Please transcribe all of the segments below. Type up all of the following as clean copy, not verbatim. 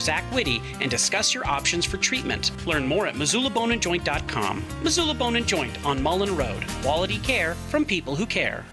Zach Whitty and discuss your options for treatment. Learn more at MissoulaBoneandJoint.com. Missoula Bone and Joint on Mullen Road. Quality care from people who care.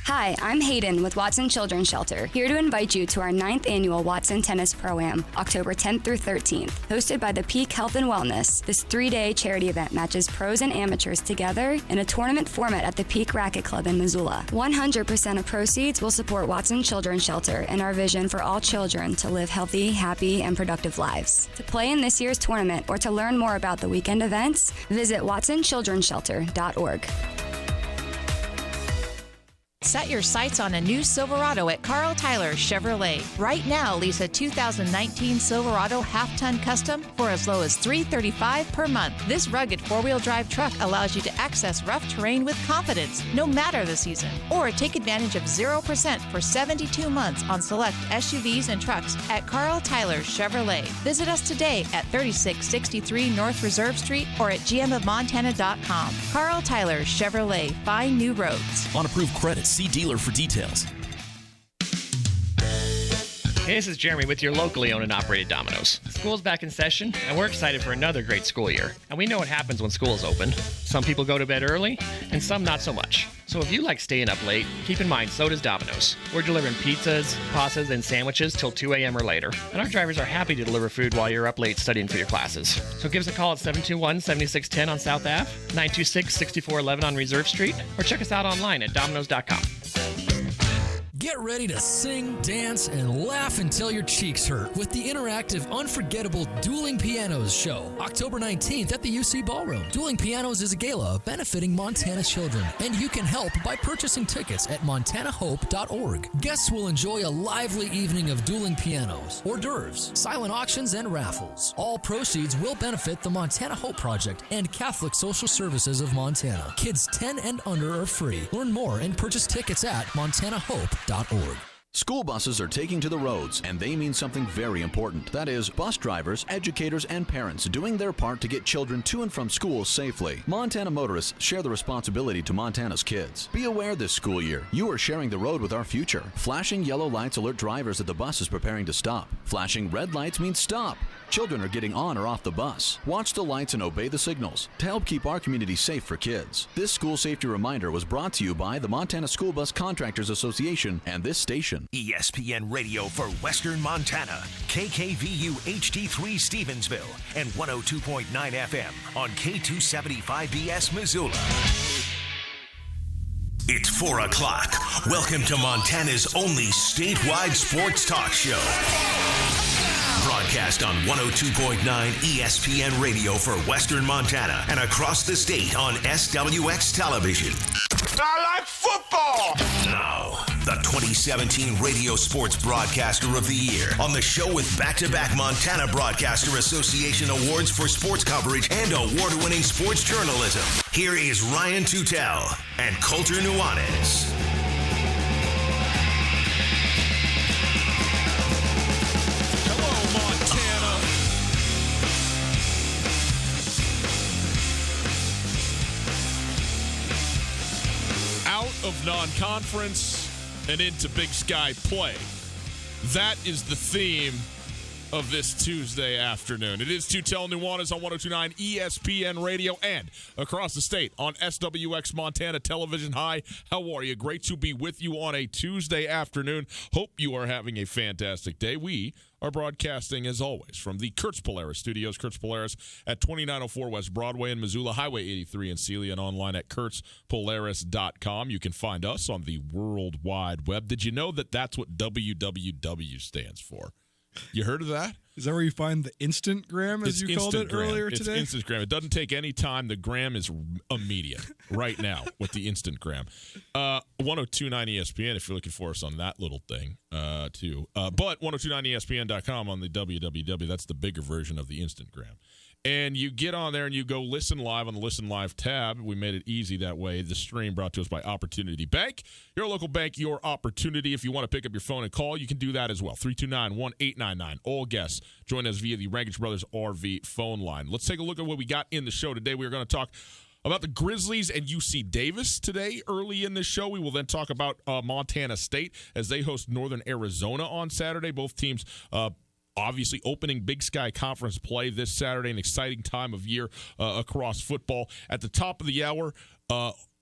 Hi, I'm Hayden with Watson Children's Shelter, here to invite you to our 9th annual Watson Tennis Pro-Am, October 10th through 13th. Hosted by the Peak Health and Wellness, this 3-day charity event matches pros and amateurs together in a tournament format at the Peak Racket Club in Missoula. 100% of proceeds will support Watson Children's Shelter and our vision for all children to live healthy, happy, and productive lives. To play in this year's tournament or to learn more about the weekend events, visit watsonchildrenshelter.org. Set your sights on a new Silverado at Carl Tyler Chevrolet. Right now, lease a 2019 Silverado half-ton custom for as low as $335 per month. This rugged four-wheel drive truck allows you to access rough terrain with confidence, no matter the season. Or take advantage of 0% for 72 months on select SUVs and trucks at Carl Tyler Chevrolet. Visit us today at 3663 North Reserve Street or at gmofmontana.com. Carl Tyler Chevrolet. Find new roads. On approved credit. See dealer for details. Hey, this is Jeremy with your locally owned and operated Domino's. School's back in session, and we're excited for another great school year. And we know what happens when school's open. Some people go to bed early, and some not so much. So if you like staying up late, keep in mind so does Domino's. We're delivering pizzas, pastas, and sandwiches till 2 a.m. or later. And our drivers are happy to deliver food while you're up late studying for your classes. So give us a call at 721-7610 on South Ave, 926-6411 on Reserve Street, or check us out online at Domino's.com. Get ready to sing, dance, and laugh until your cheeks hurt with the interactive, unforgettable Dueling Pianos show, October 19th at the UC Ballroom. Dueling Pianos is a gala benefiting Montana children, and you can help by purchasing tickets at montanahope.org. Guests will enjoy a lively evening of dueling pianos, hors d'oeuvres, silent auctions, and raffles. All proceeds will benefit the Montana Hope Project and Catholic Social Services of Montana. Kids 10 and under are free. Learn more and purchase tickets at montanahope.org. School buses are taking to the roads, and they mean something very important. That is, bus drivers, educators, and parents doing their part to get children to and from school safely. Montana motorists share the responsibility to Montana's kids. Be aware this school year, you are sharing the road with our future. Flashing yellow lights alert drivers that the bus is preparing to stop. Flashing red lights means stop. Children are getting on or off the bus. Watch the lights and obey the signals to help keep our community safe for kids. This school safety reminder was brought to you by the Montana School Bus Contractors Association and this station. ESPN Radio for Western Montana, KKVU HD3 Stevensville, and 102.9 FM on K275BS Missoula. It's 4 o'clock. Welcome to Montana's only statewide sports talk show. Broadcast on 102.9 ESPN Radio for Western Montana and across the state on SWX Television. I like football! Now, the 2017 Radio Sports Broadcaster of the Year on the show with back-to-back Montana Broadcaster Association awards for sports coverage and award-winning sports journalism. Here is Ryan Tutel and Coulter Nuanez. Of non-conference and into Big Sky play. That is the theme of this Tuesday afternoon. It is Tutel Nuanez on 102.9 ESPN Radio and across the state on SWX Montana Television. Hi, how are you? Great to be with you on a Tuesday afternoon. Hope you are having a fantastic day. We are broadcasting, as always, from the Kurtz Polaris Studios. Kurtz Polaris at 2904 West Broadway in Missoula, Highway 83 in Celia, and online at kurtzpolaris.com. You can find us on the World Wide Web. Did you know that that's what WWW stands for? You heard of that? Is that where you find the Instantgram, as you called it earlier today? It's Instantgram. It doesn't take any time. The gram is immediate right now with the Instantgram. 102.9 ESPN if you're looking for us on that little thing, too. But 102.9ESPN.com on the WWW. That's the bigger version of the Instantgram. And you get on there and you go listen live on the Listen Live tab. We made it easy that way. The stream brought to us by Opportunity Bank. Your local bank, your opportunity. If you want to pick up your phone and call, you can do that as well. 329-1899. All guests join us via the Rankage Brothers RV phone line. Let's take a look at what we got in the show today. We're going to talk about the Grizzlies and UC Davis today early in the show. We will then talk about Montana State as they host Northern Arizona on Saturday. Both teams obviously opening Big Sky Conference play this Saturday, an exciting time of year across football. At the top of the hour,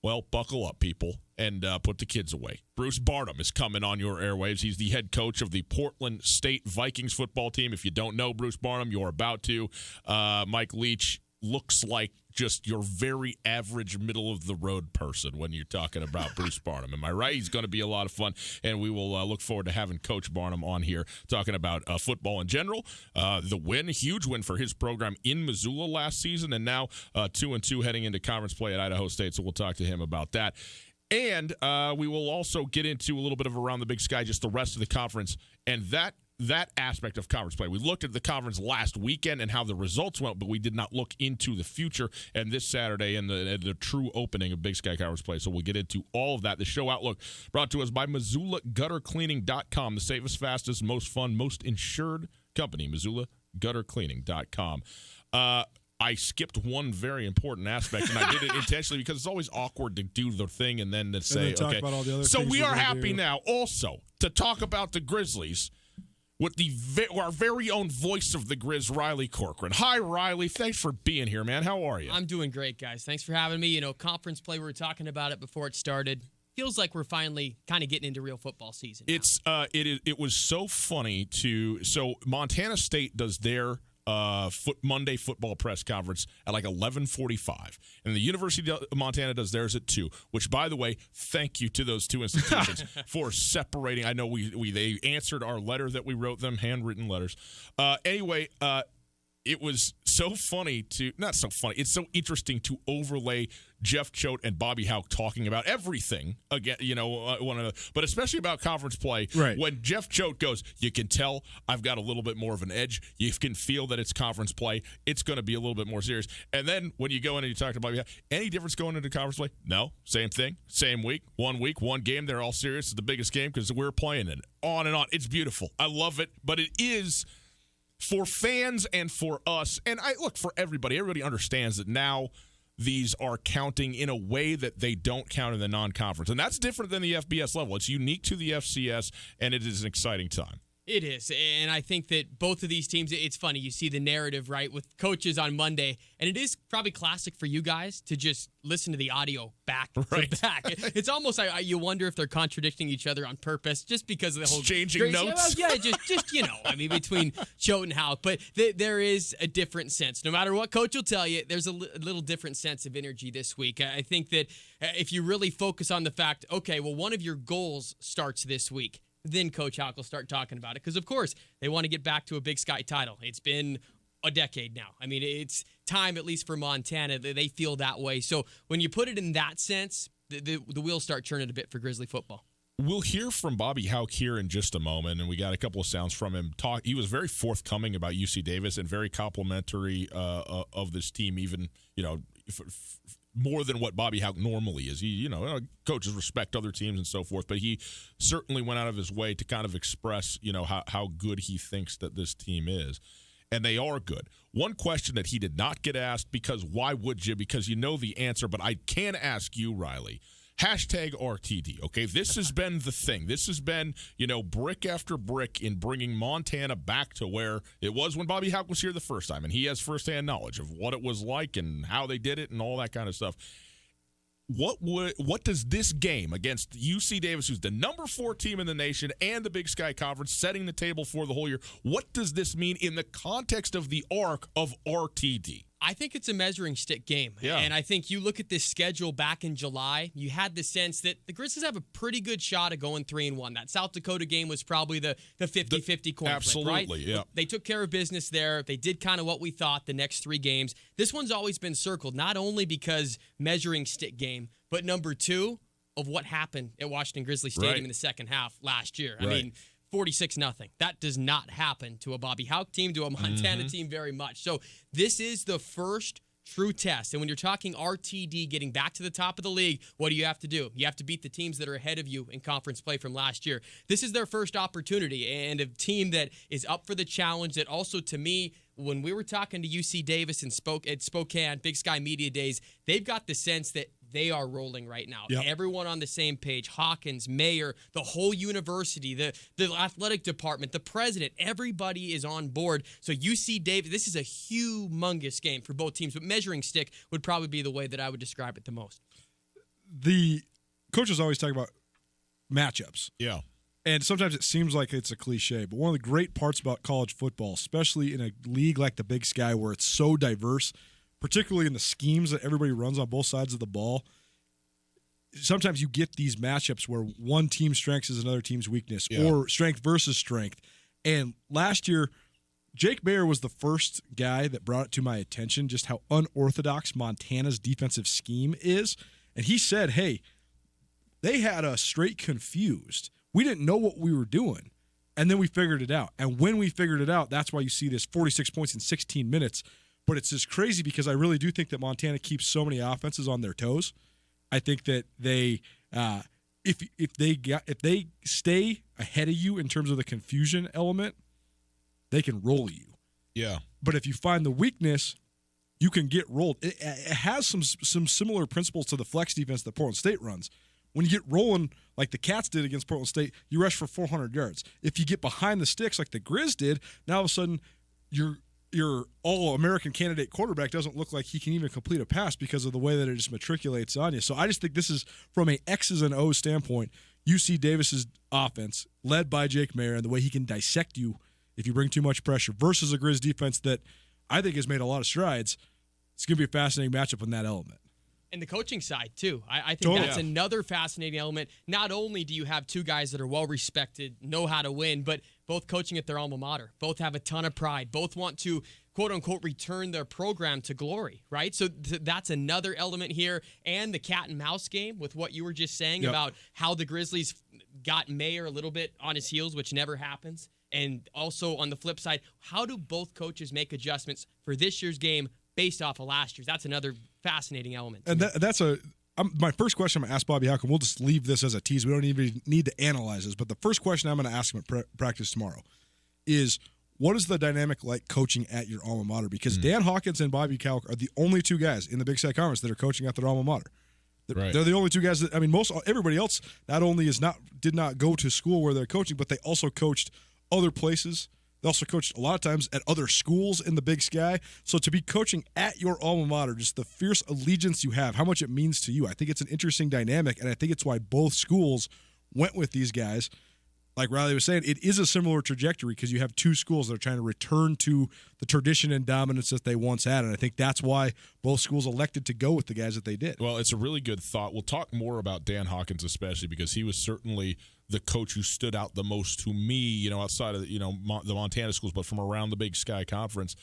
well, buckle up, people, and put the kids away. Bruce Barnum is coming on your airwaves. He's the head coach of the Portland State Vikings football team. If you don't know Bruce Barnum, you're about to. Mike Leach looks like just your very average middle-of-the-road person when you're talking about Bruce Barnum. Am I right? He's going to be a lot of fun, and we will look forward to having Coach Barnum on here talking about football in general. The win, huge win for his program in Missoula last season, and now 2-2 heading into conference play at Idaho State, so we'll talk to him about that. And we will also get into a little bit of Around the Big Sky, just the rest of the conference, and that aspect of conference play. We looked at the conference last weekend and how the results went, but we did not look into the future and this Saturday and the true opening of Big Sky Conference play. So we'll get into all of that. The show outlook brought to us by MissoulaGutterCleaning.com, the safest, fastest, most fun, most insured company, MissoulaGutterCleaning.com. I skipped one very important aspect, and I did it intentionally because it's always awkward to do the thing and then to say, okay. About all the other so things we are happy do. now also to talk about the Grizzlies with our very own voice of the Grizz, Riley Corcoran. Hi, Riley. Thanks for being here, man. How are you? I'm doing great, guys. Thanks for having me. You know, conference play, we were talking about it before it started. Feels like we're finally kind of getting into real football season now. It was so funny so Montana State does their Monday football press conference at like 11:45, and the University of Montana does theirs at 2. Which, by the way, thank you to those two institutions for separating. I know they answered our letter that we wrote them, handwritten letters. Anyway, it was so funny not so funny. It's so interesting to overlay Jeff Choate and Bobby Hauck talking about everything again. You know, one of the, but especially about conference play. Right. When Jeff Choate goes, you can tell I've got a little bit more of an edge. You can feel that it's conference play. It's going to be a little bit more serious. And then when you go in and you talk to Bobby Hauck, any difference going into conference play? No, same thing, same week, one game. They're all serious. It's the biggest game because we're playing it. On and on. It's beautiful. I love it, but it is. For fans and for us, and for everybody understands that now these are counting in a way that they don't count in the non-conference. And that's different than the FBS level. It's unique to the FCS, and it is an exciting time. It is, and I think that both of these teams, it's funny, you see the narrative, right, with coaches on Monday, and it is probably classic for you guys to just listen to the audio back to back. It's almost like you wonder if they're contradicting each other on purpose just because of the whole... Exchanging notes? Yeah, just between Choate and Hauck, but there is a different sense. No matter what coach will tell you, there's a little different sense of energy this week. I think that if you really focus on the fact, okay, well, one of your goals starts this week, then Coach Hauck will start talking about it. Because, of course, they want to get back to a Big Sky title. It's been a decade now. I mean, it's time, at least for Montana, that they feel that way. So when you put it in that sense, the wheels start turning a bit for Grizzly football. We'll hear from Bobby Hauck here in just a moment, and we got a couple of sounds from him. He was very forthcoming about UC Davis and very complimentary of this team, even, more than what Bobby Hauck normally is. He, coaches respect other teams and so forth, but he certainly went out of his way to kind of express, how good he thinks that this team is. And they are good. One question that he did not get asked, because why would you? Because you know the answer, but I can ask you, Riley. #RTD, okay? This has been the thing. This has been, brick after brick in bringing Montana back to where it was when Bobby Hauck was here the first time, and he has firsthand knowledge of what it was like and how they did it and all that kind of stuff. What does this game against UC Davis, who's the number 4 team in the nation and the Big Sky Conference, setting the table for the whole year, what does this mean in the context of the arc of RTD? I think it's a measuring stick game. Yeah. And I think you look at this schedule back in July, you had the sense that the Grizzlies have a pretty good shot of going 3-1. That South Dakota game was probably the 50-50 coin flip, right? Absolutely, yeah. They took care of business there. They did kind of what we thought the next 3 games. This one's always been circled, not only because measuring stick game, but number 2 of what happened at Washington Grizzly Stadium in the second half last year. I mean, 46-0. That does not happen to a Bobby Hauck team, to a Montana team very much. So this is the first true test. And when you're talking RTD getting back to the top of the league, what do you have to do? You have to beat the teams that are ahead of you in conference play from last year. This is their first opportunity, and a team that is up for the challenge that also, to me, when we were talking to UC Davis and at Spokane, Big Sky Media Days, they've got the sense that they are rolling right now. Yep. Everyone on the same page. Hawkins, Mayer, the whole university, the athletic department, the president, everybody is on board. So UC Davis, this is a humongous game for both teams, but measuring stick would probably be the way that I would describe it the most. The coaches always talk about matchups. Yeah. And sometimes it seems like it's a cliche, but one of the great parts about college football, especially in a league like the Big Sky where it's so diverse, particularly in the schemes that everybody runs on both sides of the ball, sometimes you get these matchups where one team's strength is another team's weakness, or strength versus strength. And last year, Jake Mayer was the first guy that brought it to my attention just how unorthodox Montana's defensive scheme is. And he said, hey, they had us straight confused. We didn't know what we were doing. And then we figured it out. And when we figured it out, that's why you see this 46 points in 16 minutes. But it's just crazy because I really do think that Montana keeps so many offenses on their toes. I think that they, if they stay ahead of you in terms of the confusion element, they can roll you. Yeah. But if you find the weakness, you can get rolled. It has some similar principles to the flex defense that Portland State runs. When you get rolling like the Cats did against Portland State, you rush for 400 yards. If you get behind the sticks like the Grizz did, now all of a sudden your all-American candidate quarterback doesn't look like he can even complete a pass because of the way that it just matriculates on you. So I just think this is, from a X's and O's standpoint, UC Davis's offense, led by Jake Mayer, and the way he can dissect you if you bring too much pressure, versus a Grizz defense that I think has made a lot of strides. It's going to be a fascinating matchup in that element. And the coaching side, too. I think that's another fascinating element. Not only do you have two guys that are well-respected, know how to win, but both coaching at their alma mater. Both have a ton of pride. Both want to, quote-unquote, return their program to glory, right? So that's another element here. And the cat-and-mouse game with what you were just saying about how the Grizzlies got Mayer a little bit on his heels, which never happens. And also, on the flip side, how do both coaches make adjustments for this year's game based off of last year's? That's another fascinating element. And that's my first question I'm going to ask Bobby Hauck. We'll just leave this as a tease. We don't even need to analyze this. But the first question I'm going to ask him at practice tomorrow is, what is the dynamic like coaching at your alma mater? Because Dan Hawkins and Bobby Hauck are the only two guys in the Big Sky Conference that are coaching at their alma mater. They're the only two guys that, I mean, everybody else not only did not go to school where they're coaching, but they also coached other places. They also coached a lot of times at other schools in the Big Sky. So to be coaching at your alma mater, just the fierce allegiance you have, how much it means to you, I think it's an interesting dynamic, and I think it's why both schools went with these guys. Like Riley was saying, it is a similar trajectory because you have two schools that are trying to return to the tradition and dominance that they once had, and I think that's why both schools elected to go with the guys that they did. Well, it's a really good thought. We'll talk more about Dan Hawkins, especially because he was certainly the coach who stood out the most to me, outside of the Montana schools, but from around the Big Sky Conference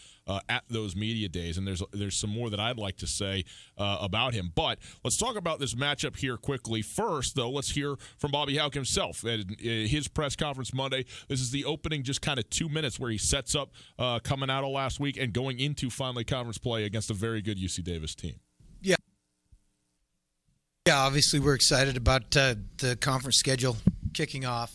at those media days. And there's some more that I'd like to say about him. But let's talk about this matchup here quickly. First, though, let's hear from Bobby Hauck himself at his press conference Monday. This is the opening, just kind of 2 minutes where he sets up coming out of last week and going into finally conference play against a very good UC Davis team. Yeah, obviously we're excited about the conference schedule kicking off.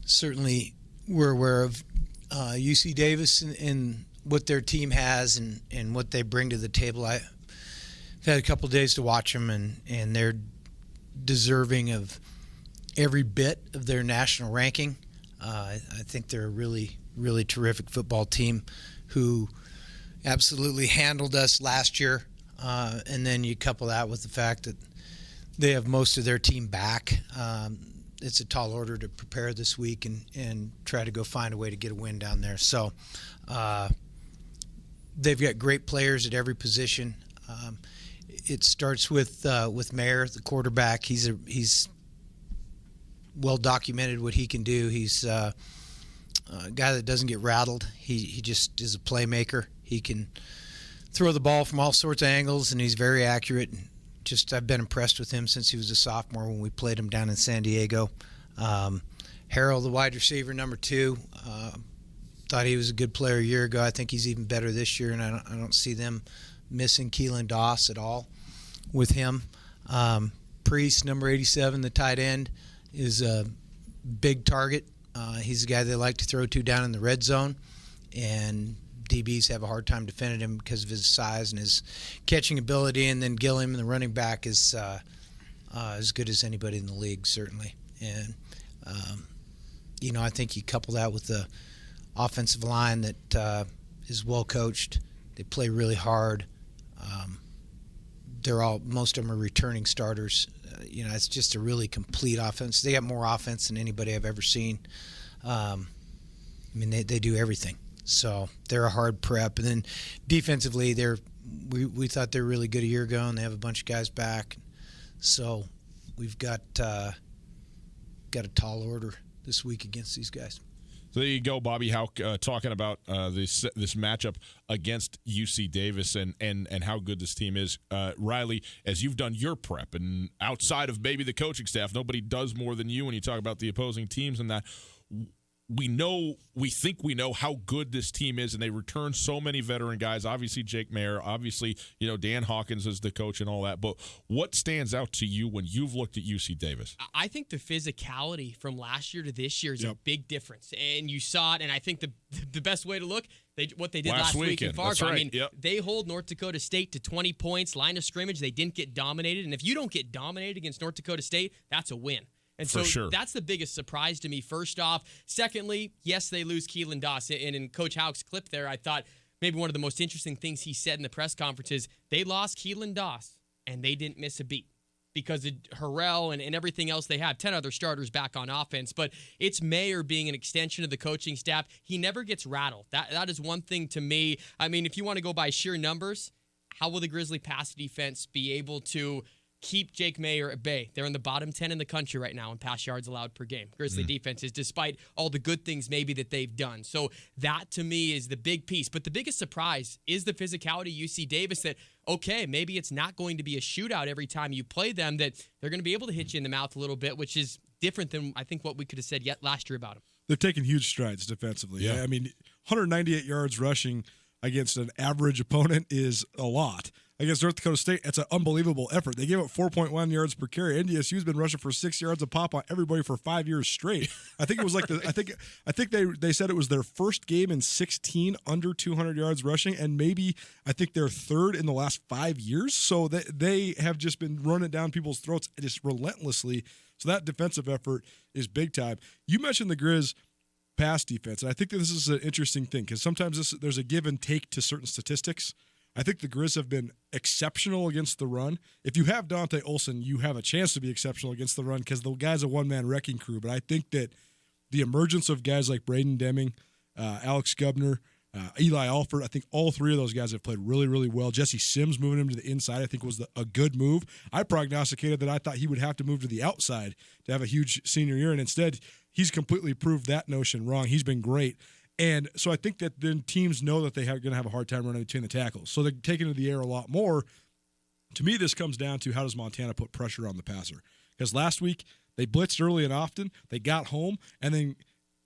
Certainly we're aware of UC Davis and what their team has and what they bring to the table. I've had a couple of days to watch them, and they're deserving of every bit of their national ranking. I think they're a really, really terrific football team who absolutely handled us last year. And then you couple that with the fact that they have most of their team back. It's a tall order to prepare this week and try to go find a way to get a win down there. So they've got great players at every position. It starts with Mayer, the quarterback. He's well documented what he can do. He's a guy that doesn't get rattled. He just is a playmaker. He can throw the ball from all sorts of angles, and he's very accurate. I've been impressed with him since he was a sophomore when we played him down in San Diego. Harrell, the wide receiver, number 2, thought he was a good player a year ago. I think he's even better this year, and I don't see them missing Keelan Doss at all with him. Priest, number 87, the tight end, is a big target. He's a guy they like to throw to down in the red zone, and DBs have a hard time defending him because of his size and his catching ability. And then Gilliam, the running back, is as good as anybody in the league, certainly. And I think you couple that with the offensive line that is well coached. They play really hard. Most of them are returning starters. It's just a really complete offense. They have more offense than anybody I've ever seen. They do everything. So they're a hard prep. And then defensively, we thought they were really good a year ago, and they have a bunch of guys back. So we've got a tall order this week against these guys. So there you go, Bobby Houck, talking about this matchup against UC Davis and how good this team is. Riley, as you've done your prep, and outside of maybe the coaching staff, nobody does more than you when you talk about the opposing teams and that. We think we know how good this team is, and they return so many veteran guys. Obviously, Jake Mayer. Obviously, Dan Hawkins is the coach and all that. But what stands out to you when you've looked at UC Davis? I think the physicality from last year to this year is a big difference, and you saw it. And I think the best way to look, what they did last week in Fargo. Right. They hold North Dakota State to 20 points, line of scrimmage. They didn't get dominated, and if you don't get dominated against North Dakota State, that's a win. And so that's the biggest surprise to me, first off. Secondly, yes, they lose Keelan Doss. And in Coach Houck's clip there, I thought maybe one of the most interesting things he said in the press conference is they lost Keelan Doss, and they didn't miss a beat because of Harrell and everything else they have. 10 other starters back on offense. But it's Mayer being an extension of the coaching staff. He never gets rattled. That is one thing to me. If you want to go by sheer numbers, how will the Grizzly pass defense be able to keep Jake Mayer at bay? They're in the bottom 10 in the country right now in pass yards allowed per game. Grizzly defenses, despite all the good things maybe that they've done. So that, to me, is the big piece. But the biggest surprise is the physicality of UC Davis that, okay, maybe it's not going to be a shootout every time you play them, that they're going to be able to hit you in the mouth a little bit, which is different than I think what we could have said yet last year about them. They've taken huge strides defensively. Yeah. 198 yards rushing against an average opponent is a lot. Against North Dakota State, it's an unbelievable effort. They gave up 4.1 yards per carry. NDSU's been rushing for 6 yards a pop on everybody for 5 years straight. I think it was I think they said it was their first game in 16 under 200 yards rushing, and maybe I think they're third in the last 5 years. So they have just been running down people's throats just relentlessly. So that defensive effort is big time. You mentioned the Grizz pass defense, and I think that this is an interesting thing because sometimes there's a give and take to certain statistics. I think the Grizz have been exceptional against the run. If you have Dante Olson, you have a chance to be exceptional against the run because the guy's a one-man wrecking crew. But I think that the emergence of guys like Braden Deming, Alex Gubner, Eli Alford, I think all three of those guys have played really, really well. Jesse Sims moving him to the inside, I think was a good move. I prognosticated that I thought he would have to move to the outside to have a huge senior year, and instead he's completely proved that notion wrong. He's been great. And so I think that then teams know that they're going to have a hard time running between the tackles. So they're taking to the air a lot more. To me, this comes down to how does Montana put pressure on the passer? Because last week they blitzed early and often. They got home, and then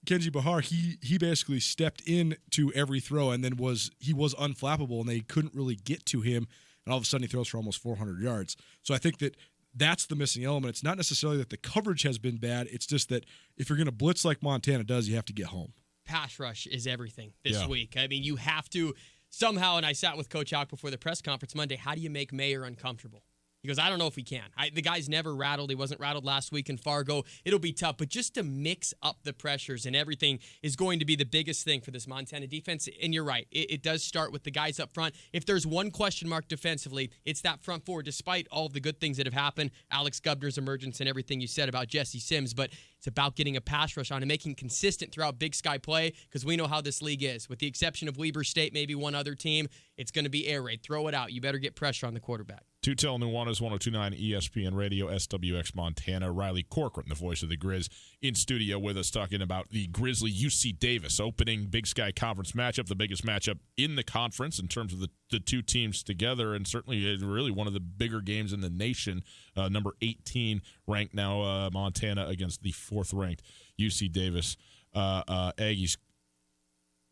Kenji Bahar, he basically stepped into every throw and then he was unflappable, and they couldn't really get to him. And all of a sudden he throws for almost 400 yards. So I think that that's the missing element. It's not necessarily that the coverage has been bad. It's just that if you're going to blitz like Montana does, you have to get home. Pass rush is everything this week. You have to somehow, and I sat with Coach Houck before the press conference Monday, how do you make Mayer uncomfortable? He goes, I don't know if he can. The guy's never rattled. He wasn't rattled last week in Fargo. It'll be tough. But just to mix up the pressures and everything is going to be the biggest thing for this Montana defense. And you're right. It does start with the guys up front. If there's one question mark defensively, it's that front four, despite all of the good things that have happened, Alex Gubner's emergence and everything you said about Jesse Sims. But it's about getting a pass rush on and making consistent throughout Big Sky play because we know how this league is. With the exception of Weber State, maybe one other team, it's going to be air raid. Throw it out. You better get pressure on the quarterback. Tutel Nuanez, 102.9 ESPN Radio, SWX Montana. Riley Corcoran, the voice of the Grizz, in studio with us talking about the Grizzly UC Davis opening Big Sky Conference matchup, the biggest matchup in the conference in terms of the two teams together, and certainly really one of the bigger games in the nation. Number 18 ranked now, Montana against the 4th-ranked UC Davis Aggies.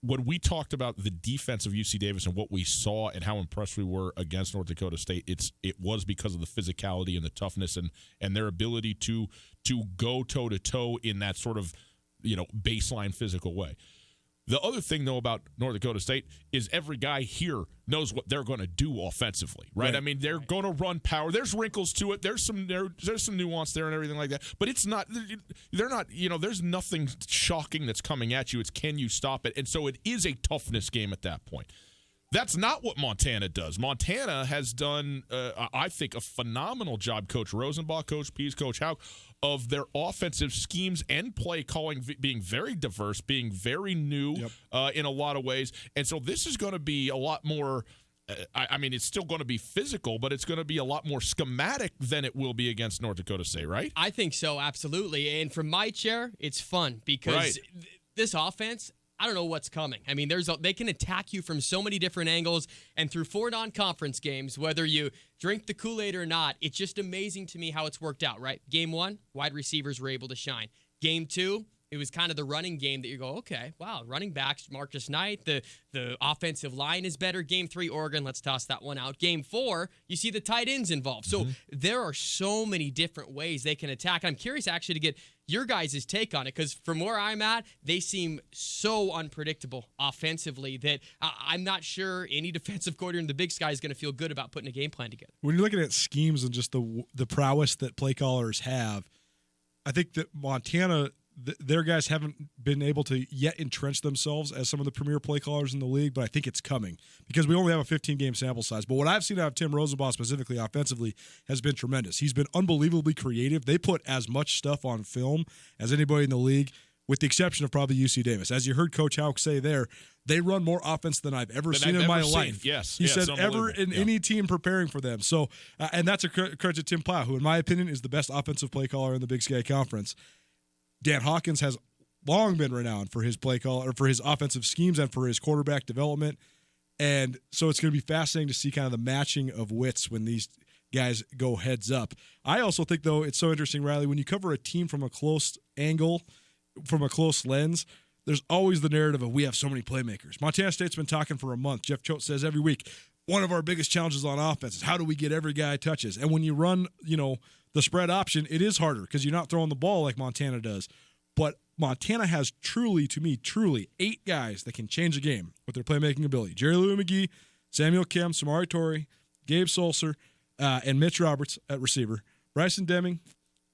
When we talked about the defense of UC Davis and what we saw and how impressed we were against North Dakota State, it was because of the physicality and the toughness and their ability to go toe-to-toe in that sort of baseline physical way. The other thing, though, about North Dakota State is every guy here knows what they're going to do offensively, right? I mean, they're going to run power. There's wrinkles to it. There's some nuance there and everything like that. But it's not. They're not. There's nothing shocking that's coming at you. It's can you stop it? And so it is a toughness game at that point. That's not what Montana does. Montana has done, I think, a phenomenal job, Coach Rosenbach, Coach Pease, Coach Houck, of their offensive schemes and play calling being very diverse, being very new in a lot of ways. And so this is going to be a lot more, I mean, it's still going to be physical, but it's going to be a lot more schematic than it will be against North Dakota State, right? I think so, absolutely. And from my chair, it's fun because this offense, I don't know what's coming. I mean, they can attack you from so many different angles, and through 4 non-conference games, whether you drink the Kool-Aid or not, it's just amazing to me how it's worked out, right? Game 1, wide receivers were able to shine. Game 2, it was kind of the running game that you go, okay, wow, running backs, Marcus Knight, the offensive line is better. Game 3, Oregon, let's toss that one out. Game 4, you see the tight ends involved. So there are so many different ways they can attack. I'm curious actually to get your guys' take on it, because from where I'm at, they seem so unpredictable offensively that I'm not sure any defensive coordinator in the Big Sky is going to feel good about putting a game plan together. When you're looking at schemes and just the prowess that play callers have, I think that Montana, their guys haven't been able to yet entrench themselves as some of the premier play callers in the league, but I think it's coming because we only have a 15-game sample size. But what I've seen out of Tim Rosenbach specifically offensively has been tremendous. He's been unbelievably creative. They put as much stuff on film as anybody in the league, with the exception of probably UC Davis. As you heard Coach Houck say there, they run more offense than I've ever seen in my life. Yes. He said ever in any team preparing for them. So, and that's a credit to Tim Plow, who in my opinion is the best offensive play caller in the Big Sky Conference. Dan Hawkins has long been renowned for his play call or for his offensive schemes and for his quarterback development. And so it's going to be fascinating to see kind of the matching of wits when these guys go heads up. I also think, though, it's so interesting, Riley, when you cover a team from a close angle, from a close lens, there's always the narrative of we have so many playmakers. Montana State's been talking for a month. Jeff Choate says every week, one of our biggest challenges on offense is how do we get every guy touches? And when you run, the spread option, it is harder because you're not throwing the ball like Montana does. But Montana has truly 8 guys that can change the game with their playmaking ability. Jerry Louis McGee, Samuel Kim, Samari Torrey, Gabe Sulser, and Mitch Roberts at receiver. Bryson Deming,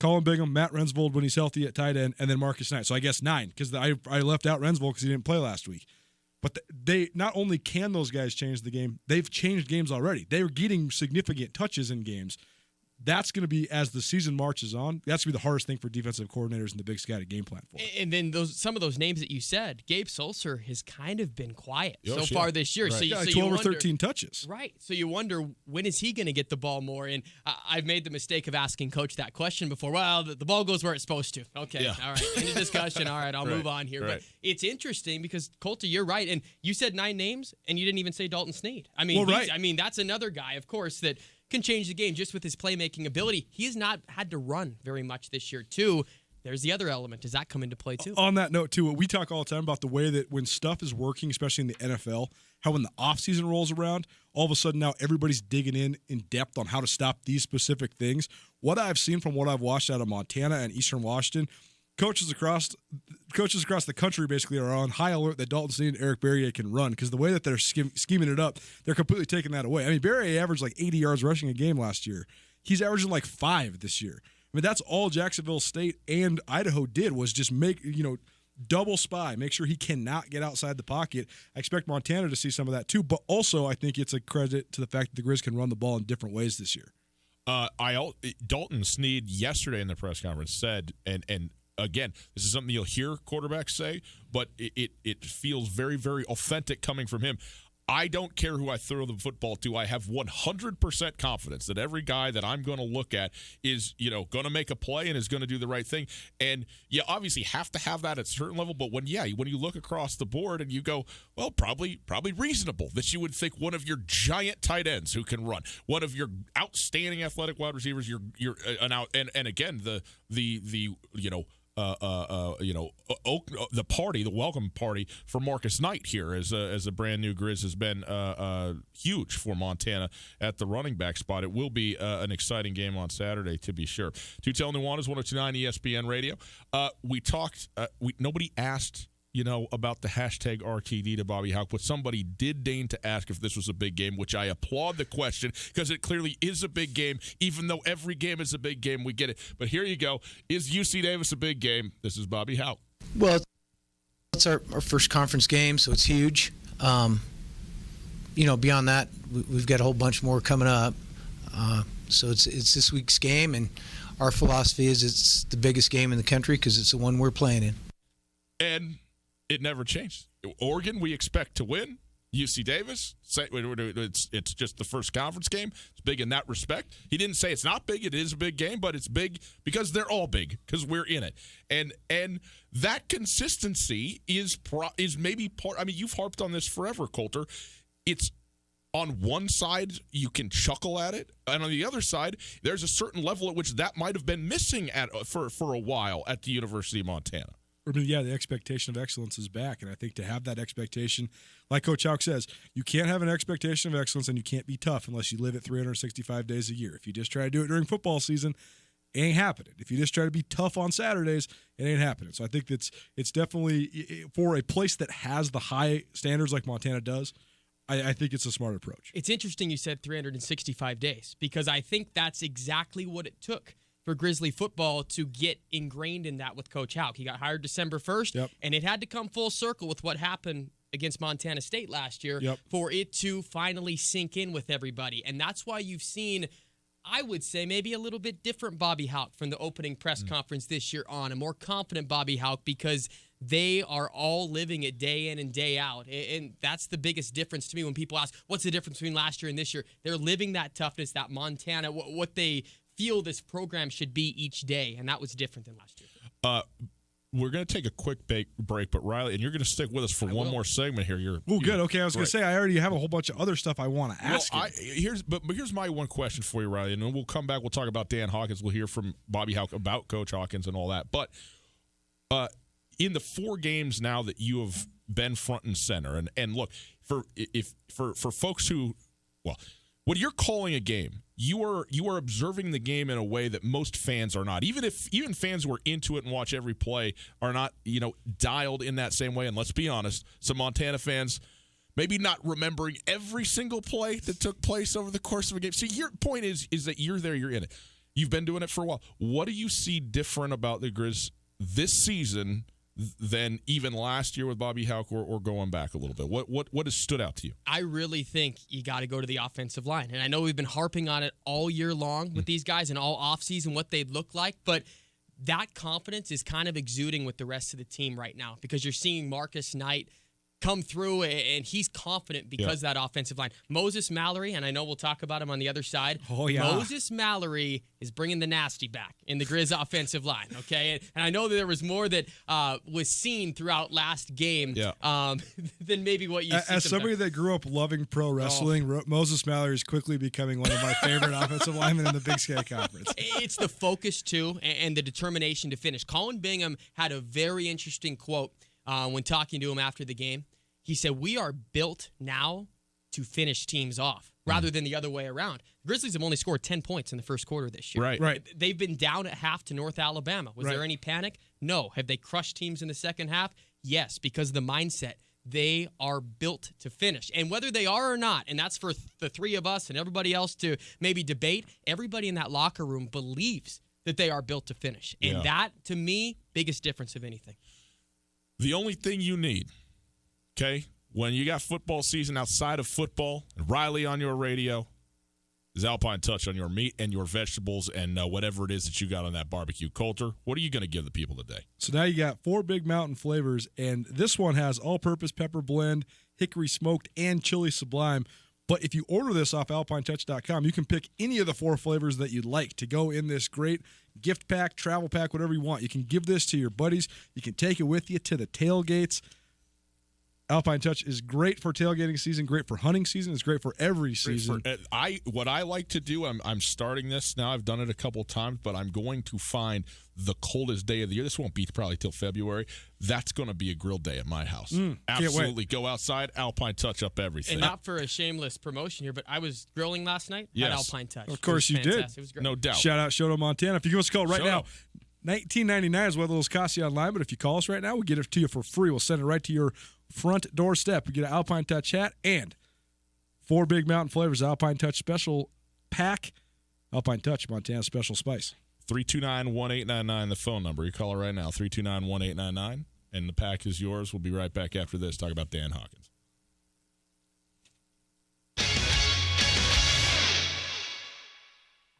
Colin Bingham, Matt Rensvold when he's healthy at tight end, and then Marcus Knight. So I guess 9 because I left out Rensvold because he didn't play last week. But they not only can those guys change the game, they've changed games already. They're getting significant touches in games. That's going to be, as the season marches on, that's going to be the hardest thing for defensive coordinators in the Big Sky to game plan for. And then some of those names that you said, Gabe Sulser has kind of been quiet so far this year. Right. So, so 12 or 13 touches. Right. So you wonder, when is he going to get the ball more? And I've made the mistake of asking Coach that question before. Well, the ball goes where it's supposed to. Okay. Yeah. All right. End of discussion. All right. I'll move on here. But it's interesting because, Colter, you're right. And you said 9 names, and you didn't even say Dalton Sneed. I mean, that's another guy, of course, that can change the game just with his playmaking ability. He has not had to run very much this year, too. There's the other element. Does that come into play, too? On that note, too, we talk all the time about the way that when stuff is working, especially in the NFL, how when the offseason rolls around, all of a sudden now everybody's digging in depth on how to stop these specific things. What I've seen from what I've watched out of Montana and Eastern Washington, coaches across the country basically are on high alert that Dalton Sneed and Eric Berrier can run, because the way that they're scheming it up, they're completely taking that away. I mean, Berrier averaged like 80 yards rushing a game last year. He's averaging like 5 this year. I mean, that's all Jacksonville State and Idaho did was just make, double spy, make sure he cannot get outside the pocket. I expect Montana to see some of that too, but also I think it's a credit to the fact that the Grizz can run the ball in different ways this year. Dalton Sneed yesterday in the press conference said, and again, this is something you'll hear quarterbacks say, but it feels very, very authentic coming from him. I don't care who I throw the football to. I have 100% confidence that every guy that I'm going to look at is, going to make a play and is going to do the right thing. And you obviously have to have that at a certain level. But when you look across the board and you go, well, probably reasonable that you would think one of your giant tight ends who can run, one of your outstanding athletic wide receivers, and again the welcome party for Marcus Knight here as a brand new Grizz has been huge for Montana at the running back spot. It will be an exciting game on Saturday, to be sure. Tutel Nuanez, 102.9 ESPN Radio. We talked. Nobody asked about the hashtag RTD to Bobby Hauck, but somebody did deign to ask if this was a big game, which I applaud the question because it clearly is a big game, even though every game is a big game. We get it. But here you go. Is UC Davis a big game? This is Bobby Hauck. Well, it's our first conference game, so it's huge. Beyond that, we've got a whole bunch more coming up. So it's this week's game, and our philosophy is it's the biggest game in the country because it's the one we're playing in. And it never changed. Oregon, we expect to win. UC Davis, it's just the first conference game. It's big in that respect. He didn't say it's not big. It is a big game, but it's big because they're all big because we're in it. And that consistency is maybe part. I mean, you've harped on this forever, Colter. It's on one side you can chuckle at it, and on the other side, there's a certain level at which that might have been missing for a while at the University of Montana. I mean, yeah, the expectation of excellence is back, and I think to have that expectation, like Coach Hauck says, you can't have an expectation of excellence and you can't be tough unless you live it 365 days a year. If you just try to do it during football season, it ain't happening. If you just try to be tough on Saturdays, it ain't happening. So I think it's definitely, for a place that has the high standards like Montana does, I think it's a smart approach. It's interesting you said 365 days because I think that's exactly what it took for Grizzly football to get ingrained in that with Coach Hauck. He got hired December 1st, and it had to come full circle with what happened against Montana State last year for it to finally sink in with everybody. And that's why you've seen, I would say, maybe a little bit different Bobby Hauck from the opening press conference this year on, a more confident Bobby Hauck because they are all living it day in and day out. And that's the biggest difference to me when people ask, what's the difference between last year and this year? They're living that toughness, that Montana, what they feel this program should be each day, and that was different than last year. We're going to take a quick break, but Riley, and you're going to stick with us for one more segment here. Good. Okay, I was going to say I already have a whole bunch of other stuff I want to ask. Here's my one question for you, Riley, and then we'll come back. We'll talk about Dan Hawkins. We'll hear from Bobby Hauck about Coach Hawkins and all that. But in the 4 games now that you have been front and center, and look for folks who, when you're calling a game, you are observing the game in a way that most fans are not. Even fans who are into it and watch every play are not, dialed in that same way. And let's be honest, some Montana fans maybe not remembering every single play that took place over the course of a game. So your point is that you're there, you're in it. You've been doing it for a while. What do you see different about the Grizz this season than even last year with Bobby Hauck or going back a little bit? What has stood out to you? I really think you got to go to the offensive line. And I know we've been harping on it all year long with these guys and all offseason what they'd look like, but that confidence is kind of exuding with the rest of the team right now because you're seeing Marcus Knight come through, and he's confident because of that offensive line. Moses Mallory, and I know we'll talk about him on the other side. Oh, yeah. Moses Mallory is bringing the nasty back in the Grizz offensive line, okay? And I know that there was more that was seen throughout last game than maybe what you see. As somebody that grew up loving pro wrestling, Moses Mallory is quickly becoming one of my favorite offensive linemen in the Big Sky Conference. It's the focus, too, and the determination to finish. Colin Bingham had a very interesting quote when talking to him after the game. He said, we are built now to finish teams off rather than the other way around. Grizzlies have only scored 10 points in the first quarter this year. Right. They've been down at half to North Alabama. Was there any panic? No. Have they crushed teams in the second half? Yes, because of the mindset. They are built to finish. And whether they are or not, and that's for the 3 of us and everybody else to maybe debate, everybody in that locker room believes that they are built to finish. And that, to me, biggest difference of anything. The only thing you need, okay, when you got football season outside of football, and Riley on your radio, is Alpine Touch on your meat and your vegetables and whatever it is that you got on that barbecue. Colter, what are you going to give the people today? So now you got 4 Big Mountain flavors, and this one has all-purpose pepper blend, hickory smoked, and chili sublime. But if you order this off alpinetouch.com, you can pick any of the 4 flavors that you'd like to go in this great gift pack, travel pack, whatever you want. You can give this to your buddies. You can take it with you to the tailgates. Alpine Touch is great for tailgating season, great for hunting season. It's great for every season. What I like to do, I'm starting this now. I've done it a couple of times, but I'm going to find the coldest day of the year. This won't be probably till February. That's going to be a grill day at my house. Absolutely. Go outside, Alpine Touch up everything. And not for a shameless promotion here, but I was grilling last night at Alpine Touch. Of course you did. It was great. No doubt. Shout out Shoto, Montana. If you give us a call right now, $19.99 is what those cost you online, but if you call us right now, we'll get it to you for free. We'll send it right to your front doorstep. You get an Alpine Touch hat and 4 Big Mountain Flavors Alpine Touch Special Pack. Alpine Touch, Montana Special Spice. 329-1899, the phone number. You call it right now, 329-1899, and the pack is yours. We'll be right back after this, talk about Dan Hawkins.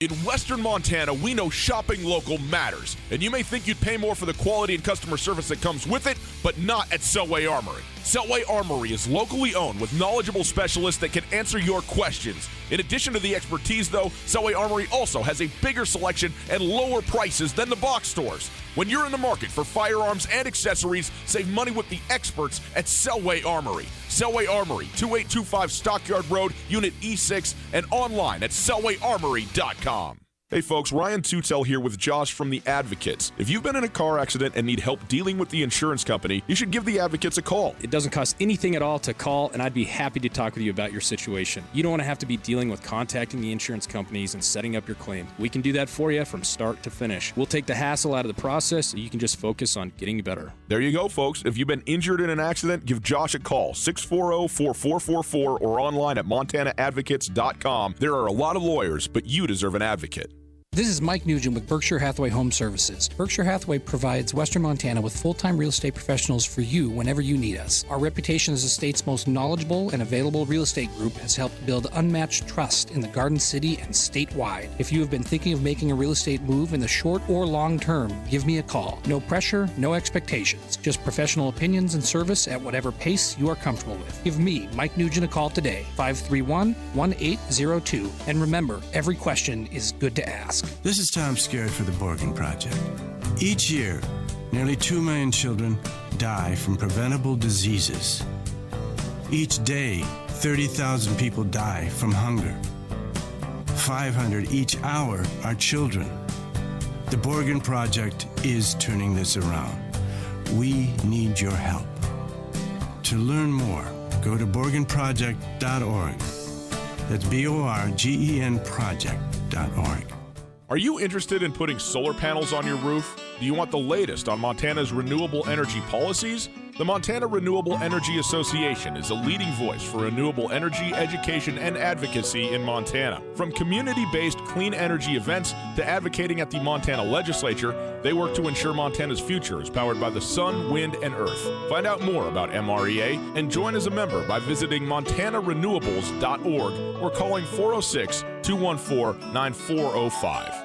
In Western Montana, we know shopping local matters, and you may think you'd pay more for the quality and customer service that comes with it, but not at Selway Armory. Selway Armory is locally owned with knowledgeable specialists that can answer your questions. In addition to the expertise, though, Selway Armory also has a bigger selection and lower prices than the box stores. When you're in the market for firearms and accessories, save money with the experts at Selway Armory. Selway Armory, 2825 Stockyard Road, Unit E6, and online at selwayarmory.com. Hey folks, Ryan Tutel here with Josh from The Advocates. If you've been in a car accident and need help dealing with the insurance company, you should give The Advocates a call. It doesn't cost anything at all to call, and I'd be happy to talk with you about your situation. You don't want to have to be dealing with contacting the insurance companies and setting up your claim. We can do that for you from start to finish. We'll take the hassle out of the process so you can just focus on getting better. There you go, folks. If you've been injured in an accident, give Josh a call, 640-4444, or online at montanaadvocates.com. There are a lot of lawyers, but you deserve an advocate. This is Mike Nugent with Berkshire Hathaway Home Services. Berkshire Hathaway provides Western Montana with full-time real estate professionals for you whenever you need us. Our reputation as the state's most knowledgeable and available real estate group has helped build unmatched trust in the Garden City and statewide. If you have been thinking of making a real estate move in the short or long term, give me a call. No pressure, no expectations. Just professional opinions and service at whatever pace you are comfortable with. Give me, Mike Nugent, a call today, 531-1802. And remember, every question is good to ask. This is Tom Skerritt for the Borgen Project. Each year, nearly 2 million children die from preventable diseases. Each day, 30,000 people die from hunger. 500 each hour are children. The Borgen Project is turning this around. We need your help. To learn more, go to borgenproject.org. That's BORGEN project.org. Are you interested in putting solar panels on your roof? Do you want the latest on Montana's renewable energy policies? The Montana Renewable Energy Association is a leading voice for renewable energy education and advocacy in Montana. From community-based clean energy events to advocating at the Montana legislature, they work to ensure Montana's future is powered by the sun, wind, and earth. Find out more about MREA and join as a member by visiting montanarenewables.org or calling 406-214-9405.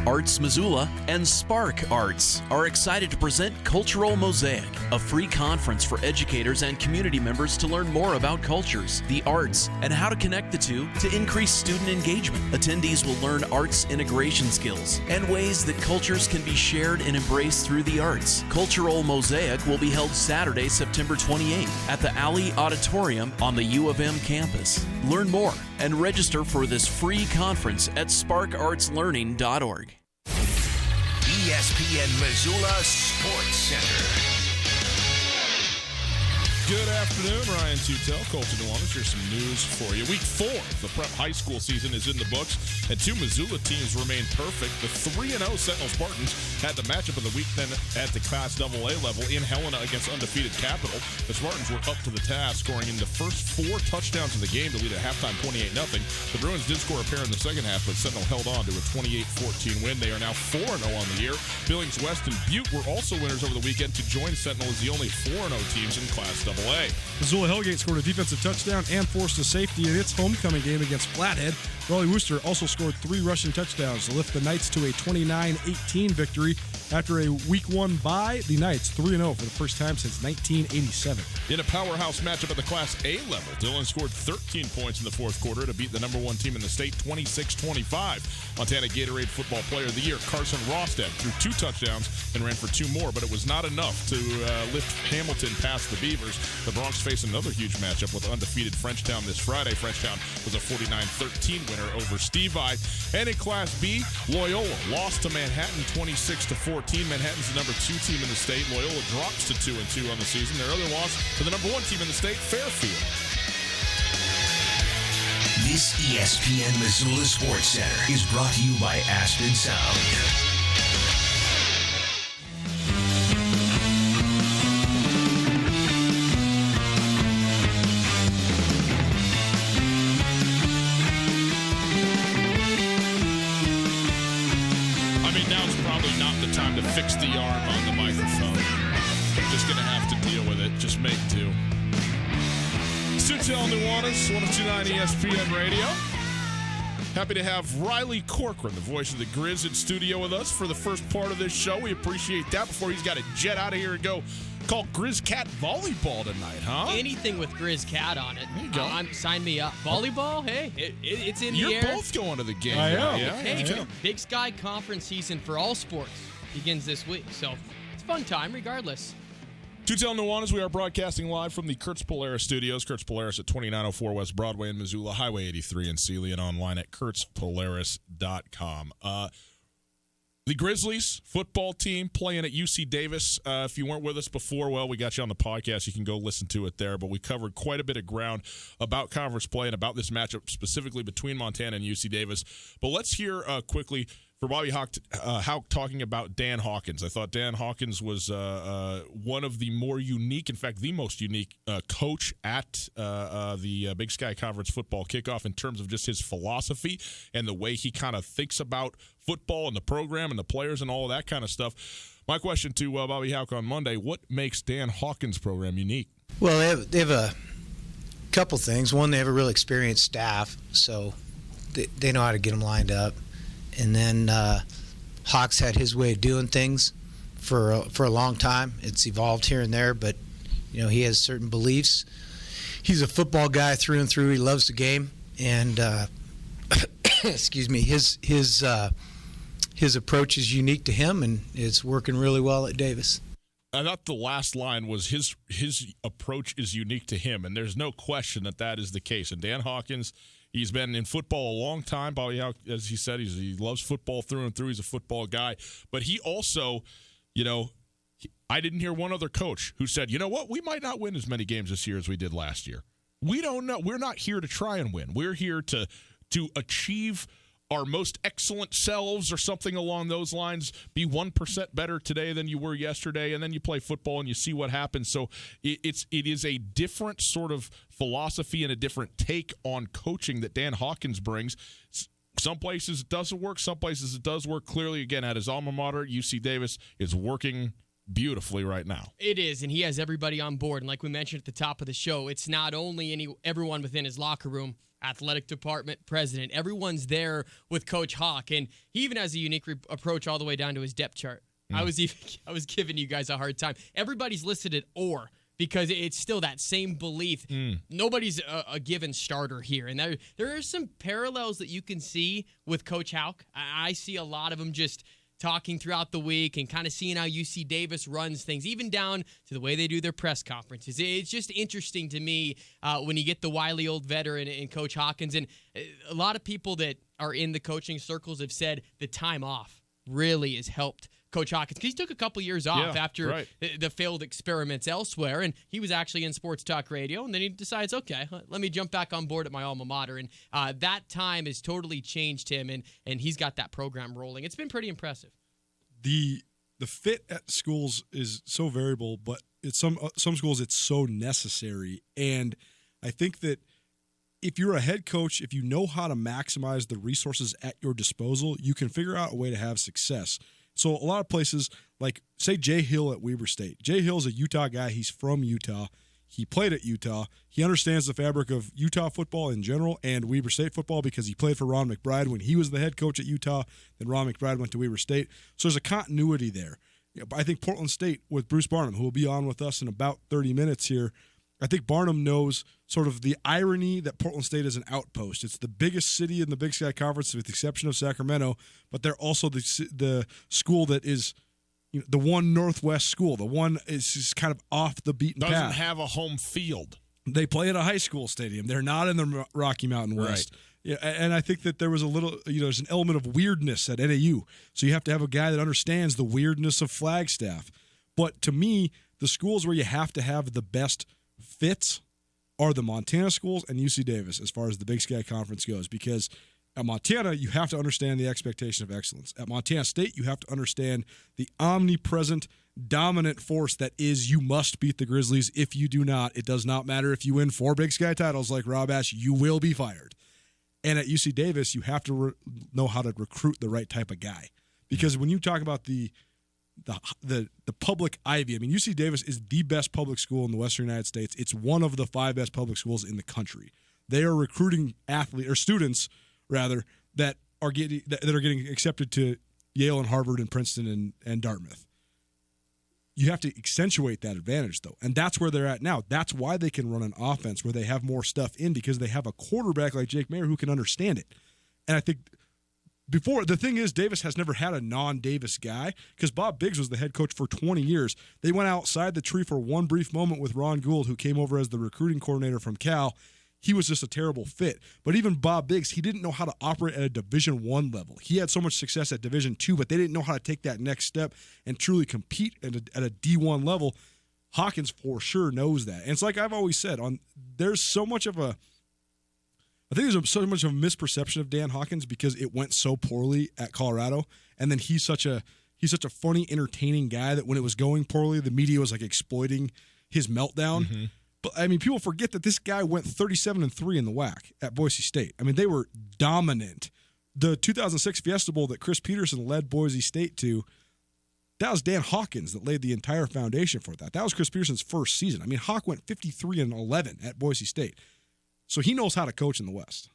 Arts Missoula and Spark Arts are excited to present Cultural Mosaic, a free conference for educators and community members to learn more about cultures, the arts, and how to connect the two to increase student engagement. Attendees will learn arts integration skills and ways that cultures can be shared and embraced through the arts. Cultural Mosaic will be held Saturday, September 28th at the Alley Auditorium on the U of M campus. Learn more and register for this free conference at sparkartslearning.org. ESPN Missoula Sports Center. Good afternoon, Ryan Tutel, Colton Nuanez. Here's some news for you. Week 4 of the prep high school season is in the books, and 2 Missoula teams remain perfect. The 3-0 Sentinel Spartans had the matchup of the week then at the Class AA level in Helena against undefeated Capital. The Spartans were up to the task, scoring in the first 4 touchdowns of the game to lead at halftime 28-0. The Bruins did score a pair in the second half, but Sentinel held on to a 28-14 win. They are now 4-0 on the year. Billings West and Butte were also winners over the weekend to join Sentinel as the only 4-0 teams in Class AA. Missoula Hellgate scored a defensive touchdown and forced a safety in its homecoming game against Flathead. Raleigh Wooster also scored 3 rushing touchdowns to lift the Knights to a 29-18 victory. After a Week 1 bye, the Knights 3-0 for the first time since 1987. In a powerhouse matchup at the Class A level, Dillon scored 13 points in the fourth quarter to beat the number 1 team in the state 26-25. Montana Gatorade Football Player of the Year Carson Rostad threw 2 touchdowns and ran for 2 more, but it was not enough to lift Hamilton past the Beavers. The Bronx face another huge matchup with undefeated Frenchtown this Friday. Frenchtown was a 49-13 winner over Stevie. And in Class B, Loyola lost to Manhattan 26-14. Manhattan's the number 2 team in the state. Loyola drops to 2-2 on the season. Their other loss to the number 1 team in the state, Fairfield. This ESPN Missoula Sports Center is brought to you by Aspen Sound. probably not the time to fix the arm on the microphone. Just going to have to deal with it. Just make do. Sutel Nuanez, 102.9 ESPN Radio. Happy to have Riley Corcoran, the voice of the Grizz, in studio with us for the first part of this show. We appreciate that before he's got to jet out of here and go call Grizz Cat volleyball tonight, huh? Anything with Grizz Cat on it. There you go. Sign me up. Volleyball, hey, it's in the air. You're both going to the game. I am. Yeah, Hey, Big Sky Conference season for all sports begins this week, so it's a fun time regardless. Sutel Nuanez, we are broadcasting live from the Kurtz Polaris studios. Kurtz Polaris at 2904 West Broadway in Missoula, Highway 83 in Sealy, and online at kurtzpolaris.com. The Grizzlies football team playing at UC Davis. If you weren't with us before, well, we got you on the podcast. You can go listen to it there. But we covered quite a bit of ground about conference play and about this matchup specifically between Montana and UC Davis. But let's hear quickly for Bobby Hauck talking about Dan Hawkins. I thought Dan Hawkins was one of the more unique, in fact, the most unique coach at the Big Sky Conference football kickoff in terms of just his philosophy and the way he kind of thinks about football and the program and the players and all of that kind of stuff. My question to Bobby Hauck on Monday, what makes Dan Hawkins' program unique? Well, they have a couple things. One, they have a real experienced staff, so they know how to get them lined up. And then Hawks had his way of doing things for a long time. It's evolved here and there, but he has certain beliefs. He's a football guy through and through. He loves the game, and excuse me, his approach is unique to him, and it's working really well at Davis. I thought the last line was his approach is unique to him, and there's no question that is the case. And Dan Hawkins, he's been in football a long time. Bobby Hauck, as he said, he loves football through and through. He's a football guy. But he also, I didn't hear one other coach who said, you know what, we might not win as many games this year as we did last year. We don't know. We're not here to try and win. We're here to achieve our most excellent selves or something along those lines, be 1% better today than you were yesterday, and then you play football and you see what happens. So it is a different sort of philosophy and a different take on coaching that Dan Hawkins brings. Some places it doesn't work, some places it does work. Clearly, again, at his alma mater, UC Davis is working beautifully right now. It is, and he has everybody on board. And like we mentioned at the top of the show, it's not only everyone within his locker room, athletic department, president, everyone's there with Coach Hawk, and he even has a unique approach all the way down to his depth chart. I was giving you guys a hard time. Everybody's listed at or because it's still that same belief. Nobody's a given starter here, and there are some parallels that you can see with Coach Hauck. I see a lot of them just talking throughout the week and kind of seeing how UC Davis runs things, even down to the way they do their press conferences. It's just interesting to me when you get the wily old veteran and Coach Hawkins. And a lot of people that are in the coaching circles have said the time off really has helped Coach Hawkins, because he took a couple years off after the failed experiments elsewhere, and he was actually in sports talk radio, and then he decides, okay, let me jump back on board at my alma mater, and that time has totally changed him, and he's got that program rolling. It's been pretty impressive. The fit at schools is so variable, but at some schools it's so necessary, and I think that if you're a head coach, if you know how to maximize the resources at your disposal, you can figure out a way to have success. So a lot of places, like, say, Jay Hill at Weber State. Jay Hill's a Utah guy. He's from Utah. He played at Utah. He understands the fabric of Utah football in general and Weber State football because he played for Ron McBride when he was the head coach at Utah. Then Ron McBride went to Weber State. So there's a continuity there. I think Portland State with Bruce Barnum, who will be on with us in about 30 minutes here, I think Barnum knows sort of the irony that Portland State is an outpost. It's the biggest city in the Big Sky Conference with the exception of Sacramento, but they're also the school that is the one Northwest school. The one is just kind of off the beaten path. Doesn't have a home field. They play at a high school stadium. They're not in the Rocky Mountain West. Right. Yeah, and I think that there was a little, there's an element of weirdness at NAU. So you have to have a guy that understands the weirdness of Flagstaff. But to me, the schools where you have to have the best fits are the Montana schools and UC Davis as far as the Big Sky Conference goes, because at Montana, you have to understand the expectation of excellence. At Montana State, you have to understand the omnipresent, dominant force that is you must beat the Grizzlies. If you do not, it does not matter if you win 4 Big Sky titles like Rob Ash, you will be fired. And at UC Davis, you have to know how to recruit the right type of guy, Because when you talk about the public ivy, I mean, UC Davis is the best public school in the Western United States. It's one of the 5 best public schools in the country. They are recruiting students that are getting accepted to Yale and Harvard and Princeton and Dartmouth. You have to accentuate that advantage, though, and that's where they're at now. That's why they can run an offense where they have more stuff in, because they have a quarterback like Jake Mayer who can understand it. And I think the thing is, Davis has never had a non-Davis guy, because Bob Biggs was the head coach for 20 years. They went outside the tree for one brief moment with Ron Gould, who came over as the recruiting coordinator from Cal. He was just a terrible fit. But even Bob Biggs, he didn't know how to operate at a Division I level. He had so much success at Division II, but they didn't know how to take that next step and truly compete at a D1 level. Hawkins for sure knows that. And it's like I've always said, there's so much of a misperception of Dan Hawkins because it went so poorly at Colorado, and then he's such a funny, entertaining guy that when it was going poorly, the media was like exploiting his meltdown. Mm-hmm. But I mean, people forget that this guy went 37-3 in the WAC at Boise State. I mean, they were dominant. The 2006 Fiesta Bowl that Chris Peterson led Boise State to, that was Dan Hawkins that laid the entire foundation for that. That was Chris Peterson's first season. I mean, Hawk went 53-11 at Boise State. So he knows how to coach in the West.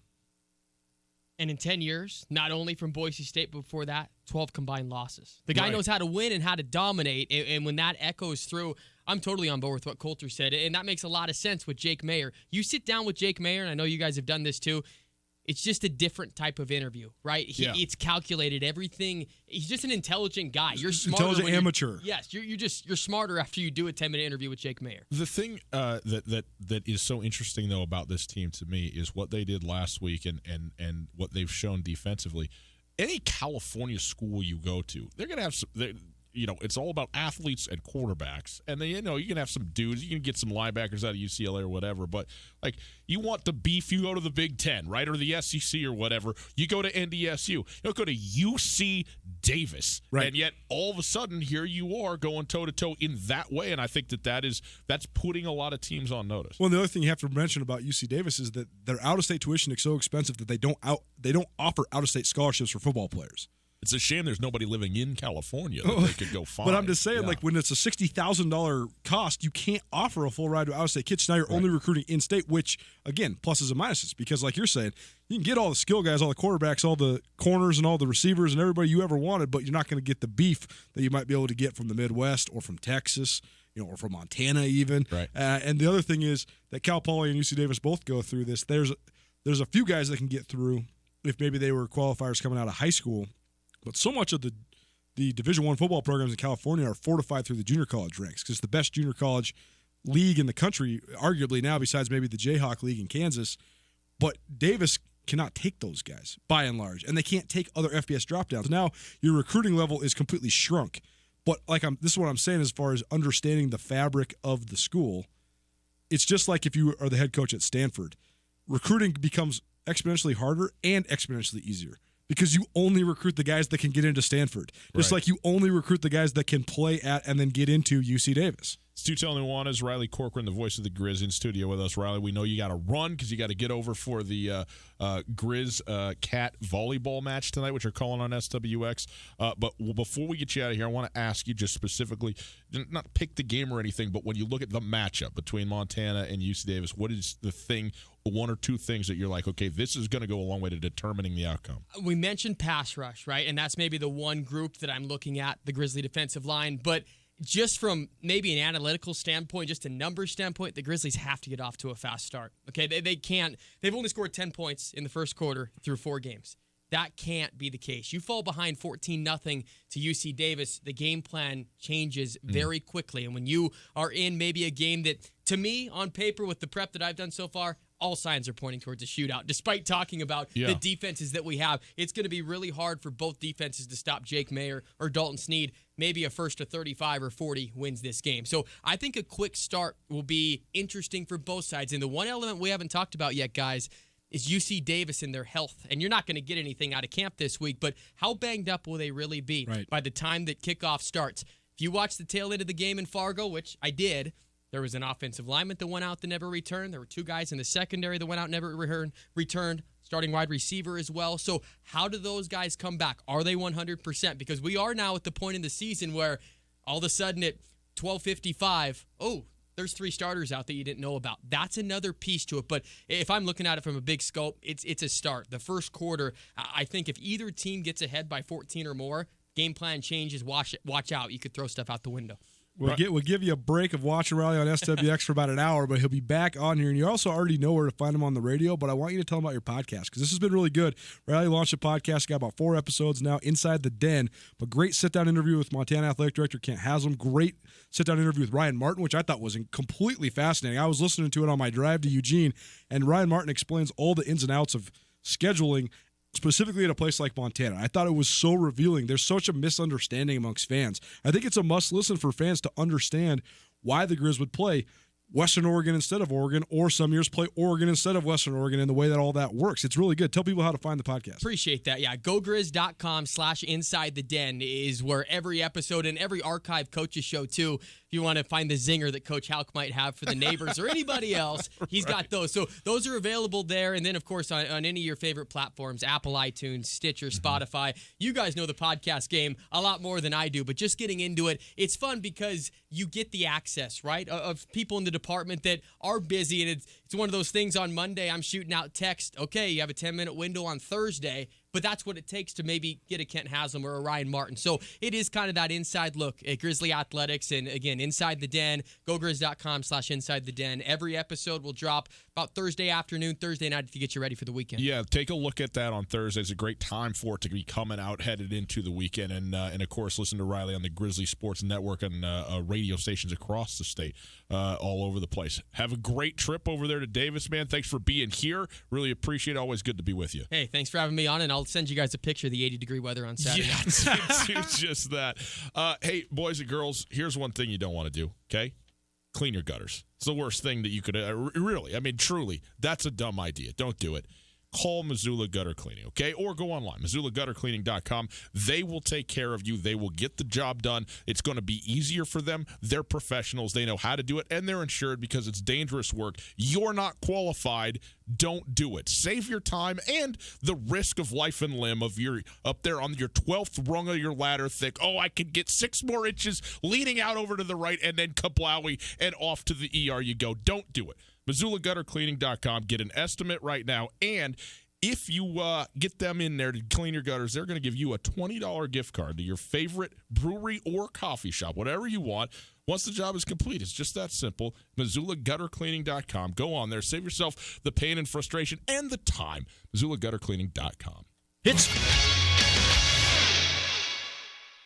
And in 10 years, not only from Boise State, but before that, 12 combined losses. The guy knows how to win and how to dominate. And when that echoes through, I'm totally on board with what Coulter said. And that makes a lot of sense with Jake Mayer. You sit down with Jake Mayer, and I know you guys have done this too. It's just a different type of interview, right? It's calculated, everything. He's just an intelligent guy. You're smarter. Intelligent amateur. Yes, you're smarter after you do a 10-minute interview with Jake Mayer. The thing that is so interesting though about this team to me is what they did last week and what they've shown defensively. Any California school you go to, they're going to have some. It's all about athletes and quarterbacks. And then, you can have some dudes. You can get some linebackers out of UCLA or whatever. But, you want the beef, you go to the Big Ten, right? Or the SEC or whatever. You go to NDSU. You don't go to UC Davis. Right. And yet, all of a sudden, here you are going toe-to-toe in that way. And I think that's putting a lot of teams on notice. Well, the other thing you have to mention about UC Davis is that their out-of-state tuition is so expensive that they don't offer out-of-state scholarships for football players. It's a shame there's nobody living in California that they could go find. But I'm just saying, when it's a $60,000 cost, you can't offer a full ride to out-of-state kids. Now you're only recruiting in-state, which, again, pluses and minuses. Because like you're saying, you can get all the skill guys, all the quarterbacks, all the corners, and all the receivers, and everybody you ever wanted, but you're not going to get the beef that you might be able to get from the Midwest or from Texas, or from Montana even. Right. And the other thing is that Cal Poly and UC Davis both go through this. There's a few guys that can get through if maybe they were qualifiers coming out of high school. But so much of the Division I football programs in California are fortified through the junior college ranks, because the best junior college league in the country, arguably now, besides maybe the Jayhawk League in Kansas. But Davis cannot take those guys, by and large, and they can't take other FBS dropdowns. Now your recruiting level is completely shrunk. But this is what I'm saying as far as understanding the fabric of the school. It's just like if you are the head coach at Stanford. Recruiting becomes exponentially harder and exponentially easier, because you only recruit the guys that can get into Stanford. Just like you only recruit the guys that can play at and then get into UC Davis. It's Tutel Nuanez, Riley Corcoran, the voice of the Grizz, in studio with us. Riley, we know you got to run because you got to get over for the Grizz Cat volleyball match tonight, which are calling on SWX. But before we get you out of here, I want to ask you just specifically, not pick the game or anything, but when you look at the matchup between Montana and UC Davis, what is the thing, one or two things that you're like, okay, this is going to go a long way to determining the outcome? We mentioned pass rush, right? And that's maybe the one group that I'm looking at, the Grizzly defensive line. But just from maybe an analytical standpoint, just a numbers standpoint, the Grizzlies have to get off to a fast start. Okay, they can't. They've only scored 10 points in the first quarter through 4 games. That can't be the case. You fall behind 14-0 to UC Davis, the game plan changes very quickly. And when you are in maybe a game that, to me, on paper, with the prep that I've done so far, all signs are pointing towards a shootout. Despite talking about the defenses that we have, it's going to be really hard for both defenses to stop Jake Mayer or Dalton Sneed. Maybe a first to 35 or 40 wins this game. So I think a quick start will be interesting for both sides. And the one element we haven't talked about yet, guys, is UC Davis and their health. And you're not going to get anything out of camp this week, but how banged up will they really be by the time that kickoff starts? If you watch the tail end of the game in Fargo, which I did, there was an offensive lineman that went out that never returned. There were 2 guys in the secondary that went out and never returned. starting wide receiver as well. So how do those guys come back? Are they 100%? Because we are now at the point in the season where all of a sudden at 12:55, there's 3 starters out that you didn't know about. That's another piece to it. But if I'm looking at it from a big scope, it's a start. The first quarter, I think if either team gets ahead by 14 or more, game plan changes. Watch out. You could throw stuff out the window. We'll give you a break of watching Riley on SWX for about an hour, but he'll be back on here. And you also already know where to find him on the radio, but I want you to tell him about your podcast because this has been really good. Riley launched a podcast, got about 4 episodes now, Inside the Den, but great sit-down interview with Montana Athletic Director Kent Haslam. Great sit-down interview with Ryan Martin, which I thought was completely fascinating. I was listening to it on my drive to Eugene, and Ryan Martin explains all the ins and outs of scheduling, specifically at a place like Montana. I thought it was so revealing. There's such a misunderstanding amongst fans. I think it's a must listen for fans to understand why the Grizz would play Western Oregon instead of Oregon, or some years play Oregon instead of Western Oregon, and the way that all that works. It's really good. Tell people how to find the podcast. Appreciate that. Yeah, gogrizz.com/inside the den is where every episode and every archive coaches show too. If you want to find the zinger that Coach Houck might have for the neighbors or anybody else, he's got those. So those are available there. And then, of course, on any of your favorite platforms, Apple, iTunes, Stitcher, Spotify. You guys know the podcast game a lot more than I do, but just getting into it, it's fun because you get the access, right, of people in the department that are busy. And it's one of those things on Monday, I'm shooting out text. Okay, you have a 10-minute window on Thursday. But that's what it takes to maybe get a Kent Haslam or a Ryan Martin. So it is kind of that inside look at Grizzly Athletics. And again, Inside the Den, gogrizz.com/inside the den. Every episode will drop about Thursday afternoon, Thursday night to get you ready for the weekend. Yeah, take a look at that on Thursday. It's a great time for it to be coming out, headed into the weekend. And of course, listen to Riley on the Grizzly Sports Network and radio stations across the state, all over the place. Have a great trip over there to Davis, man. Thanks for being here. Really appreciate it. Always good to be with you. Hey, thanks for having me on, and I'll send you guys a picture of the 80-degree weather on Saturday. Yeah, do just that. Hey, boys and girls, here's one thing you don't want to do, okay? Clean your gutters. It's the worst thing that you could really. I mean, truly, that's a dumb idea. Don't do it. Call Missoula Gutter Cleaning, okay? Or go online, MissoulaGutterCleaning.com. They will take care of you. They will get the job done. It's going to be easier for them. They're professionals. They know how to do it, and they're insured because it's dangerous work. You're not qualified. Don't do it. Save your time and the risk of life and limb of you're up there on your 12th rung of your ladder thick. Oh, I could get 6 more inches leading out over to the right, and then kablowie, and off to the ER you go. Don't do it. MissoulaGutterCleaning.com. Get an estimate right now, and if you get them in there to clean your gutters, they're going to give you a $20 gift card to your favorite brewery or coffee shop, whatever you want. Once the job is complete, it's just that simple. MissoulaGutterCleaning.com. Go on there. Save yourself the pain and frustration and the time. MissoulaGutterCleaning.com.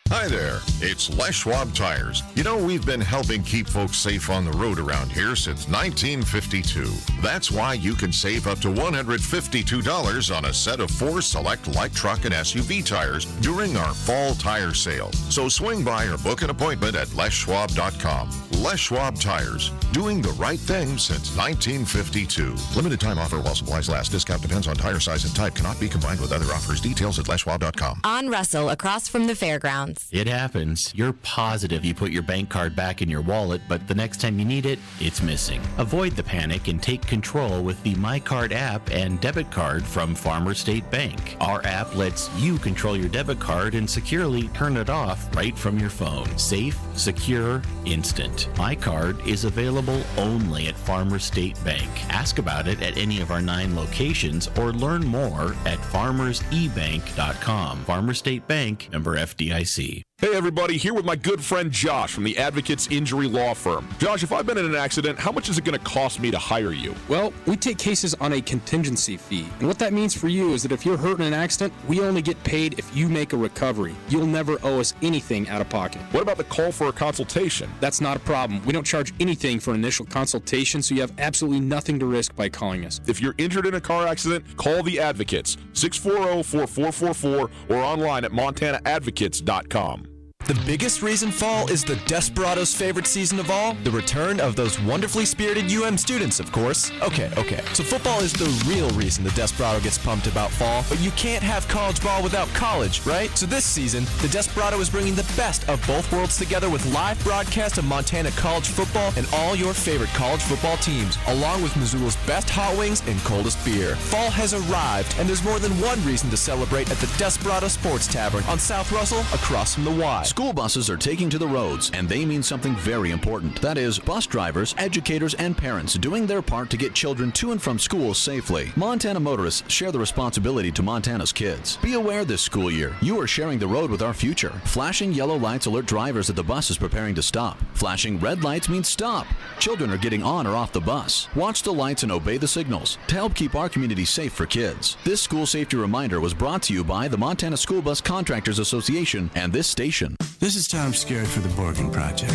Hi there, it's Les Schwab Tires. You know, we've been helping keep folks safe on the road around here since 1952. That's why you can save up to $152 on a set of 4 select light truck and SUV tires during our fall tire sale. So swing by or book an appointment at leschwab.com. Les Schwab Tires, doing the right thing since 1952. Limited time offer while supplies last. Discount depends on tire size and type. Cannot be combined with other offers. Details at leschwab.com. On Russell, across from the fairgrounds. It happens. You're positive you put your bank card back in your wallet, but the next time you need it, it's missing. Avoid the panic and take control with the MyCard app and debit card from Farmers State Bank. Our app lets you control your debit card and securely turn it off right from your phone. Safe, secure, instant. MyCard is available only at Farmers State Bank. Ask about it at any of our 9 locations or learn more at farmersebank.com. Farmers State Bank, member FDIC. Hey everybody, here with my good friend Josh from the Advocates Injury Law Firm. Josh, if I've been in an accident, how much is it going to cost me to hire you? Well, we take cases on a contingency fee. And what that means for you is that if you're hurt in an accident, we only get paid if you make a recovery. You'll never owe us anything out of pocket. What about the call for a consultation? That's not a problem. We don't charge anything for an initial consultation, so you have absolutely nothing to risk by calling us. If you're injured in a car accident, call the Advocates, 640-4444, or online at montanaadvocates.com. The biggest reason fall is the Desperados' favorite season of all, the return of those wonderfully spirited UM students, of course. Okay. So football is the real reason the Desperado gets pumped about fall, but you can't have college ball without college, right? So this season, the Desperado is bringing the best of both worlds together with live broadcast of Montana college football and all your favorite college football teams, along with Missoula's best hot wings and coldest beer. Fall has arrived, and there's more than one reason to celebrate at the Desperado Sports Tavern on South Russell, across from the Y. School buses are taking to the roads, and they mean something very important. That is, bus drivers, educators, and parents doing their part to get children to and from school safely. Montana motorists share the responsibility to Montana's kids. Be aware this school year, you are sharing the road with our future. Flashing yellow lights alert drivers that the bus is preparing to stop. Flashing red lights means stop. Children are getting on or off the bus. Watch the lights and obey the signals to help keep our community safe for kids. This school safety reminder was brought to you by the Montana School Bus Contractors Association and this station. This is Tom Skerritt for the Borgen Project.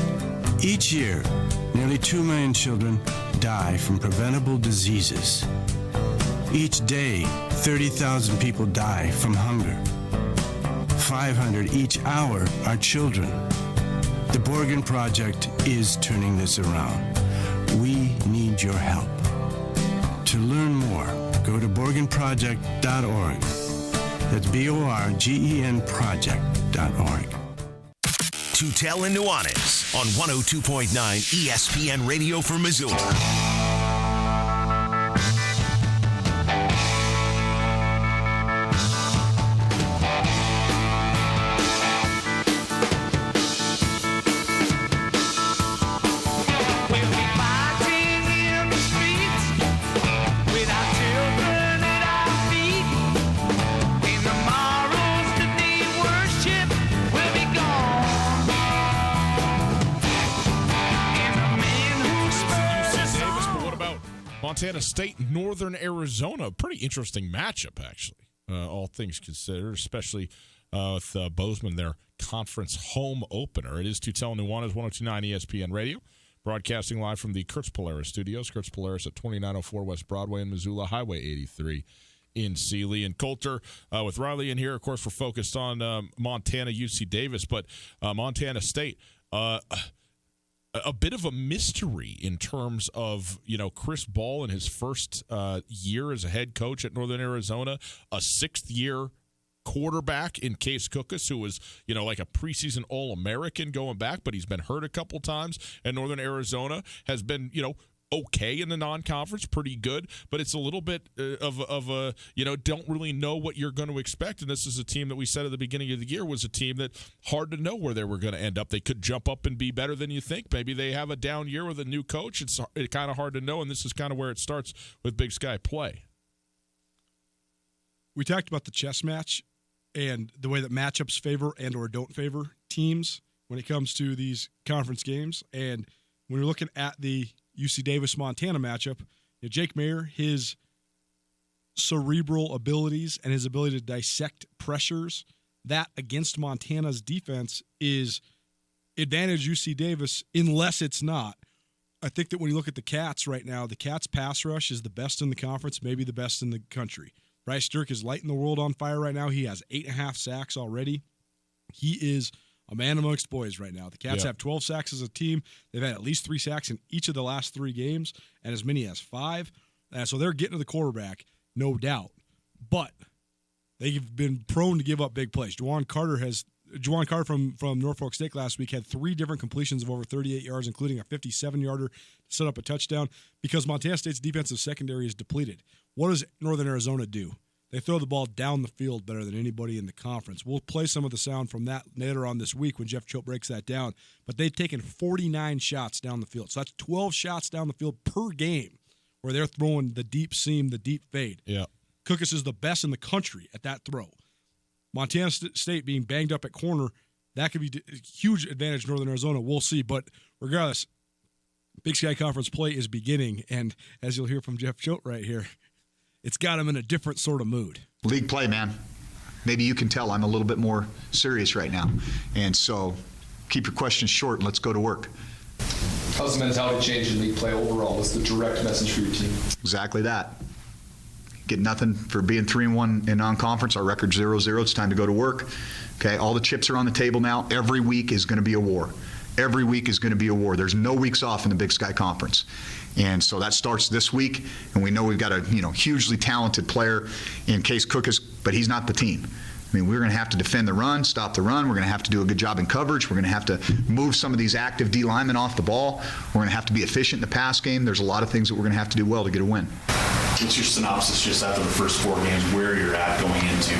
Each year, nearly 2 million children die from preventable diseases. Each day, 30,000 people die from hunger. 500 each hour are children. The Borgen Project is turning this around. We need your help. To learn more, go to BorgenProject.org. That's BORGEN project.org. Tutel and Nuanez on 102.9 ESPN Radio for Missoula. Montana State, Northern Arizona. Pretty interesting matchup, actually, all things considered, especially with Bozeman, their conference home opener. It is Tutel and Nuanez, 102.9 ESPN Radio, broadcasting live from the Kurtz Polaris studios. Kurtz Polaris at 2904 West Broadway in Missoula, Highway 83 in Sealy. And Coulter with Riley in here. Of course, we're focused on Montana, UC Davis, but Montana State, a bit of a mystery in terms of, Chris Ball in his first year as a head coach at Northern Arizona, a sixth-year quarterback in Case Cookus, who was, like a preseason All-American going back, but he's been hurt a couple times. And Northern Arizona has been, okay in the non-conference, pretty good, but it's a little bit of a don't really know what you're going to expect. And this is a team that we said at the beginning of the year was a team that hard to know where they were going to end up. They could jump up and be better than you think. Maybe they have a down year with a new coach. It's kind of hard to know, and this is kind of where it starts with Big Sky play. We talked about the chess match and the way that matchups favor and or don't favor teams when it comes to these conference games. And when you're looking at the UC Davis-Montana matchup, Jake Mayer, his cerebral abilities and his ability to dissect pressures, that against Montana's defense is advantage UC Davis unless it's not. I think that when you look at the Cats right now, the Cats pass rush is the best in the conference, maybe the best in the country. Bryce Sterk is lighting the world on fire right now. He has 8.5 sacks already. He is a man amongst boys right now. The Cats have 12 sacks as a team. They've had at least 3 sacks in each of the last 3 games and as many as 5. So they're getting to the quarterback, no doubt. But they've been prone to give up big plays. Juwan Carter from Norfolk State last week had 3 different completions of over 38 yards, including a 57-yarder to set up a touchdown because Montana State's defensive secondary is depleted. What does Northern Arizona do? They throw the ball down the field better than anybody in the conference. We'll play some of the sound from that later on this week when Jeff Choate breaks that down. But they've taken 49 shots down the field. So that's 12 shots down the field per game where they're throwing the deep seam, the deep fade. Yeah. Cookus is the best in the country at that throw. Montana State being banged up at corner, that could be a huge advantage to Northern Arizona. We'll see. But regardless, Big Sky Conference play is beginning. And as you'll hear from Jeff Choate right here, it's got him in a different sort of mood. League play, man. Maybe you can tell I'm a little bit more serious right now. And so keep your questions short and let's go to work. How's the mentality change in league play overall? What's the direct message for your team? Exactly that. get nothing for being 3-1 in non-conference. Our record's 0-0. It's time to go to work. Okay, all the chips are on the table now. Every week is going to be a war. Every week is going to be a war. There's no weeks off in the Big Sky Conference. And so that starts this week, and we know we've got a hugely talented player in Case Cook, but he's not the team. I mean, we're going to have to defend the run, stop the run. We're going to have to do a good job in coverage. We're going to have to move some of these active D linemen off the ball. We're going to have to be efficient in the pass game. There's a lot of things that we're going to have to do well to get a win. What's your synopsis just after the first 4 games, where you're at going into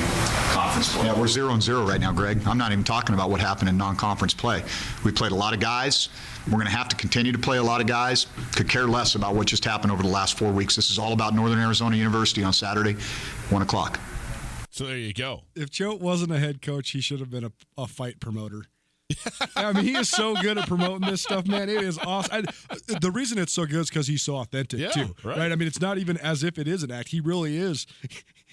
conference play? Yeah, we're 0-0 right now, Greg. I'm not even talking about what happened in non-conference play. We played a lot of guys. We're going to have to continue to play a lot of guys. Could care less about what just happened over the last 4 weeks. This is all about Northern Arizona University on Saturday, 1 o'clock. So there you go. If Choate wasn't a head coach, he should have been a fight promoter. I mean, he is so good at promoting this stuff, man. It is awesome. The reason it's so good is because he's so authentic, too. Right? I mean, it's not even as if it is an act. He really is.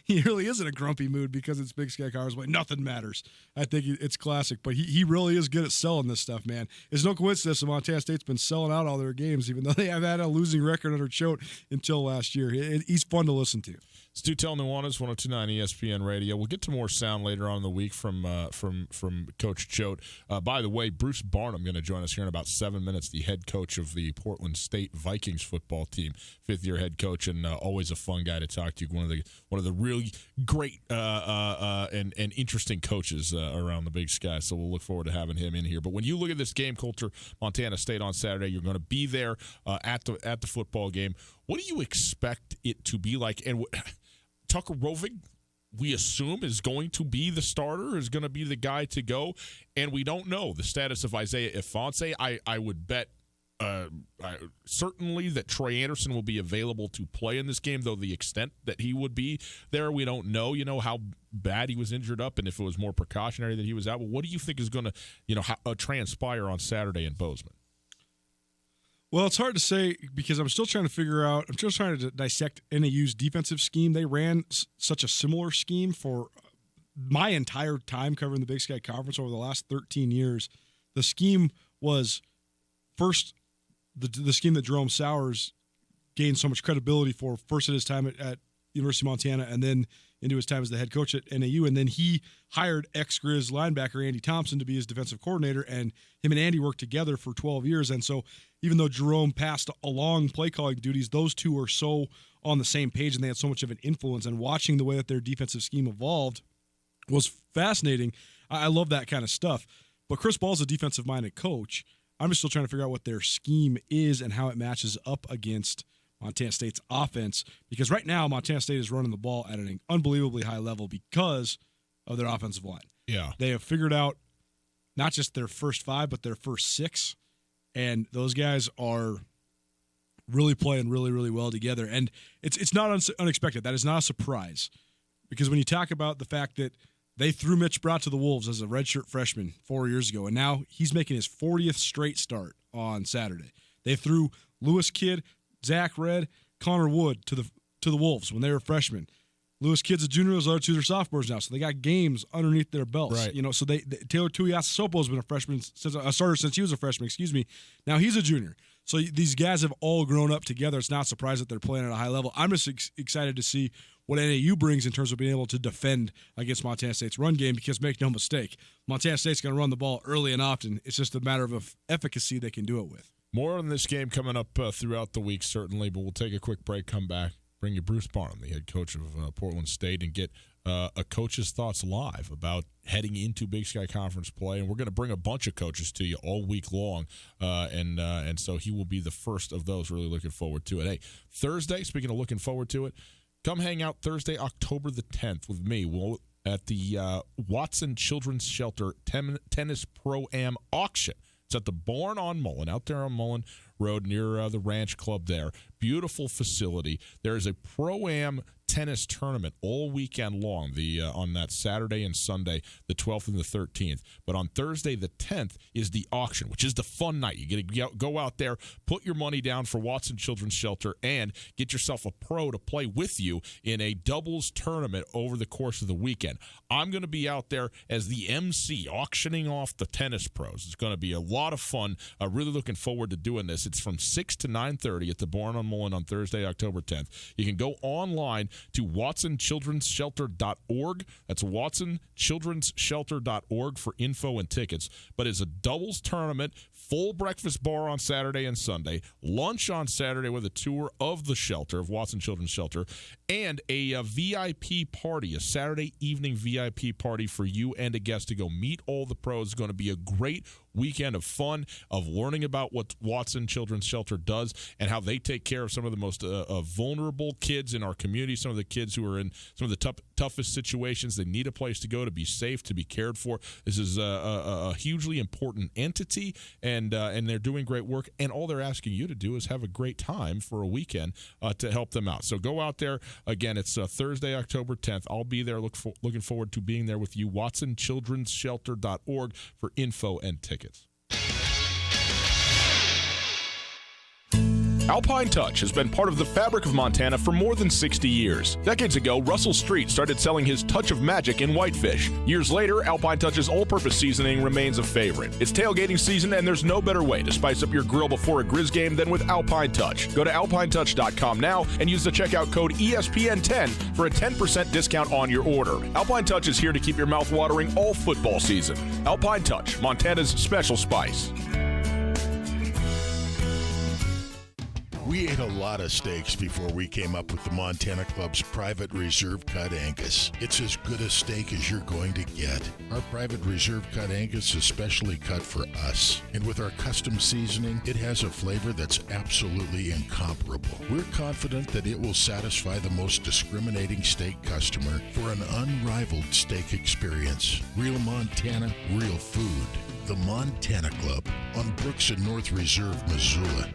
He really is in a grumpy mood because it's Big Sky Conference Play. Nothing matters. I think it's classic. But he really is good at selling this stuff, man. It's no coincidence that Montana State's been selling out all their games, even though they have had a losing record under Choate until last year. He's fun to listen to. Stu Tell Nuanez, 102.9 ESPN Radio. We'll get to more sound later on in the week from Coach Choate. By the way, Bruce Barnum going to join us here in about 7 minutes, the head coach of the Portland State Vikings football team, 5th-year head coach, and always a fun guy to talk to. One of the really great and interesting coaches around the Big Sky. So we'll look forward to having him in here. But when you look at this game culture, Montana State on Saturday, you're going to be there at the football game. What do you expect it to be like? And Tucker Rovig, we assume, is going to be the starter, is going to be the guy to go, and we don't know the status of Isaiah Ifanse. I would bet certainly that Trey Anderson will be available to play in this game, though the extent that he would be there, we don't know. How bad he was injured up and if it was more precautionary that he was out. But what do you think is going to transpire on Saturday in Bozeman? Well, it's hard to say because I'm still trying to dissect NAU's defensive scheme. They ran such a similar scheme for my entire time covering the Big Sky Conference over the last 13 years. The scheme was first the scheme that Jerome Sowers gained so much credibility for first at his time at University of Montana and then into his time as the head coach at NAU. And then he hired ex-Grizz linebacker Andy Thompson to be his defensive coordinator, and him and Andy worked together for 12 years. And so even though Jerome passed along play calling duties, those two were so on the same page and they had so much of an influence. And watching the way that their defensive scheme evolved was fascinating. I love that kind of stuff. But Chris Ball's a defensive-minded coach. I'm just still trying to figure out what their scheme is and how it matches up against Montana State's offense, because right now Montana State is running the ball at an unbelievably high level because of their offensive line. Yeah. They have figured out not just their first 5, but their first 6, and those guys are really playing really, really well together. And it's not unexpected. That is not a surprise, because when you talk about the fact that they threw Mitch Brott to the Wolves as a redshirt freshman 4 years ago, and now he's making his 40th straight start on Saturday. They threw Lewis Kidd, Zach Red, Connor Wood to the Wolves when they were freshmen. Lewis Kidd's a junior; those other 2 are sophomores now, so they got games underneath their belts. Right. So Taylor Tuiasosopo has been a starter since he was a freshman. Now he's a junior. So these guys have all grown up together. It's not surprising that they're playing at a high level. I'm just excited to see what NAU brings in terms of being able to defend against Montana State's run game, because make no mistake, Montana State's going to run the ball early and often. It's just a matter of efficacy they can do it with. More on this game coming up throughout the week, certainly, but we'll take a quick break, come back, bring you Bruce Barnum, the head coach of Portland State, and get a coach's thoughts live about heading into Big Sky Conference play. And we're going to bring a bunch of coaches to you all week long, and so he will be the first of those. Really looking forward to it. Hey, Thursday, speaking of looking forward to it, come hang out Thursday, October the 10th with me. We'll at the Watson Children's Shelter Tennis Pro-Am Auction. It's at the Bourne on Mullen, out there on Mullen Road near the Ranch Club there. Beautiful facility. There is a Pro-Am tennis tournament all weekend long, on that Saturday and Sunday, the 12th and the 13th. But on Thursday, the 10th, is the auction, which is the fun night. You get to go out there, put your money down for Watson Children's Shelter, and get yourself a pro to play with you in a doubles tournament over the course of the weekend. I'm going to be out there as the MC, auctioning off the tennis pros. It's going to be a lot of fun. Really looking forward to doing this. It's from 6 to 9:30 at the Bourne on Mullen Summerlin on Thursday, October 10th. You can go online to watsonchildrensshelter.org. That's watsonchildrensshelter.org for info and tickets. But it's a doubles tournament, full breakfast bar on Saturday and Sunday, lunch on Saturday with a tour of the shelter, of Watson Children's Shelter, and a VIP party, a Saturday evening VIP party for you and a guest to go meet all the pros. It's going to be a great weekend of fun, of learning about what Watson Children's Shelter does and how they take care of some of the most vulnerable kids in our community, some of the kids who are in some of the toughest situations. They need a place to go to be safe, to be cared for. This is a hugely important entity, and they're doing great work, and all they're asking you to do is have a great time for a weekend to help them out. So go out there. Again, it's Thursday, October 10th. I'll be there. Looking forward to being there with you. WatsonChildren'sShelter.org for info and tickets. Alpine Touch has been part of the fabric of Montana for more than 60 years. Decades ago, Russell Street started selling his touch of magic in whitefish. Years later, Alpine Touch's all-purpose seasoning remains a favorite. It's tailgating season, and there's no better way to spice up your grill before a Grizz game than with Alpine Touch. Go to alpinetouch.com now and use the checkout code ESPN10 for a 10% discount on your order. Alpine Touch is here to keep your mouth watering all football season. Alpine Touch, Montana's special spice. We ate a lot of steaks before we came up with the Montana Club's Private Reserve Cut Angus. It's as good a steak as you're going to get. Our Private Reserve Cut Angus is specially cut for us. And with our custom seasoning, it has a flavor that's absolutely incomparable. We're confident that it will satisfy the most discriminating steak customer for an unrivaled steak experience. Real Montana, real food. The Montana Club on Brooks and North Reserve, Missoula.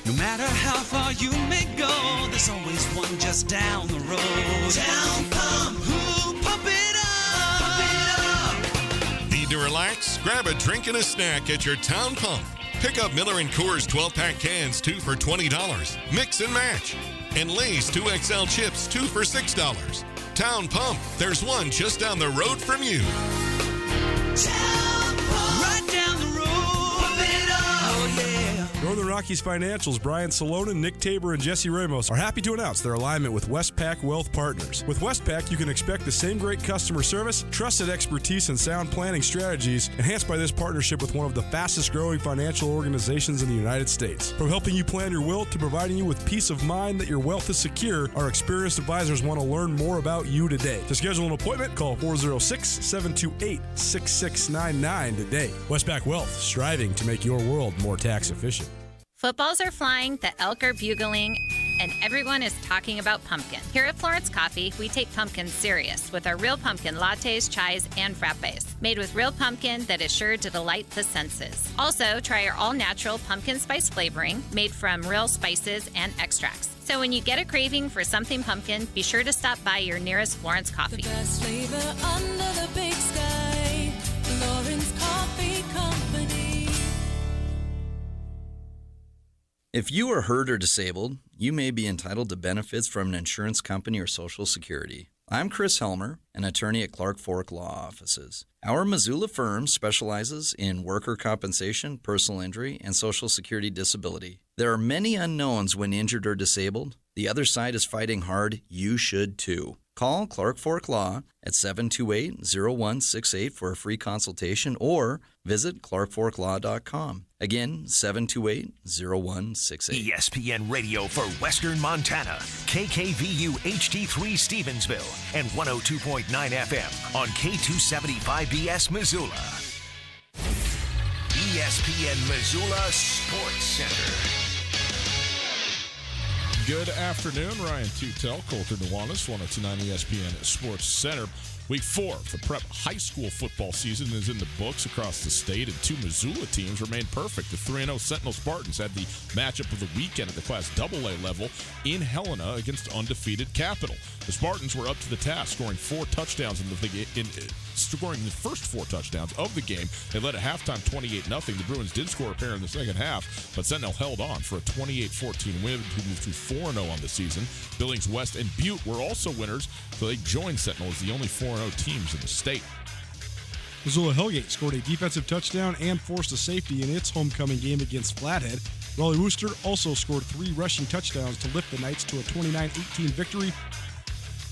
No matter how far you may go, there's always one just down the road. Town Pump. Ooh, pump it up. Pump it up. Need to relax? Grab a drink and a snack at your Town Pump. Pick up Miller & Coors 12-pack cans, 2 for $20. Mix and match. And Lay's 2XL chips, 2 for $6. Town Pump. There's one just down the road from you. Town Pump. Right down the road. Pump it up. Oh, yeah. Northern Rockies Financials Brian Salona, Nick Tabor, and Jesse Ramos are happy to announce their alignment with Westpac Wealth Partners. With Westpac, you can expect the same great customer service, trusted expertise, and sound planning strategies enhanced by this partnership with one of the fastest-growing financial organizations in the United States. From helping you plan your will to providing you with peace of mind that your wealth is secure, our experienced advisors want to learn more about you today. To schedule an appointment, call 406-728-6699 today. Westpac Wealth, striving to make your world more tax efficient. Footballs are flying, the elk are bugling, and everyone is talking about pumpkin. Here at Florence Coffee, we take pumpkin serious with our real pumpkin lattes, chais, and frappes, made with real pumpkin that is sure to delight the senses. Also, try our all-natural pumpkin spice flavoring, made from real spices and extracts. So when you get a craving for something pumpkin, be sure to stop by your nearest Florence Coffee. The best flavor under the big sky, Florence Coffee Company. If you are hurt or disabled, you may be entitled to benefits from an insurance company or Social Security. I'm Chris Helmer, an attorney at Clark Fork Law Offices. Our Missoula firm specializes in worker compensation, personal injury, and Social Security disability. There are many unknowns when injured or disabled. The other side is fighting hard. You should too. Call Clark Fork Law at 728-0168 for a free consultation or visit clarkforklaw.com. Again, 728-0168. ESPN Radio for Western Montana. KKVU HD3 Stevensville and 102.9 FM on K275BS Missoula. ESPN Missoula Sports Center. Good afternoon, Ryan Tutel, Colter Nuanez, 102.9 ESPN Sports Center. Week 4 of the prep high school football season is in the books across the state, and 2 Missoula teams remained perfect. The 3-0 Sentinel Spartans had the matchup of the weekend at the Class AA level in Helena against undefeated Capital. The Spartans were up to the task, scoring 4 touchdowns scoring the first 4 touchdowns of the game. They led at halftime 28-0. The Bruins did score a pair in the second half, but Sentinel held on for a 28-14 win to move to 4-0 on the season. Billings West and Butte were also winners, so they joined Sentinel as the only 4-0 teams in the state. Missoula Hellgate scored a defensive touchdown and forced a safety in its homecoming game against Flathead. Raleigh Wooster also scored 3 rushing touchdowns to lift the Knights to a 29-18 victory.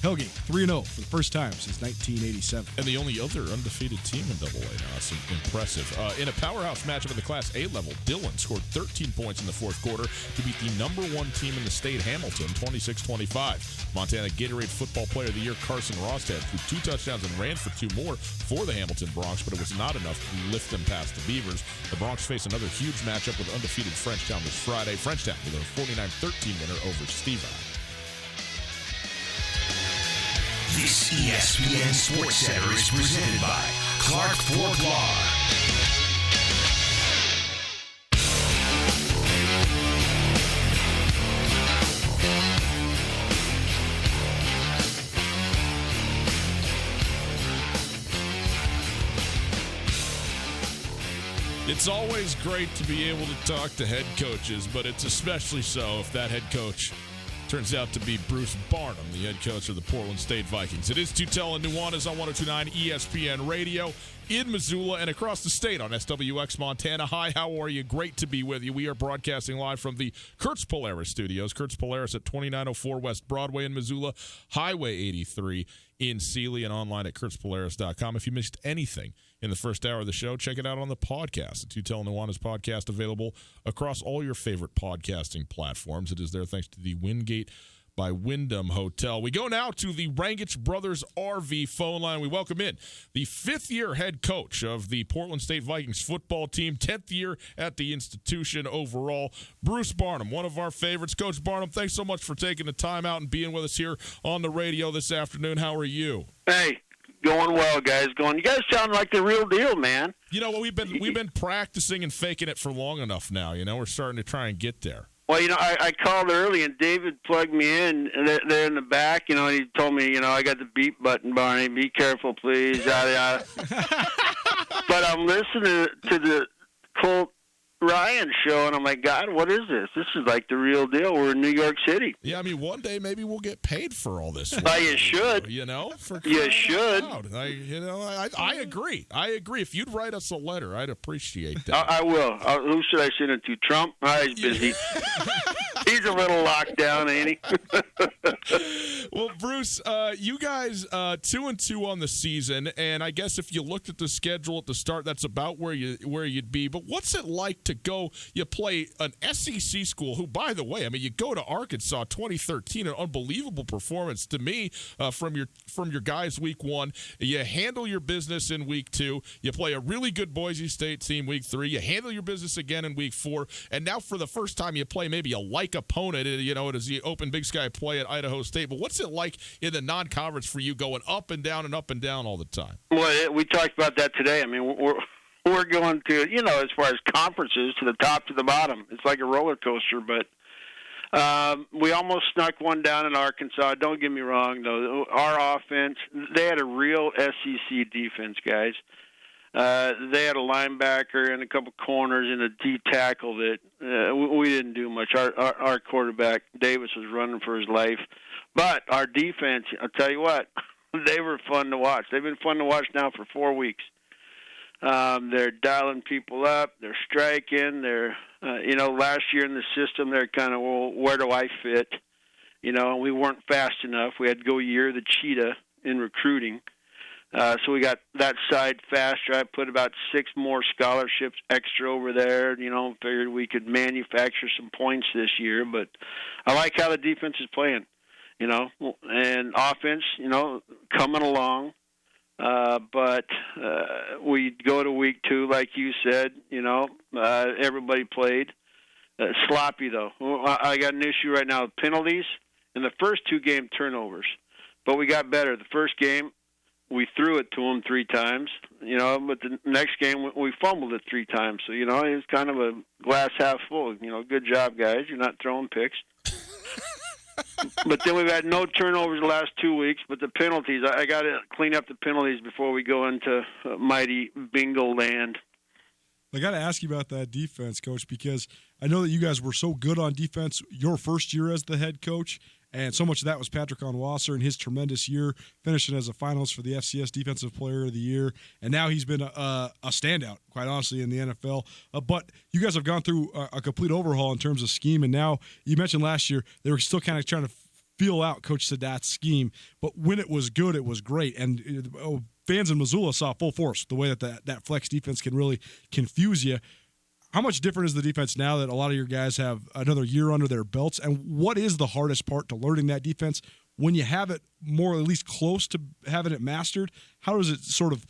Hellgate 3-0 for the first time since 1987. And the only other undefeated team in AA now. That's impressive. In a powerhouse matchup in the Class A level, Dillon scored 13 points in the fourth quarter to beat the number 1 team in the state, Hamilton, 26-25. Montana Gatorade Football Player of the Year, Carson Rostad, threw 2 touchdowns and ran for 2 more for the Hamilton Bronx, but it was not enough to lift them past the Beavers. The Bronx face another huge matchup with undefeated Frenchtown this Friday. Frenchtown with a 49-13 winner over Stevie. This ESPN Sports Center is presented by Clark Fork Law. It's always great to be able to talk to head coaches, but it's especially so if that head coach turns out to be Bruce Barnum, the head coach of the Portland State Vikings. It is Tutel and Nuanez on 102.9 ESPN Radio in Missoula and across the state on SWX Montana. Hi, how are you? Great to be with you. We are broadcasting live from the Kurtz Polaris studios. Kurtz Polaris at 2904 West Broadway in Missoula, Highway 83 in Sealy, and online at kurtzpolaris.com. If you missed anything in the first hour of the show, check it out on the podcast. The Tutel and Nuanez podcast available across all your favorite podcasting platforms. It is there thanks to the Wingate by Wyndham Hotel. We go now to the Rangich Brothers RV phone line. We welcome in the 5th-year head coach of the Portland State Vikings football team, 10th year at the institution overall, Bruce Barnum, one of our favorites. Coach Barnum, thanks so much for taking the time out and being with us here on the radio this afternoon. How are you? Hey, going well, guys. You guys sound like the real deal, man. You know, we've been practicing and faking it for long enough now. You know, we're starting to try and get there. Well, you know, I called early, and David plugged me in, and they're in the back. You know, he told me, you know, I got the beep button, Barney. Be careful, please. Yada, yada. But I'm listening to the Colt Ryan show, and I'm like, God, what is this? This is like the real deal. We're in New York City. Yeah, I mean, one day maybe we'll get paid for all this. You should. You know? You should. I agree. I agree. If you'd write us a letter, I'd appreciate that. I will. Who should I send it to? Trump? He's busy. He's a little locked down, ain't he? Well, Bruce, you guys 2-2 on the season, and I guess if you looked at the schedule at the start, that's about where you'd be. But what's it like to go? You play an SEC school, who, by the way, I mean, you go to Arkansas 2013, an unbelievable performance to me from your guys week 1. You handle your business in week 2. You play a really good Boise State team week 3. You handle your business again in week 4, and now for the first time you play maybe a like opponent. You know, it is the Open Big Sky play at Idaho State. But what's it like in the non-conference for you, going up and down all the time? Well, we talked about that today. I mean, we're going to, you know, as far as conferences, to the top to the bottom. It's like a roller coaster, but we almost snuck one down in Arkansas. Don't get me wrong, though. Our offense, they had a real SEC defense, guys. They had a linebacker and a couple corners and a D tackle that we didn't do much. Our quarterback, Davis, was running for his life. But our defense, I'll tell you what, they were fun to watch. They've been fun to watch now for 4 weeks. They're dialing people up. They're striking. They're, you know, last year in the system, they're kind of, well, where do I fit? You know, and we weren't fast enough. We had to go year the cheetah in recruiting. So we got that side faster. I put about 6 more scholarships extra over there. You know, figured we could manufacture some points this year. But I like how the defense is playing, you know, and offense, you know, coming along. But we go to week 2, like you said, you know, everybody played. Sloppy, though. I got an issue right now with penalties in the first 2 game turnovers. But we got better. The first game, we threw it to them 3 times, you know, but the next game we fumbled it 3 times. So, you know, it was kind of a glass half full. You know, good job, guys. You're not throwing picks. But then we've had no turnovers the last 2 weeks. But the penalties, I got to clean up the penalties before we go into mighty bingo land. I got to ask you about that defense, Coach, because I know that you guys were so good on defense your first year as the head coach, And so much of that was Patrick Onwasser and his tremendous year, finishing as a finalist for the FCS Defensive Player of the Year. And now he's been a standout, quite honestly, in the NFL. But you guys have gone through a complete overhaul in terms of scheme. And now you mentioned last year they were still kind of trying to feel out Coach Sadat's scheme. But when it was good, it was great. And fans in Missoula saw full force the way that flex defense can really confuse you. How much different is the defense now that a lot of your guys have another year under their belts? And what is the hardest part to learning that defense when you have it more or at least close to having it mastered? How does it sort of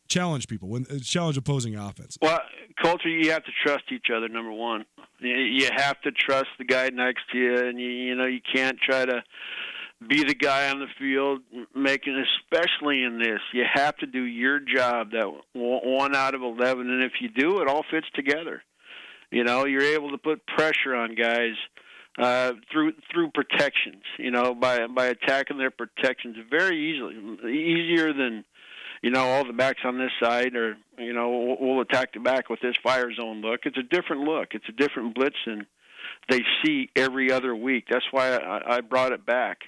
challenge people, challenge opposing offense? Well, culture, you have to trust each other, number one. You have to trust the guy next to you, and you can't try to be the guy on the field making, especially in this. You have to do your job, that 1 out of 11, and if you do, it all fits together. You're able to put pressure on guys through protections, by attacking their protections very easily, easier than all the backs on this side, or we'll attack the back with this fire zone look. It's a different look. It's a different blitz than they see every other week. That's why I brought it back.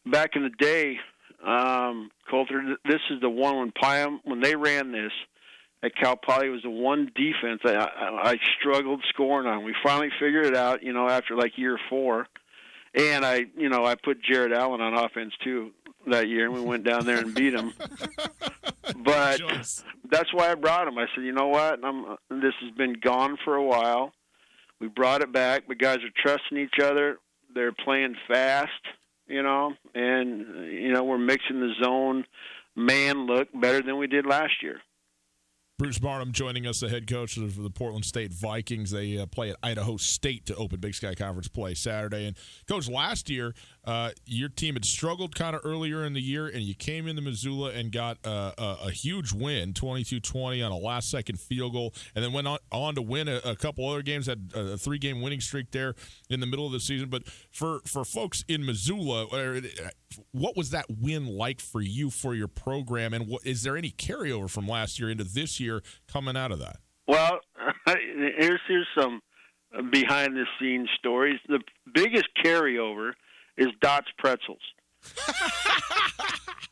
Back in the day, Coulter, this is the one when they ran this at Cal Poly, it was the one defense I struggled scoring on. We finally figured it out, after like year 4, and I put Jared Allen on offense too that year, and we went down there and beat him. But that's why I brought him. I said, you know what? This has been gone for a while. We brought it back. The guys are trusting each other. They're playing fast. And we're mixing the zone man look better than we did last year. Bruce Barnum joining us, the head coach of the Portland State Vikings. They play at Idaho State to open Big Sky Conference play Saturday. And, Coach, last year your team had struggled kind of earlier in the year, and you came into Missoula and got a huge win, 22-20 on a last-second field goal, and then went on to win a couple other games, had a 3-game winning streak there in the middle of the season. But for folks in Missoula, what was that win like for you, for your program, and is there any carryover from last year into this year coming out of that? Well, here's some behind-the-scenes stories. The biggest carryover is Dot's Pretzels.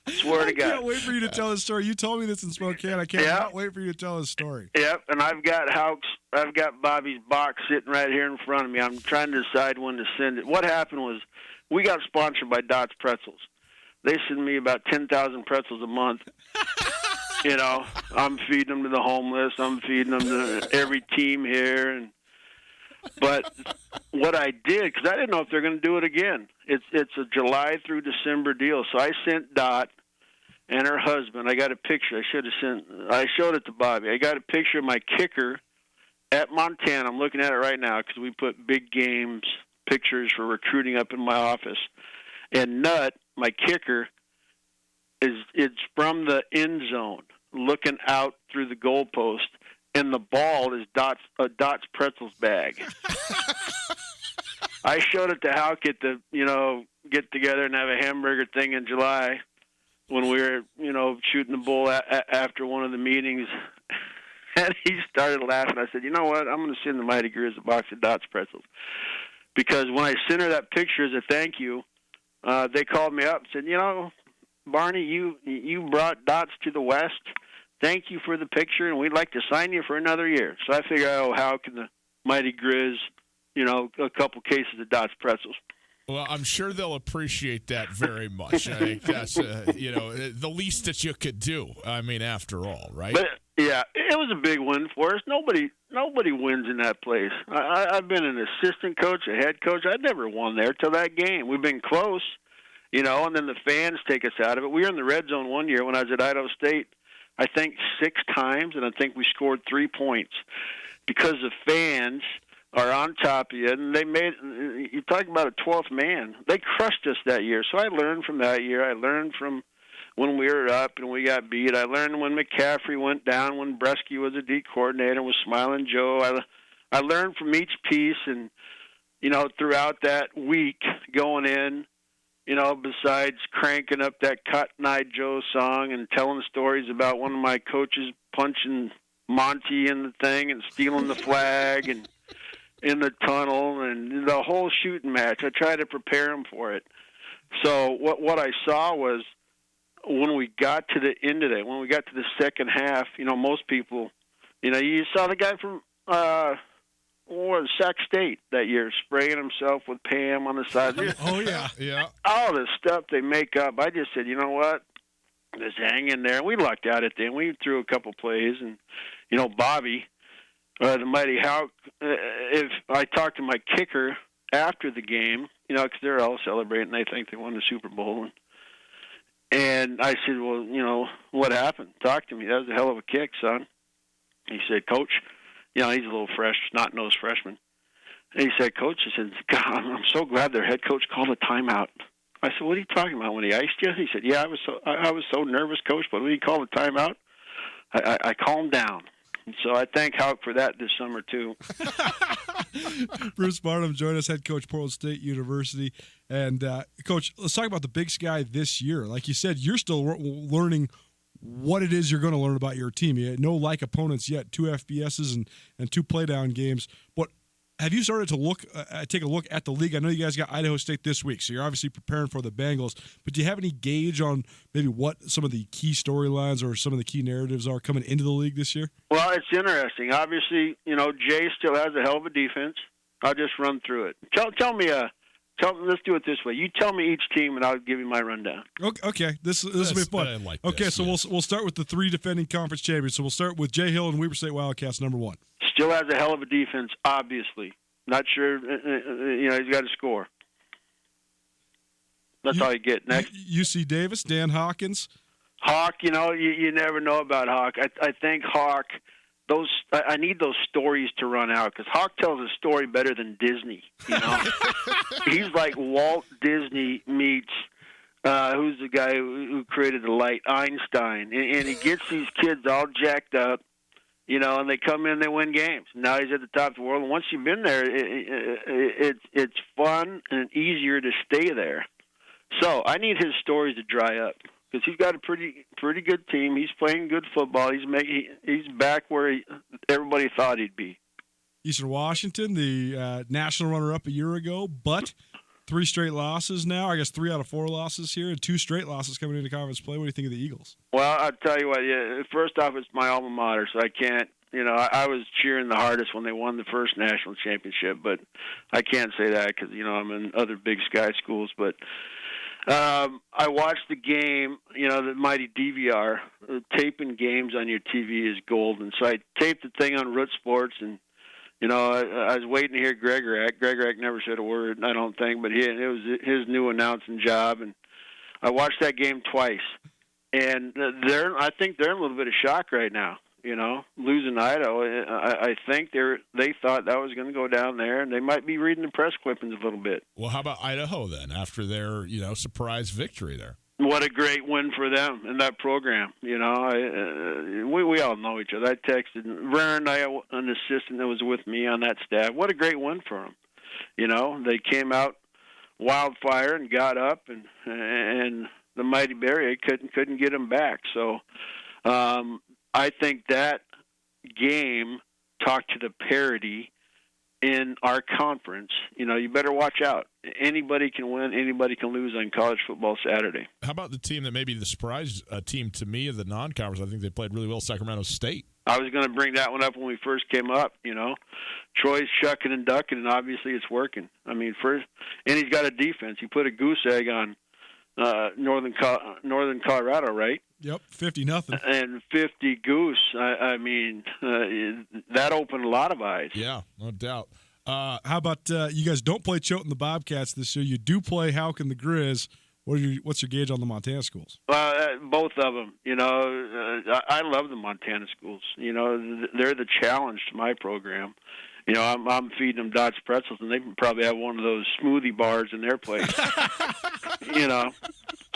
Swear to God. I can't wait for you to tell this story. You told me this in Spokane. I can't wait for you to tell this story. Yep, and I've got Bobby's box sitting right here in front of me. I'm trying to decide when to send it. What happened was we got sponsored by Dot's Pretzels. They send me about 10,000 pretzels a month. I'm feeding them to the homeless. I'm feeding them to every team here. But what I did, because I didn't know if they're going to do it again, it's a July through December deal. So I sent Dot and her husband. I got a picture. I showed it to Bobby. I got a picture of my kicker at Montana. I'm looking at it right now because we put big games pictures for recruiting up in my office. And Nut, my kicker, it's from the end zone, looking out through the goalpost, and the ball is Dot's Pretzels bag. I showed it to Hauck at the get together and have a hamburger thing in July when we were shooting the bull after one of the meetings, and he started laughing. I said, you know what? I'm going to send the Mighty Grizz a box of Dot's Pretzels, because when I sent her that picture as a thank you, they called me up and said, Barney, you brought Dots to the West. Thank you for the picture, and we'd like to sign you for another year. So I figured, how can the Mighty Grizz, a couple cases of Dots Pretzels. Well, I'm sure they'll appreciate that very much. I think that's, the least that you could do. I mean, after all, right? But, yeah, it was a big win for us. Nobody wins in that place. I've been an assistant coach, a head coach. I never won there till that game. We've been close, and then the fans take us out of it. We were in the red zone one year when I was at Idaho State, I think 6 times, and I think we scored 3 points because the fans are on top of you, and you talk about a 12th man. They crushed us that year. So I learned from that year. I learned from when we were up and we got beat. I learned when McCaffrey went down, when Bresky was a D coordinator, was Smiling Joe. I learned from each piece, and, throughout that week going in, besides cranking up that Cotton Eye Joe song and telling stories about one of my coaches punching Monty in the thing and stealing the flag and in the tunnel and the whole shooting match. I tried to prepare them for it. So what I saw was when we got to the end of it, when we got to the second half, most people, you saw the guy from Sac State that year spraying himself with Pam on the side. Oh, yeah. All the stuff they make up. I just said, you know what? Just hang in there. We lucked out at the end. We threw a couple plays, and, Bobby, the Mighty Hawk, if I talked to my kicker after the game, because they're all celebrating. They think they won the Super Bowl. And I said, well, what happened? Talk to me. That was a hell of a kick, son. He said, Coach, he's a little snot-nosed freshman. And he said, Coach, God, I'm so glad their head coach called a timeout. I said, what are you talking about, when he iced you? He said, yeah, I was so nervous, Coach, but when he called a timeout, I calmed down. And so I thank Houck for that this summer, too. Bruce Barnum joined us, head coach, Portland State University. And, Coach, let's talk about the Big Sky this year. Like you said, you're still learning what it is you're going to learn about your team. You had no like opponents yet, 2 FBSs and 2 playdown games. But have you started to take a look at the league? I know you guys got Idaho State this week, so you're obviously preparing for the Bengals. But do you have any gauge on maybe what some of the key storylines or some of the key narratives are coming into the league this year? Well, it's interesting. Obviously, Jay still has a hell of a defense. I'll just run through it. Tell me, let's do it this way. You tell me each team, and I'll give you my rundown. Okay. This will be fun. We'll start with the 3 defending conference champions. So we'll start with Jay Hill and Weber State Wildcats, number 1. Still has a hell of a defense, obviously. Not sure, he's got to score. That's all you get. Next. UC Davis, Dan Hawkins. Hawk, you never know about Hawk. I think Hawk, I need those stories to run out, because Hawk tells a story better than Disney. He's like Walt Disney meets, who's the guy who created the light, Einstein. And he gets these kids all jacked up, and they come in, they win games. Now he's at the top of the world. And once you've been there, it's fun and easier to stay there. So I need his stories to dry up, because he's got a pretty good team. He's playing good football. He's back where everybody thought he'd be. Eastern Washington, the national runner-up a year ago, but 3 straight losses now. I guess 3 out of 4 losses here, and 2 straight losses coming into conference play. What do you think of the Eagles? Well, I'll tell you what. Yeah, first off, it's my alma mater, so I can't. I was cheering the hardest when they won the first national championship, but I can't say that because I'm in other Big Sky schools. But I watched the game. The mighty DVR. Taping games on your TV is golden. So I taped the thing on Root Sports, and I was waiting to hear Gregorak. Gregorak never said a word, I don't think, but it was his new announcing job, and I watched that game twice. And I think they're in a little bit of shock right now. Losing Idaho, I think they thought that was going to go down there, and they might be reading the press clippings a little bit. Well, how about Idaho then, after their surprise victory there? What a great win for them in that program. We all know each other. I texted Vern, an assistant that was with me on that staff. What a great win for them. They came out wildfire and got up, and the mighty Barry couldn't get them back. So I think that game talked to the parity in our conference. You better watch out. Anybody can win, anybody can lose on college football Saturday. How about the team that may be the surprise team to me of the non-conference? I think they played really well, Sacramento State. I was going to bring that one up when we first came up. Troy's shucking and ducking, and obviously it's working. And he's got a defense. He put a goose egg on Northern Colorado, right? Yep, 50-0. And 50 goose. That opened a lot of eyes. Yeah, no doubt. How about you guys don't play Choate and the Bobcats this year? You do play Houck and the Grizz. What's your gauge on the Montana schools? Both of them. I love the Montana schools. They're the challenge to my program. I'm feeding them Dots pretzels, and they probably have one of those smoothie bars in their place.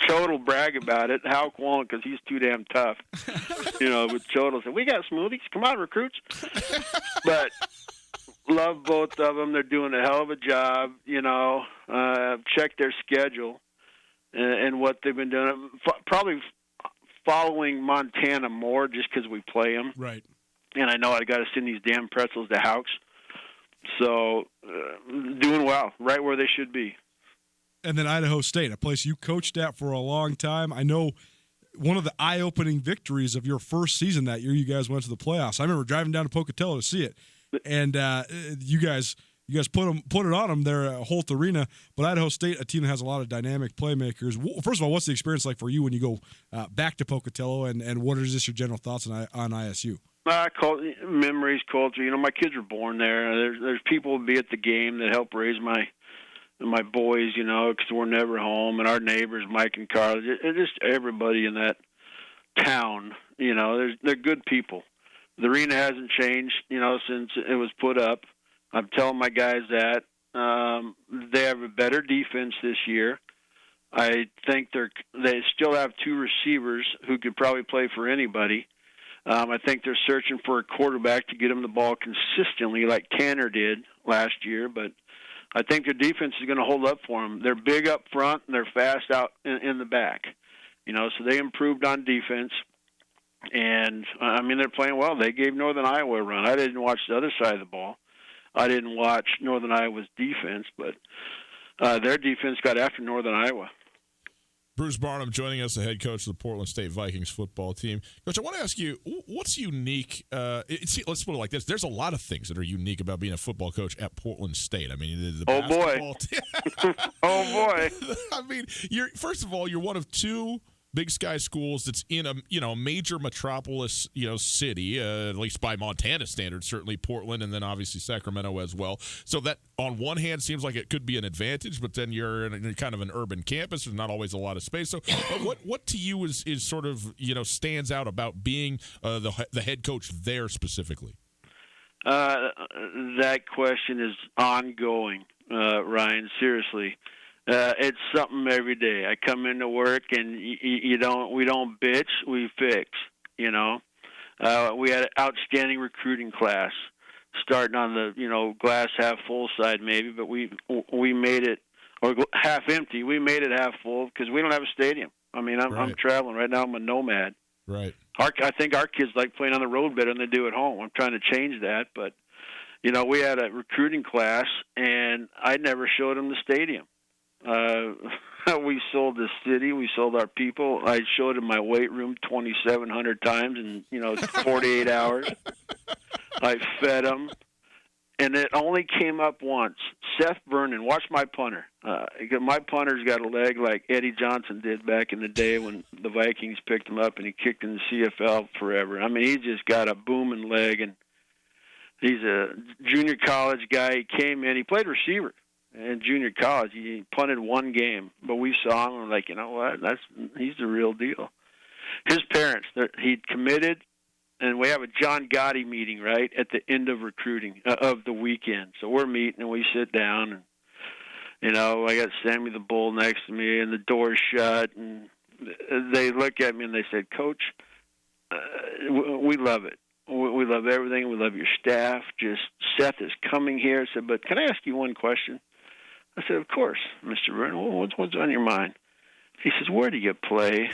Choate will brag about it. Houck won't because he's too damn tough. But Choate will say, "We got smoothies. Come on, recruits." But love both of them. They're doing a hell of a job. Check their schedule and what they've been doing. Probably following Montana more just because we play them. Right. And I know I got to send these damn pretzels to Houck's. So doing well, right where they should be. And then Idaho State, a place you coached at for a long time. I know one of the eye-opening victories of your first season that year, you guys went to the playoffs. I remember driving down to Pocatello to see it, and you guys put it on them there at Holt Arena. But Idaho State, a team that has a lot of dynamic playmakers. First of all, what's the experience like for you when you go back to Pocatello, and what is just your general thoughts on ISU? Memories, culture. You know, my kids were born there. There's people who be at the game that help raise my boys, you know, because we're never home, and our neighbors, Mike and Carl, just everybody in that town, you know, they're good people. The arena hasn't changed, you know, since it was put up. I'm telling my guys that. They have a better defense this year. I think they still have two receivers who could probably play for anybody. I think they're searching for a quarterback to get them the ball consistently like Tanner did last year, but I think their defense is going to hold up for them. They're big up front, and they're fast out in the back. You know, so they improved on defense. And, I mean, they're playing well. They gave Northern Iowa a run. I didn't watch the other side of the ball. I didn't watch Northern Iowa's defense, but their defense got after Northern Iowa. Bruce Barnum joining us, the head coach of the Portland State Vikings football team. Coach, I want to ask you, what's unique? Let's put it like this. There's a lot of things that are unique about being a football coach at Portland State. I mean, the basketball boy. Oh, boy. I mean, first of all, you're one of two Big Sky schools that's in a major metropolis city, at least by Montana standards, certainly Portland, and then obviously Sacramento as well. So that on one hand seems like it could be an advantage, but then you're in kind of an urban campus. There's not always a lot of space. So what to you is sort of stands out about being the head coach there specifically? That question is ongoing, Ryan. Seriously. It's something every day. I come into work and we don't bitch, we fix, you know. We had an outstanding recruiting class starting on the, glass half full side maybe, but we made it, or half empty. We made it half full because we don't have a stadium. I mean, I'm traveling right now. I'm a nomad. Right. I think our kids like playing on the road better than they do at home. I'm trying to change that, but, we had a recruiting class and I never showed them the stadium. We sold the city. We sold our people. I showed in my weight room 2,700 times in 48 hours. I fed them, and it only came up once. Seth Vernon, watch my punter. My punter's got a leg like Eddie Johnson did back in the day when the Vikings picked him up and he kicked in the CFL forever. I mean, he's just got a booming leg, and he's a junior college guy. He came in. He played receiver. In junior college, he punted one game, but we saw him and we're like, you know what? He's the real deal. His parents, he'd committed, and we have a John Gotti meeting right at the end of recruiting of the weekend. So we're meeting and we sit down, and I got Sammy the Bull next to me, and the door's shut, and they look at me and they said, Coach, we love it. We love everything. We love your staff. Just Seth is coming here. I said, but can I ask you one question? I said, of course, Mr. Vernon. What's on your mind? He says, where do you play?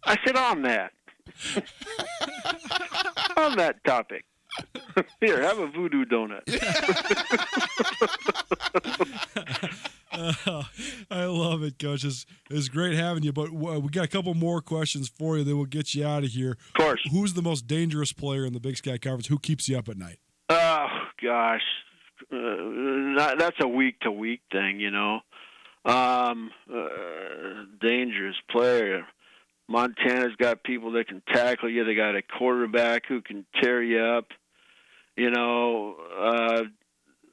I said, on that. On that topic. Here, have a voodoo donut. I love it, Coach. It's great having you, but we got a couple more questions for you, then we'll get you out of here. Of course. Who's the most dangerous player in the Big Sky Conference? Who keeps you up at night? Oh, gosh. That's a week-to-week thing, dangerous player. Montana's got people that can tackle you. They got a quarterback who can tear you up.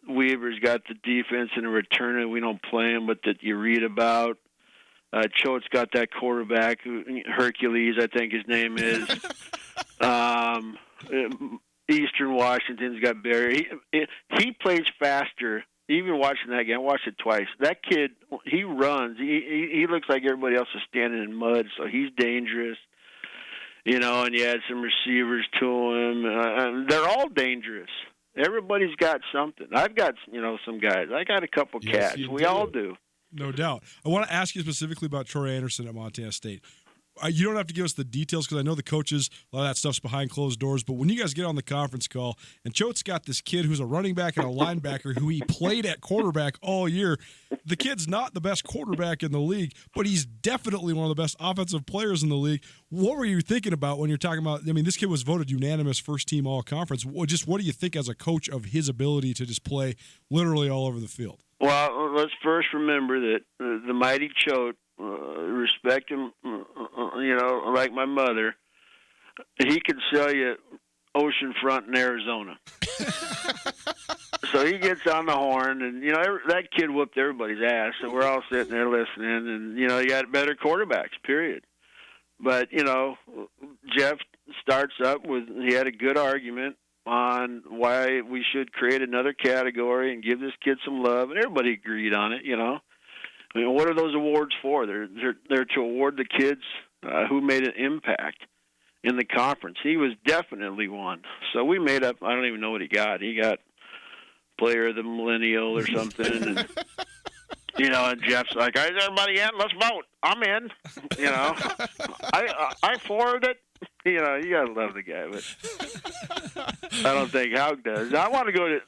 Weaver's got the defense and a returner. We don't play him, but that you read about. Choate's got that quarterback, Hercules, I think his name is. Eastern Washington's got Barry. He plays faster. Even watching that game, I watched it twice. That kid, he runs. He looks like everybody else is standing in mud, so he's dangerous. And you add some receivers to him. They're all dangerous. Everybody's got something. I've got, some guys. I got a couple cats. We all do. No doubt. I want to ask you specifically about Troy Anderson at Montana State. you don't have to give us the details because I know the coaches, a lot of that stuff's behind closed doors. But when you guys get on the conference call and Choate's got this kid who's a running back and a linebacker who he played at quarterback all year, the kid's not the best quarterback in the league, but he's definitely one of the best offensive players in the league. What were you thinking about when you're talking about, I mean, this kid was voted unanimous first team all conference. Just what do you think as a coach of his ability to just play literally all over the field? Well, let's first remember that the mighty Choate, respect him, like my mother, he could sell you oceanfront in Arizona. So he gets on the horn, and, that kid whooped everybody's ass, and we're all sitting there listening, and, you got better quarterbacks, period. But, Jeff starts up with, he had a good argument on why we should create another category and give this kid some love, and everybody agreed on it, I mean, what are those awards for? They're to award the kids who made an impact in the conference. He was definitely one. So we made up, I don't even know what he got. He got Player of the Millennial or something. And, and Jeff's like, "Is everybody in? Let's vote. I'm in." I forward it. You got to love the guy, but I don't think Hauk does. I want to go to,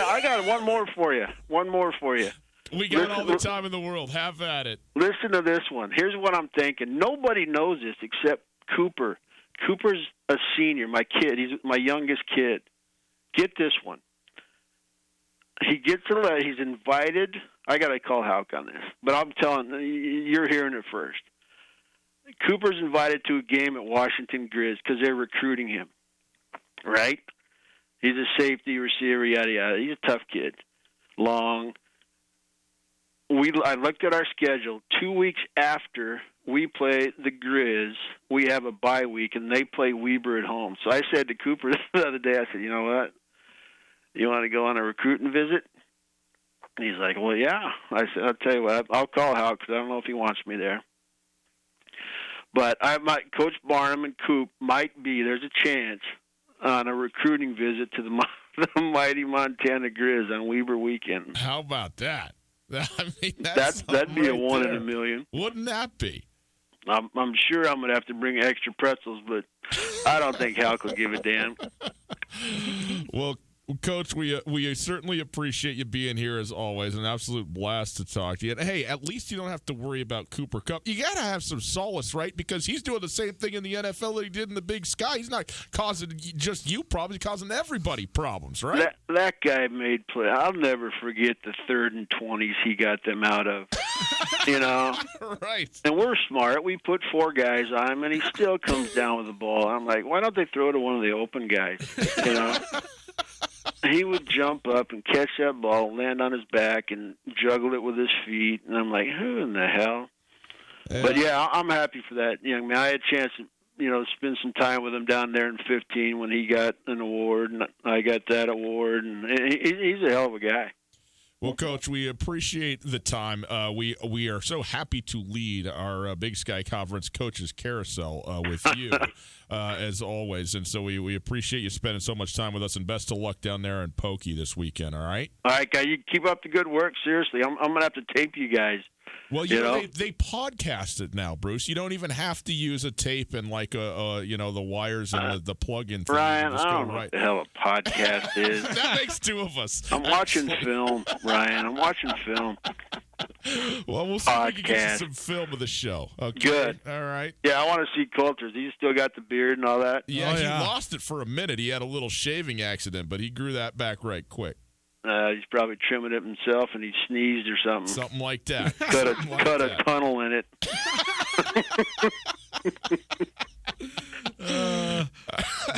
I got one more for you. We got all the time in the world. Have at it. Listen to this one. Here's what I'm thinking. Nobody knows this except Cooper. Cooper's a senior, my kid. He's my youngest kid. Get this one. He gets a letter. He's invited. I got to call Hauk on this, but I'm telling you're hearing it first. Cooper's invited to a game at Washington Grizz because they're recruiting him, right? He's a safety receiver, yada, yada. He's a tough kid. Long. I looked at our schedule. 2 weeks after we play the Grizz, we have a bye week, and they play Weber at home. So I said to Cooper the other day, I said, "You know what? You want to go on a recruiting visit?" And he's like, "Well, yeah." I said, "I'll tell you what, I'll call Hal because I don't know if he wants me there." But Coach Barnum and Coop might be, there's a chance, on a recruiting visit to the mighty Montana Grizz on Weber weekend. How about that? I mean, that'd be a one in a million. Wouldn't that be? I'm sure I'm going to have to bring extra pretzels, but I don't think Hal will give a damn. Well, Coach, we certainly appreciate you being here as always. An absolute blast to talk to you. And, hey, at least you don't have to worry about Cooper Kupp. You got to have some solace, right? Because he's doing the same thing in the NFL that he did in the Big Sky. He's not causing just you problems. He's causing everybody problems, right? That guy made play. I'll never forget the 3rd and 20s he got them out of. Right. And we're smart. We put 4 guys on him, and he still comes down with the ball. I'm like, why don't they throw to one of the open guys? He would jump up and catch that ball, land on his back, and juggle it with his feet. And I'm like, who in the hell? Yeah. But, yeah, I'm happy for that young man. I had a chance to, spend some time with him down there in 15 when he got an award, and I got that award. And he's a hell of a guy. Well, Coach, we appreciate the time. We are so happy to lead our Big Sky Conference Coaches Carousel with you, as always. And so we appreciate you spending so much time with us, and best of luck down there in Pokey this weekend, all right? All right, guys, you keep up the good work. Seriously, I'm going to have to tape you guys. Well, they podcast it now, Bruce. You don't even have to use a tape and the wires and the plug-in thing. Ryan, I don't know what the hell a podcast is. That makes 2 of us. I'm watching film, Ryan. I'm watching film. Well, we'll see if we can get you some film of the show. Okay? Good. All right. Yeah, I want to see Coulter's. He's still got the beard and all that. Yeah, he lost it for a minute. He had a little shaving accident, but he grew that back right quick. He's probably trimming it himself, and he sneezed or something. Something like that. Cut a tunnel in it.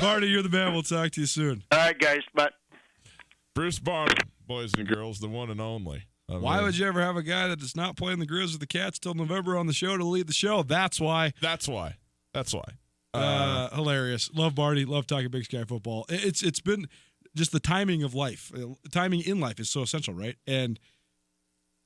Barney, you're the man. We'll talk to you soon. All right, guys. Bye. Bruce Barnum, boys and girls, the one and only. Why would you ever have a guy that does not play in the Grizz with the Cats till November on the show to lead the show? That's why. Hilarious. Love Barney. Love talking Big Sky football. It's been just the timing of life. Timing in life is so essential, right? And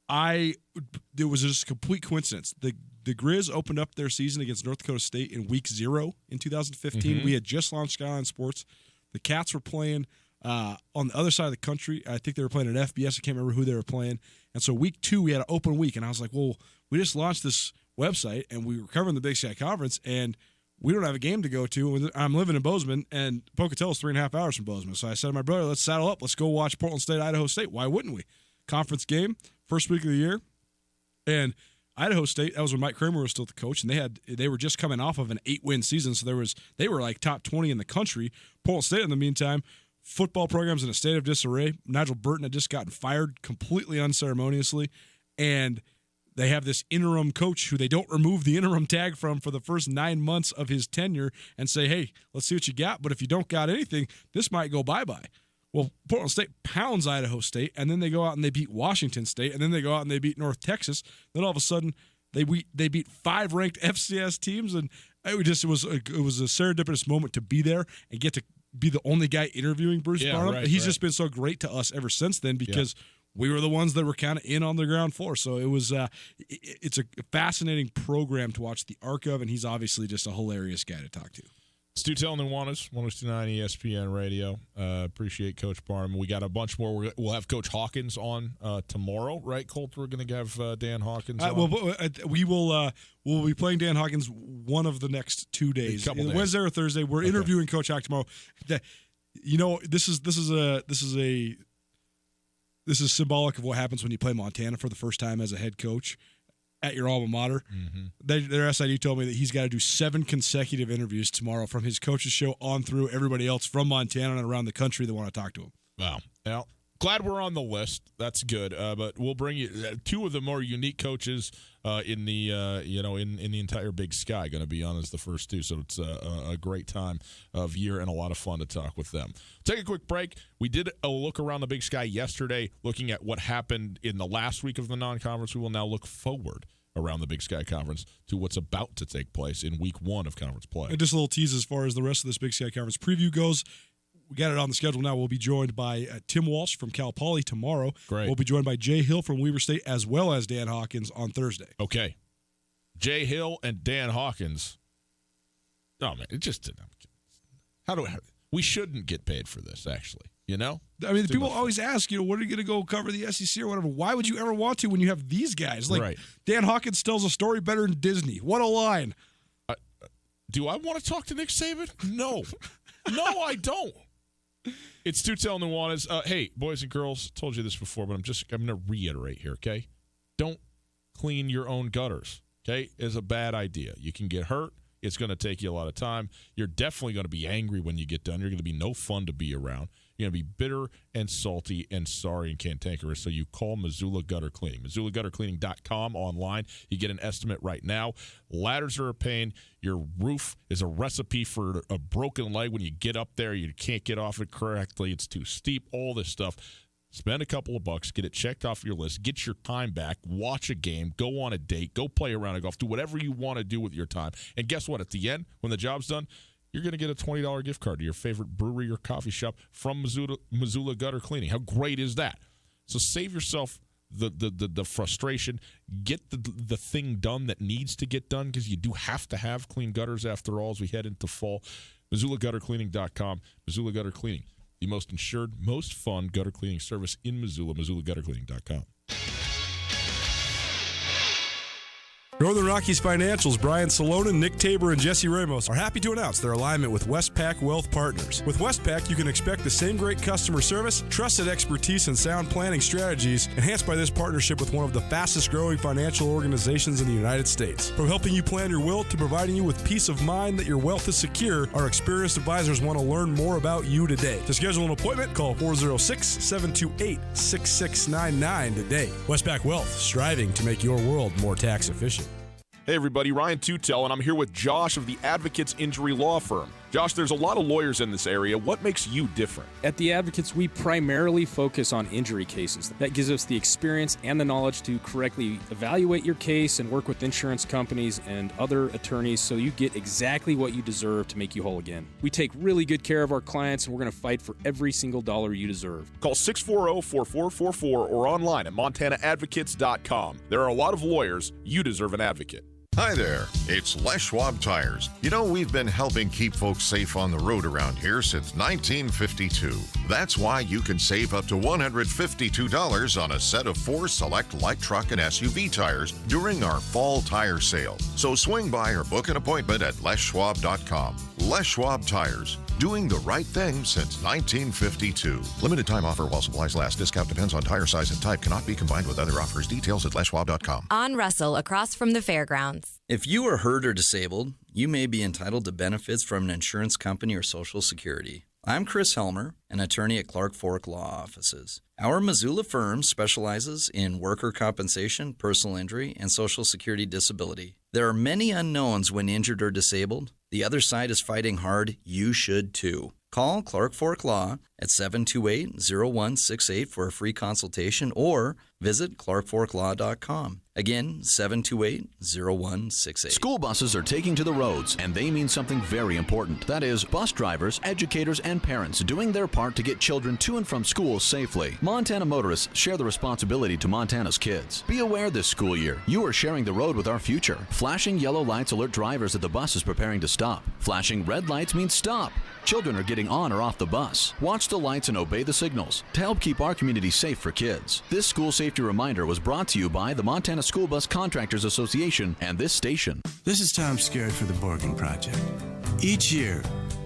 it was just a complete coincidence. The Grizz opened up their season against North Dakota State in week 0 in 2015. Mm-hmm. We had just launched Skyline Sports. The Cats were playing on the other side of the country. I think they were playing at FBS. I can't remember who they were playing. And so week 2, we had an open week. And I was like, well, we just launched this website, and we were covering the Big Sky Conference, and we don't have a game to go to. I'm living in Bozeman, and Pocatello's 3.5 hours from Bozeman. So I said to my brother, let's saddle up. Let's go watch Portland State, Idaho State. Why wouldn't we? Conference game, first week of the year. And Idaho State, that was when Mike Kramer was still the coach, and they were just coming off of an 8-win season, so they were like top 20 in the country. Portland State, in the meantime, football program's in a state of disarray. Nigel Burton had just gotten fired completely unceremoniously, and they have this interim coach who they don't remove the interim tag from for the first 9 months of his tenure and say, hey, let's see what you got, but if you don't got anything, this might go bye-bye. Well, Portland State pounds Idaho State, and then they go out and they beat Washington State, and then they go out and they beat North Texas. Then all of a sudden, they beat 5 ranked FCS teams, and it was a serendipitous moment to be there and get to be the only guy interviewing Bruce Barnum. Right, He's just been so great to us ever since then because we were the ones that were kind of in on the ground floor. So it was it's a fascinating program to watch the arc of, and he's obviously just a hilarious guy to talk to. Stu Tell Nuanez, 102.9 ESPN Radio. Appreciate Coach Barnum. We got a bunch more. We'll have Coach Hawkins on tomorrow, right, Colt? We're going to have Dan Hawkins on. We'll be playing Dan Hawkins one of the next 2 days. Wednesday or Thursday. We're interviewing Coach Hawk tomorrow. This is symbolic of what happens when you play Montana for the first time as a head coach at your alma mater. Mm-hmm. Their SID told me that he's got to do 7 consecutive interviews tomorrow from his coach's show on through everybody else from Montana and around the country that want to talk to him. Wow. Well, glad we're on the list. That's good. But we'll bring you 2 of the more unique coaches in the in the entire Big Sky going to be on as the first 2. So it's a great time of year and a lot of fun to talk with them. Take a quick break. We did a look around the Big Sky yesterday, looking at what happened in the last week of the non-conference. We will now look forward around the Big Sky Conference to what's about to take place in week 1 of conference play. And just a little tease as far as the rest of this Big Sky Conference preview goes. We got it on the schedule now. We'll be joined by Tim Walsh from Cal Poly tomorrow. Great. We'll be joined by Jay Hill from Weber State as well as Dan Hawkins on Thursday. Okay. Jay Hill and Dan Hawkins. Oh, man, it just didn't. We shouldn't get paid for this, actually. You know? I mean, people always ask, what are you going to go cover the SEC or whatever? Why would you ever want to when you have these guys? Like, Dan Hawkins tells a story better than Disney. What a line. Do I want to talk to Nick Saban? No. No, I don't. It's Stu Tell Nuanez. Hey, boys and girls, told you this before, but I'm going to reiterate here, okay? Don't clean your own gutters, okay? It's a bad idea. You can get hurt. It's going to take you a lot of time. You're definitely going to be angry when you get done. You're going to be no fun to be around. You're going to be bitter and salty and sorry and cantankerous. So you call Missoula Gutter Cleaning. MissoulaGutterCleaning.com online. You get an estimate right now. Ladders are a pain. Your roof is a recipe for a broken leg. When you get up there, you can't get off it correctly. It's too steep. All this stuff. Spend a couple of bucks, get it checked off your list, get your time back, watch a game, go on a date, go play a round of golf, do whatever you want to do with your time. And guess what? At the end, when the job's done, you're going to get a $20 gift card to your favorite brewery or coffee shop from Missoula Gutter Cleaning. How great is that? So save yourself the frustration. Get the thing done that needs to get done, because you do have to have clean gutters after all as we head into fall. MissoulaGutterCleaning.com. Missoula Gutter Cleaning. The most insured, most fun gutter cleaning service in Missoula, MissoulaGutterCleaning.com. Northern Rockies Financials Brian Salonen, Nick Tabor, and Jesse Ramos are happy to announce their alignment with Westpac Wealth Partners. With Westpac, you can expect the same great customer service, trusted expertise, and sound planning strategies, enhanced by this partnership with one of the fastest-growing financial organizations in the United States. From helping you plan your wealth to providing you with peace of mind that your wealth is secure, our experienced advisors want to learn more about you today. To schedule an appointment, call 406-728-6699 today. Westpac Wealth, striving to make your world more tax efficient. Hey everybody, Ryan Tutel, and I'm here with Josh of the Advocates Injury Law Firm. Josh, there's a lot of lawyers in this area. What makes you different? At the Advocates, we primarily focus on injury cases. That gives us the experience and the knowledge to correctly evaluate your case and work with insurance companies and other attorneys so you get exactly what you deserve to make you whole again. We take really good care of our clients, and we're going to fight for every single dollar you deserve. Call 640-4444 or online at montanaadvocates.com. There are a lot of lawyers. You deserve an advocate. Hi there, it's Les Schwab Tires. You know, we've been helping keep folks safe on the road around here since 1952. That's why you can save up to $152 on a set of 4 select light truck and SUV tires during our fall tire sale. So swing by or book an appointment at leschwab.com. Les Schwab Tires, doing the right thing since 1952. Limited time offer while supplies last. Discount depends on tire size and type. Cannot be combined with other offers. Details at leschwab.com. On Russell, across from the fairgrounds. If you are hurt or disabled, you may be entitled to benefits from an insurance company or Social Security. I'm Chris Helmer, an attorney at Clark Fork Law Offices. Our Missoula firm specializes in worker compensation, personal injury, and Social Security disability. There are many unknowns when injured or disabled. The other side is fighting hard. You should too. Call Clark Fork Law at 728-0168 for a free consultation or visit clarkforklaw.com. Again, 728-0168. School buses are taking to the roads, and they mean something very important. That is, bus drivers, educators, and parents doing their part to get children to and from school safely. Montana motorists share the responsibility to Montana's kids. Be aware this school year, you are sharing the road with our future. Flashing yellow lights alert drivers that the bus is preparing to stop. Flashing red lights means stop. Children are getting on or off the bus. Watch the lights and obey the signals to help keep our community safe for kids. This school safety reminder was brought to you by the Montana School Bus Contractors Association and this station. This is Tom Skerritt for the Borgen Project. Each year,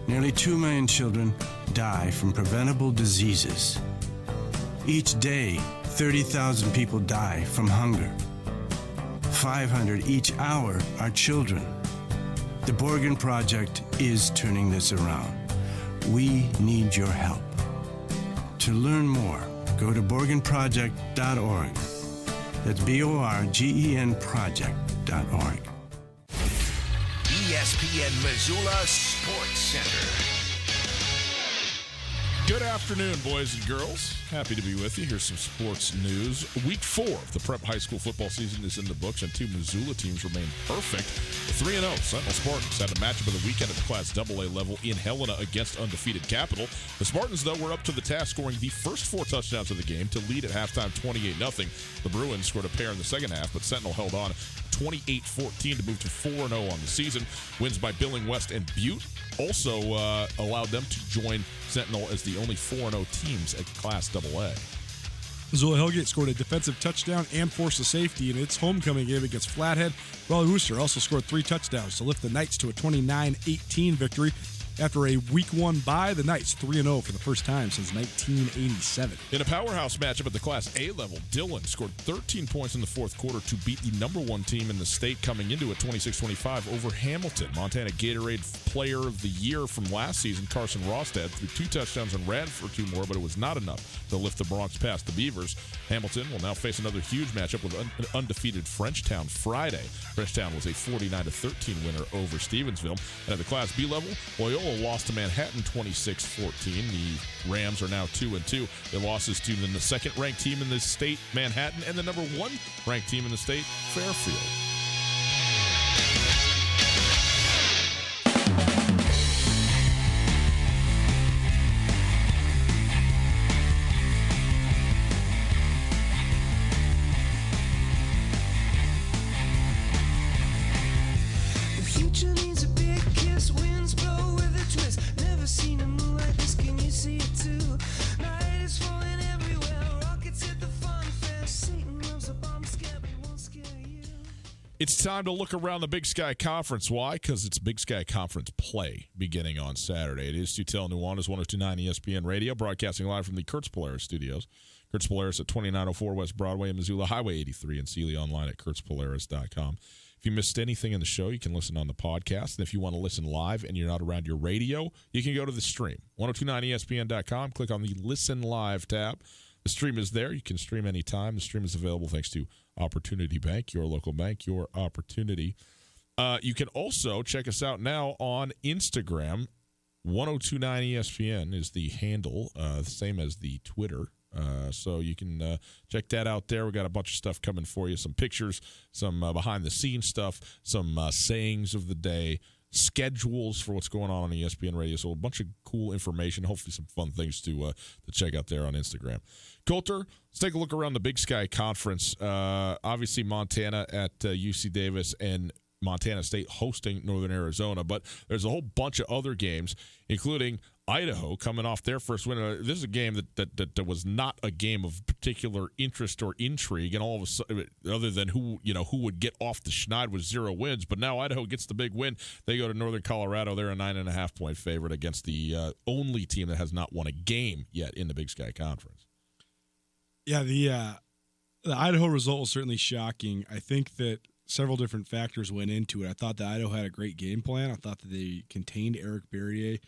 nearly 2 million children die from preventable diseases. Each day, 30,000 people die from hunger. 500 each hour are children. The Borgen Project is turning this around. We need your help. To learn more, go to BorgenProject.org. That's BORGEN project.org. ESPN Missoula Sports Center. Good afternoon, boys and girls. Happy to be with you. Here's some sports news. Week 4 of the prep high school football season is in the books, and 2 Missoula teams remain perfect. 3-0 Sentinel Spartans had a matchup of the weekend at the Class AA level in Helena against undefeated Capital. The Spartans, though, were up to the task, scoring the first 4 touchdowns of the game to lead at halftime 28-0. The Bruins scored a pair in the second half, but Sentinel held on 28-14 to move to 4-0 on the season. Wins by Billing West and Butte also allowed them to join Sentinel as the only 4-0 teams at Class AA. Missoula Hellgate scored a defensive touchdown and forced a safety in its homecoming game against Flathead. Raleigh Wooster also scored 3 touchdowns to lift the Knights to a 29-18 victory. After a Week 1 bye, the Knights 3-0 for the first time since 1987. In a powerhouse matchup at the Class A level, Dillon scored 13 points in the fourth quarter to beat the number 1 team in the state coming into it 26-25 over Hamilton. Montana Gatorade Player of the Year from last season, Carson Rostad, threw 2 touchdowns and ran for 2 more, but it was not enough to lift the Broncs past the Beavers. Hamilton will now face another huge matchup with an undefeated Frenchtown Friday. Frenchtown was a 49-13 winner over Stevensville. And at the Class B level, Loyola lost to Manhattan 26-14. The Rams are now 2-2. Their losses to the second-ranked team in the state, Manhattan, and the number 1 ranked team in the state, Fairfield. It's time to look around the Big Sky Conference. Why? Because it's Big Sky Conference play beginning on Saturday. It is Tutel Nuanez, 102.9 ESPN Radio, broadcasting live from the Kurtz Polaris studios. Kurtz Polaris at 2904 West Broadway in Missoula, Highway 83 in Sealy, online at kurtzpolaris.com. If you missed anything in the show, you can listen on the podcast. And if you want to listen live and you're not around your radio, you can go to the stream, 1029ESPN.com. Click on the Listen Live tab. The stream is there. You can stream anytime. The stream is available thanks to Opportunity Bank, your local bank, your opportunity. You can also check us out now on Instagram. 1029ESPN is the handle, same as the Twitter. So you can check that out there. We got a bunch of stuff coming for you, some pictures, some behind-the-scenes stuff, some sayings of the day, schedules for what's going on ESPN Radio. So a bunch of cool information, hopefully some fun things to check out there on Instagram. Coulter, let's take a look around the Big Sky Conference. Obviously, Montana at UC Davis and Montana State hosting Northern Arizona. But there's a whole bunch of other games, including Idaho coming off their first win. This is a game that was not a game of particular interest or intrigue, and all of a sudden, other than who would get off the schneid with 0 wins. But now Idaho gets the big win. They go to Northern Colorado. They're a 9.5-point favorite against the only team that has not won a game yet in the Big Sky Conference. Yeah, the Idaho result was certainly shocking. I think that several different factors went into it. I thought that Idaho had a great game plan. I thought that they contained Eric Berrier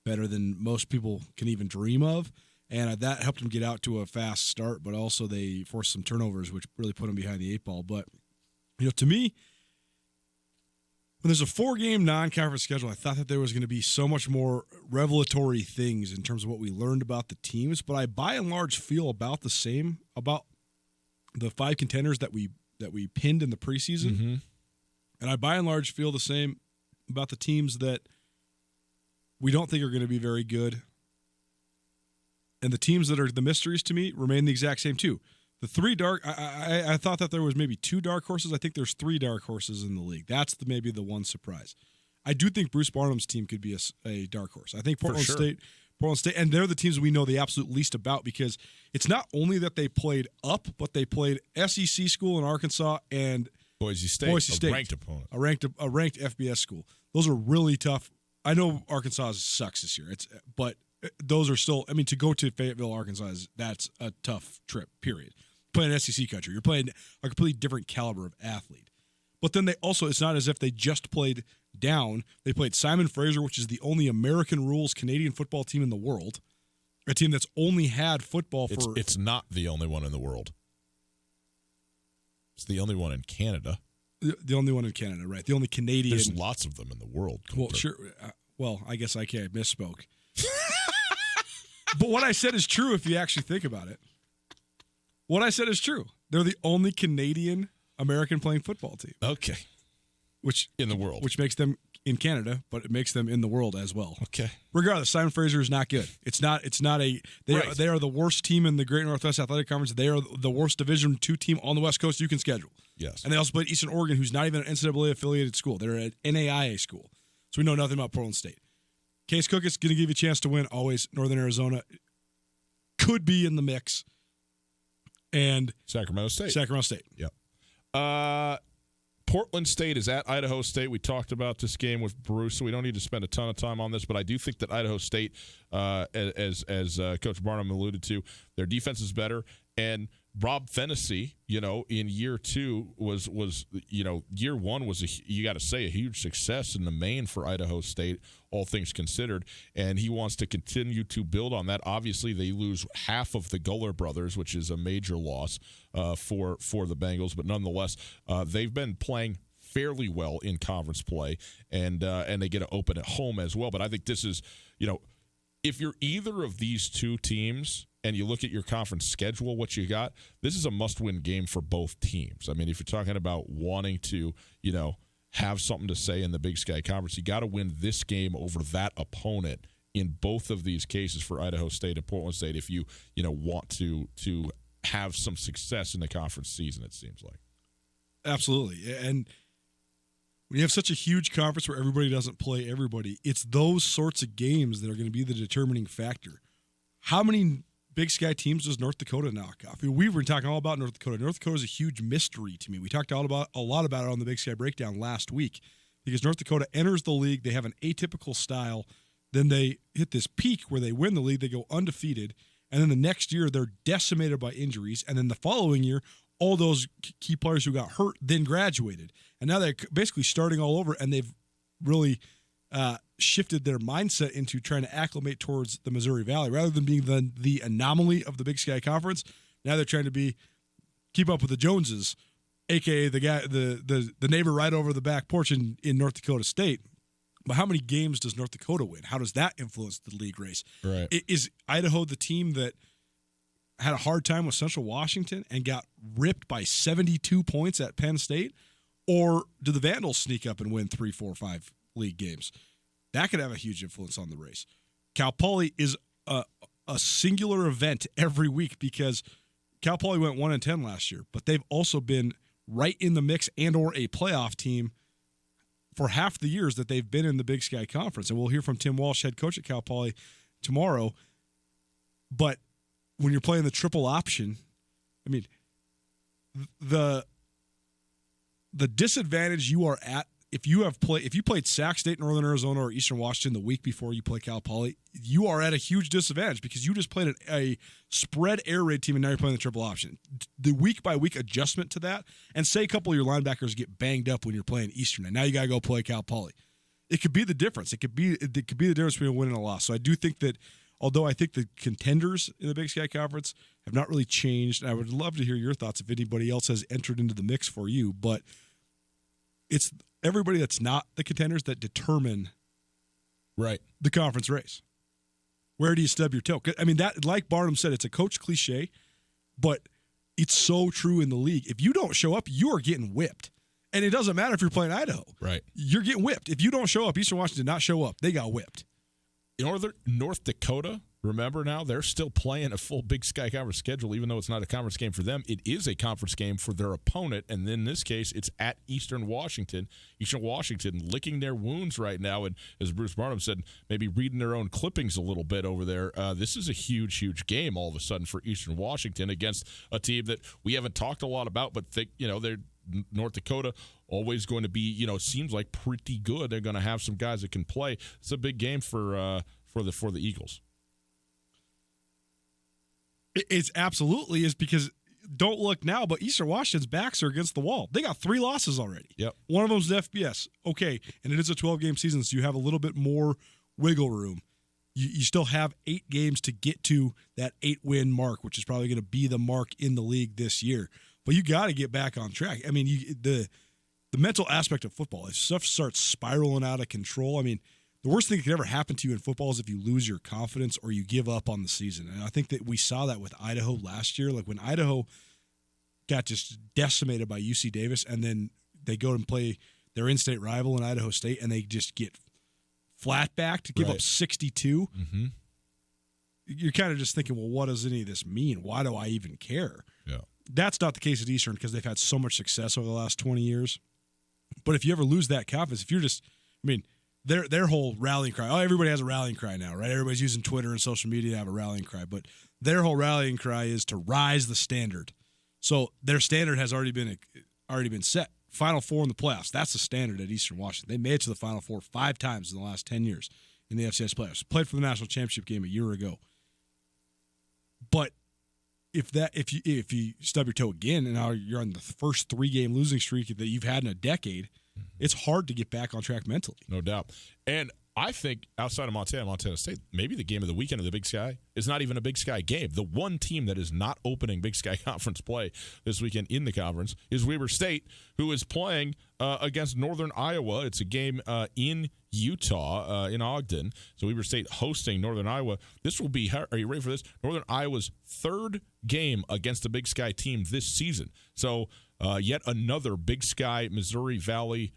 better than most people can even dream of, and that helped them get out to a fast start, but also they forced some turnovers, which really put them behind the 8 ball. But, to me, when there's a 4-game non-conference schedule, I thought that there was going to be so much more revelatory things in terms of what we learned about the teams, but I by and large feel about the same about the 5 contenders that we pinned in the preseason, Mm-hmm. and I by and large feel the same about the teams that we don't think are going to be very good. And the teams that are the mysteries to me remain the exact same too. The 3 dark, I thought that there was maybe 2 dark horses. I think there's 3 dark horses in the league. That's maybe the one surprise. I do think Bruce Barnum's team could be a dark horse. I think Portland State, and they're the teams we know the absolute least about, because it's not only that they played up, but they played SEC school in Arkansas and Boise State, a ranked opponent, a ranked FBS school. Those are really tough. I know Arkansas sucks this year. But those are still. I mean, to go to Fayetteville, Arkansas, that's a tough trip. Period. Playing SEC country, you're playing a completely different caliber of athlete. But then it's not as if they just played down. They played Simon Fraser, which is the only American rules Canadian football team in the world, a team that's only had football for. It's not the only one in the world. It's the only one in Canada. The only one in Canada, right? The only Canadian. There's lots of them in the world. Well, sure. Well, I guess I misspoke. But what I said is true if you actually think about it. What I said is true. They're the only Canadian American playing football team. Okay. Which in the world. Which makes them in Canada, but it makes them in the world as well. Okay. Regardless, Simon Fraser is not good. They are the worst team in the Great Northwest Athletic Conference. They are the worst Division II team on the West Coast you can schedule. Yes. And they also played Eastern Oregon, who's not even an NCAA affiliated school. They're an NAIA school. So we know nothing about Portland State. Case Cook is going to give you a chance to win always. Northern Arizona could be in the mix. And Sacramento State. Yep. Portland State is at Idaho State. We talked about this game with Bruce, so we don't need to spend a ton of time on this, but I do think that Idaho State, as Coach Barnum alluded to, their defense is better. And Rob Fennessy, in year 2 was year 1 was you got to say a huge success in the main for Idaho State, all things considered, and he wants to continue to build on that. Obviously, they lose half of the Guller brothers, which is a major loss for the Bengals, but nonetheless, they've been playing fairly well in conference play, and they get to open at home as well. But I think this is, if you're either of these 2 teams and you look at your conference schedule, what you got, this is a must-win game for both teams. I mean, if you're talking about wanting to, have something to say in the Big Sky Conference, you got to win this game over that opponent in both of these cases for Idaho State and Portland State if you want to have some success in the conference season, it seems like. Absolutely. And when you have such a huge conference where everybody doesn't play everybody, it's those sorts of games that are going to be the determining factor. How many Big Sky teams does North Dakota knock off? I mean, we were talking all about North Dakota. North Dakota is a huge mystery to me. We talked a lot about it on the Big Sky Breakdown last week because North Dakota enters the league. They have an atypical style. Then they hit this peak where they win the league. They go undefeated. And then the next year, they're decimated by injuries. And then the following year, all those key players who got hurt then graduated. And now they're basically starting all over, and they've really shifted their mindset into trying to acclimate towards the Missouri Valley. Rather than being the anomaly of the Big Sky Conference, now they're trying to keep up with the Joneses, a.k.a. the neighbor right over the back porch in North Dakota State. But how many games does North Dakota win? How does that influence the league race? Right. Is Idaho the team that had a hard time with Central Washington and got ripped by 72 points at Penn State? Or do the Vandals sneak up and win 3, 4, 5 league games? That could have a huge influence on the race. Cal Poly is a singular event every week because Cal Poly went 1-10 last year, but they've also been right in the mix and or a playoff team for half the years that they've been in the Big Sky Conference. And we'll hear from Tim Walsh, head coach at Cal Poly, tomorrow. But when you're playing the triple option, I mean, the disadvantage you are at, if you played Sac State, Northern Arizona, or Eastern Washington the week before you play Cal Poly, you are at a huge disadvantage because you just played a spread air raid team and now you're playing the triple option. The week-by-week adjustment to that, and say a couple of your linebackers get banged up when you're playing Eastern, and now you got to go play Cal Poly. It could be the difference. It could be the difference between a win and a loss. So I do think that, although I think the contenders in the Big Sky Conference have not really changed, and I would love to hear your thoughts if anybody else has entered into the mix for you, but it's everybody that's not the contenders that determine the conference race. Where do you stub your toe? I mean, that, like Barnum said, it's a coach cliche, but it's so true in the league. If you don't show up, you are getting whipped. And it doesn't matter if you're playing Idaho. Right. You're getting whipped. If you don't show up, Eastern Washington did not show up. They got whipped. North Dakota, remember now, they're still playing a full Big Sky Conference schedule, even though it's not a conference game for them. It is a conference game for their opponent, and in this case, it's at Eastern Washington. Eastern Washington licking their wounds right now, and as Bruce Barnum said, maybe reading their own clippings a little bit over there. This is a huge, huge game all of a sudden for Eastern Washington against a team that we haven't talked a lot about, but they're North Dakota always going to be, seems like pretty good. They're going to have some guys that can play. It's a big game for the Eagles. It's absolutely is, because don't look now, but Eastern Washington's backs are against the wall. They got 3 losses already. Yep. One of them's FBS. Okay, and it is a 12-game season, so you have a little bit more wiggle room. You still have 8 games to get to that 8-win mark, which is probably going to be the mark in the league this year. But you got to get back on track. I mean, the mental aspect of football, if stuff starts spiraling out of control, I mean, the worst thing that could ever happen to you in football is if you lose your confidence or you give up on the season. And I think that we saw that with Idaho last year. Like when Idaho got just decimated by UC Davis, and then they go and play their in-state rival in Idaho State, and they just get flat-backed, give up 62. Mm-hmm. You're kind of just thinking, well, what does any of this mean? Why do I even care? Yeah. That's not the case at Eastern because they've had so much success over the last 20 years. But if you ever lose that confidence, if you're just, I mean, their whole rallying cry, everybody has a rallying cry now, right? Everybody's using Twitter and social media to have a rallying cry. But their whole rallying cry is to rise the standard. So their standard has already been set. Final Four in the playoffs. That's the standard at Eastern Washington. They made it to the Final Four 5 times in the last 10 years in the FCS playoffs. Played for the national championship game a year ago. But if you stub your toe again and now you're on the first 3-game losing streak that you've had in a decade, it's hard to get back on track mentally. No doubt. And I think outside of Montana State, maybe the game of the weekend of the Big Sky is not even a Big Sky game. The one team that is not opening Big Sky Conference play this weekend in the conference is Weber State, who is playing against Northern Iowa. It's a game in Utah, in Ogden. So Weber State hosting Northern Iowa. This will be, are you ready for this? Northern Iowa's 3rd game against the Big Sky team this season. So yet another Big Sky, Missouri Valley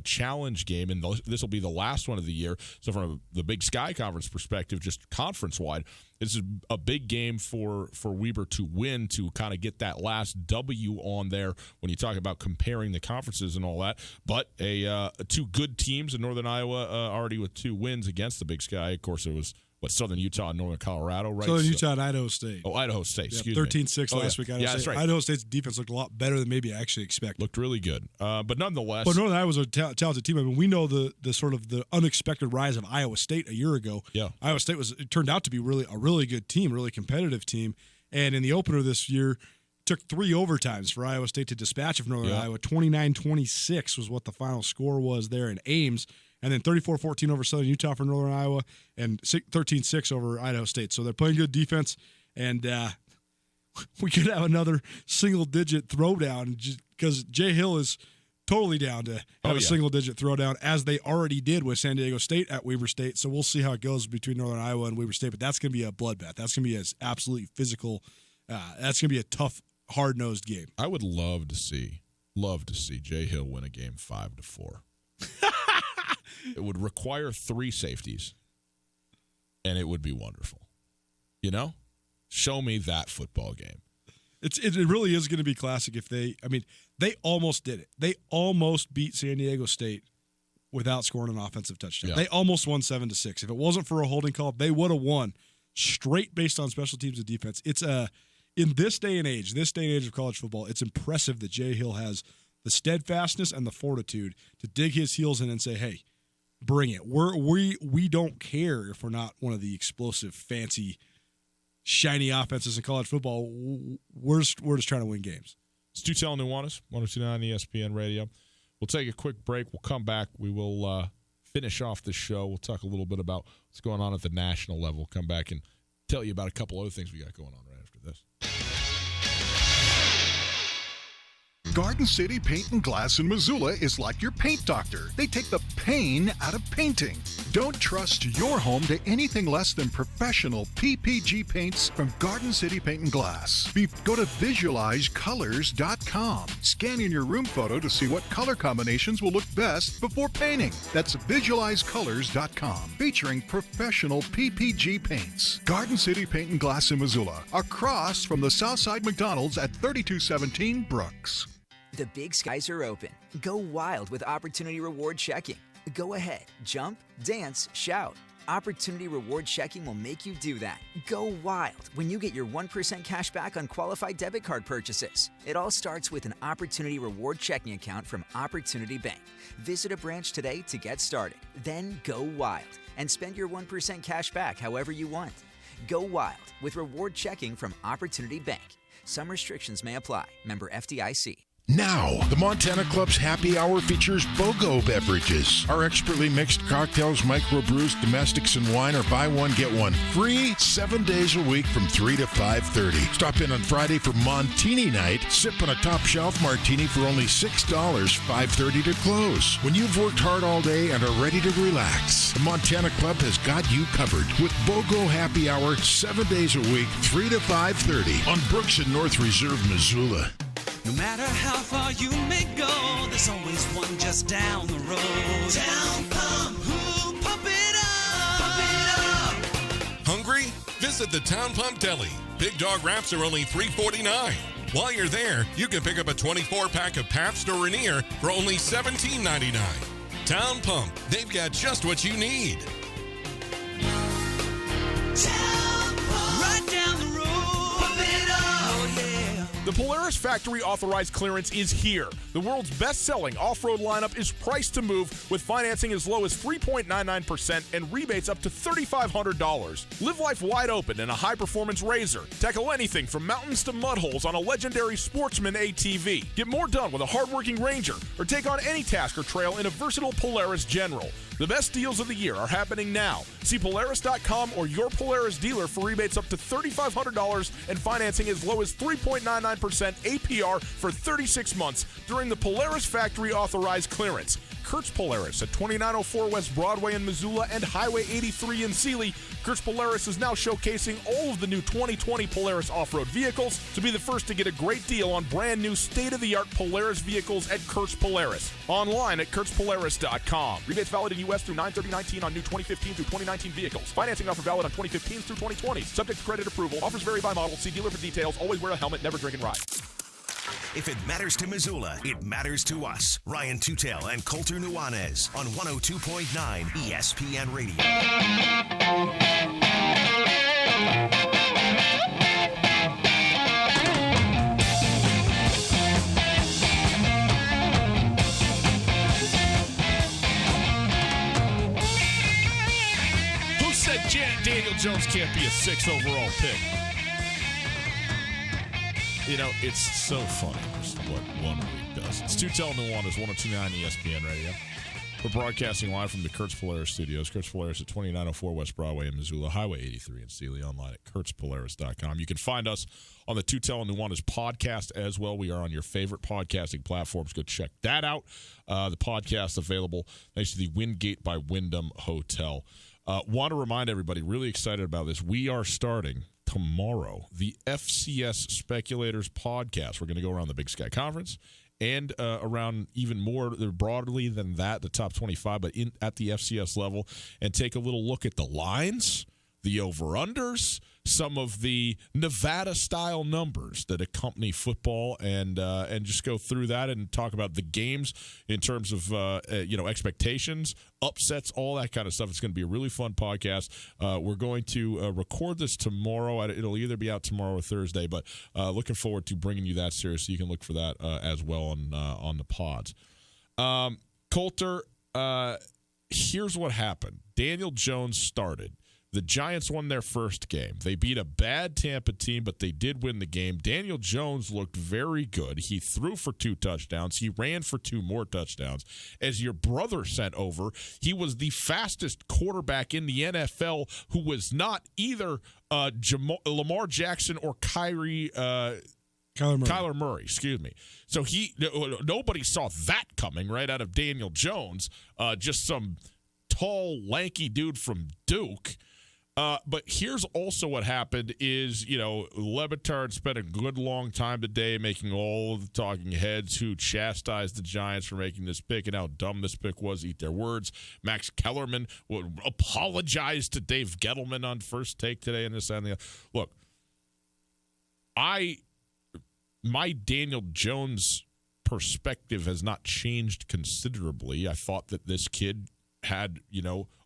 challenge game, and this will be the last one of the year. So from the Big Sky Conference perspective, just conference-wide, this is a big game for Weber to win, to kind of get that last W on there when you talk about comparing the conferences and all that. But 2 good teams in Northern Iowa already with 2 wins against the Big Sky. Of course, it was Southern Utah and Northern Colorado, right? Southern Utah and Idaho State. Oh, Idaho State, excuse 13-6 me. last week. Idaho State. That's right. Idaho State's defense looked a lot better than maybe I actually expected. Looked really good. But nonetheless. But Northern Iowa's a talented team. I mean, we know the sort of the unexpected rise of Iowa State a year ago. Yeah. Iowa State turned out to be a really good team, really competitive team. And in the opener this year, took 3 overtimes for Iowa State to dispatch of Northern Iowa. 29-26 was what the final score was there in Ames. And then 34-14 over Southern Utah for Northern Iowa, and 13-6 over Idaho State. So they're playing good defense, and we could have another single-digit throwdown because Jay Hill is totally down to have a single-digit throwdown, as they already did with San Diego State at Weber State. So we'll see how it goes between Northern Iowa and Weber State, but that's going to be a bloodbath. That's going to be an absolutely physical that's going to be a tough, hard-nosed game. I would love to see Jay Hill win a game 5-4. It would require 3 safeties, and it would be wonderful. Show me that football game. It really is going to be classic if they almost did it. They almost beat San Diego State without scoring an offensive touchdown. Yeah. They almost won 7-6. If it wasn't for a holding call, they would have won straight based on special teams and defense. It's in this day and age of college football, it's impressive that Jay Hill has the steadfastness and the fortitude to dig his heels in and say, "Hey, bring it. We don't care if we're not one of the explosive, fancy, shiny offenses in college football. We're just trying to win games." It's Tutel and Nuanez, 102.9 ESPN Radio. We'll take a quick break. We'll come back. We will finish off the show. We'll talk a little bit about what's going on at the national level. Come back and tell you about a couple other things we got going on right after this. Garden City Paint and Glass in Missoula is like your paint doctor. They take the pain out of painting. Don't trust your home to anything less than professional PPG paints from Garden City Paint and Glass. Go to visualizecolors.com. Scan in your room photo to see what color combinations will look best before painting. That's visualizecolors.com, featuring professional PPG paints. Garden City Paint and Glass in Missoula, across from the Southside McDonald's at 3217 Brooks. The big skies are open. Go wild with Opportunity Reward Checking. Go ahead, jump, dance, shout. Opportunity Reward Checking will make you do that. Go wild when you get your 1% cash back on qualified debit card purchases. It all starts with an Opportunity Reward Checking account from Opportunity Bank. Visit a branch today to get started. Then go wild and spend your 1% cash back however you want. Go wild with Reward Checking from Opportunity Bank. Some restrictions may apply. Member FDIC. Now, the Montana Club's happy hour features BOGO beverages. Our expertly mixed cocktails, microbrews, domestics, and wine are buy one, get one free 7 days a week from 3 to 5:30. Stop in on Friday for Montini night. Sip on a top shelf martini for only $6, 5:30 to close. When you've worked hard all day and are ready to relax, the Montana Club has got you covered with BOGO happy hour 7 days a week, 3 to 5:30 on Brooks and North Reserve, Missoula. No matter how far you may go, there's always one just down the road. Town Pump, ooh, pump it up, pump it up. Hungry? Visit the Town Pump Deli. Big dog wraps are only $3.49. While you're there, you can pick up a 24-pack of Pabst or Rainier for only $17.99. Town Pump, they've got just what you need. Town Pump, right down the road, pump it up, oh yeah. The Polaris Factory Authorized Clearance is here. The world's best-selling off-road lineup is priced to move with financing as low as 3.99% and rebates up to $3,500. Live life wide open in a high-performance RZR. Tackle anything from mountains to mud holes on a legendary Sportsman ATV. Get more done with a hard-working Ranger, or take on any task or trail in a versatile Polaris General. The best deals of the year are happening now. See Polaris.com or your Polaris dealer for rebates up to $3,500 and financing as low as 3.99% APR for 36 months during the Polaris Factory Authorized Clearance. Kurtz Polaris at 2904 West Broadway in Missoula and Highway 83 in Sealy. Kurtz Polaris is now showcasing all of the new 2020 Polaris off-road vehicles. To be the first to get a great deal on brand new state-of-the-art Polaris vehicles at Kurtz Polaris. Online at kurtzpolaris.com. Rebates valid in U.S. through 9/30/19 on new 2015 through 2019 vehicles. Financing offer valid on 2015 through 2020. Subject to credit approval. Offers vary by model. See dealer for details. Always wear a helmet. Never drink and ride. If it matters to Missoula, it matters to us. Ryan Tutel and Colter Nuanez on 102.9 ESPN Radio. Who said Daniel Jones can't be a 6 overall pick? You know, it's so funny just what 1 week does. It's Tutel and Nuanez, 102.9 ESPN Radio. We're broadcasting live from the Kurtz Polaris studios. Kurtz Polaris at 2904 West Broadway in Missoula, Highway 83 in Sealy, online at kurtzpolaris.com. You can find us on the Tutel and Nuanez podcast as well. We are on your favorite podcasting platforms. Go check that out. The podcast available thanks to the Wingate by Wyndham Hotel. Want to remind everybody, really excited about this. We are starting tomorrow the FCS Speculators podcast. We're going to go around the Big Sky Conference and around even more broadly than that, the top 25, but at the FCS level, and take a little look at the lines, the over-unders, some of the Nevada-style numbers that accompany football, and just go through that and talk about the games in terms of expectations, upsets, all that kind of stuff. It's going to be a really fun podcast. We're going to record this tomorrow. It'll either be out tomorrow or Thursday, but looking forward to bringing you that series, so you can look for that as well on the pods. Coulter, here's what happened. Daniel Jones started. The Giants won their first game. They beat a bad Tampa team, but they did win the game. Daniel Jones looked very good. He threw for 2 touchdowns. He ran for 2 more touchdowns. As your brother sent over, he was the fastest quarterback in the NFL who was not either Lamar Jackson or Kyler Murray, excuse me. So nobody saw that coming right out of Daniel Jones, just some tall, lanky dude from Duke. But here's also what happened is, Le Batard spent a good long time today making all of the talking heads who chastised the Giants for making this pick and how dumb this pick was, eat their words. Max Kellerman would apologize to Dave Gettleman on First Take today and this and the other. Look, my Daniel Jones perspective has not changed considerably. I thought that this kid had,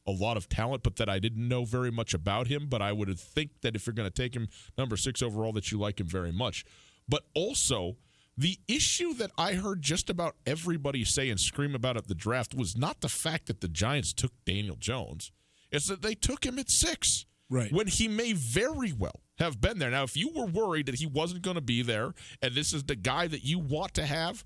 a lot of talent, but that I didn't know very much about him. But I would think that if you're going to take him number 6 overall, that you like him very much. But also, the issue that I heard just about everybody say and scream about at the draft was not the fact that the Giants took Daniel Jones. It's that they took him at 6. Right. When he may very well have been there. Now, if you were worried that he wasn't going to be there and this is the guy that you want to have,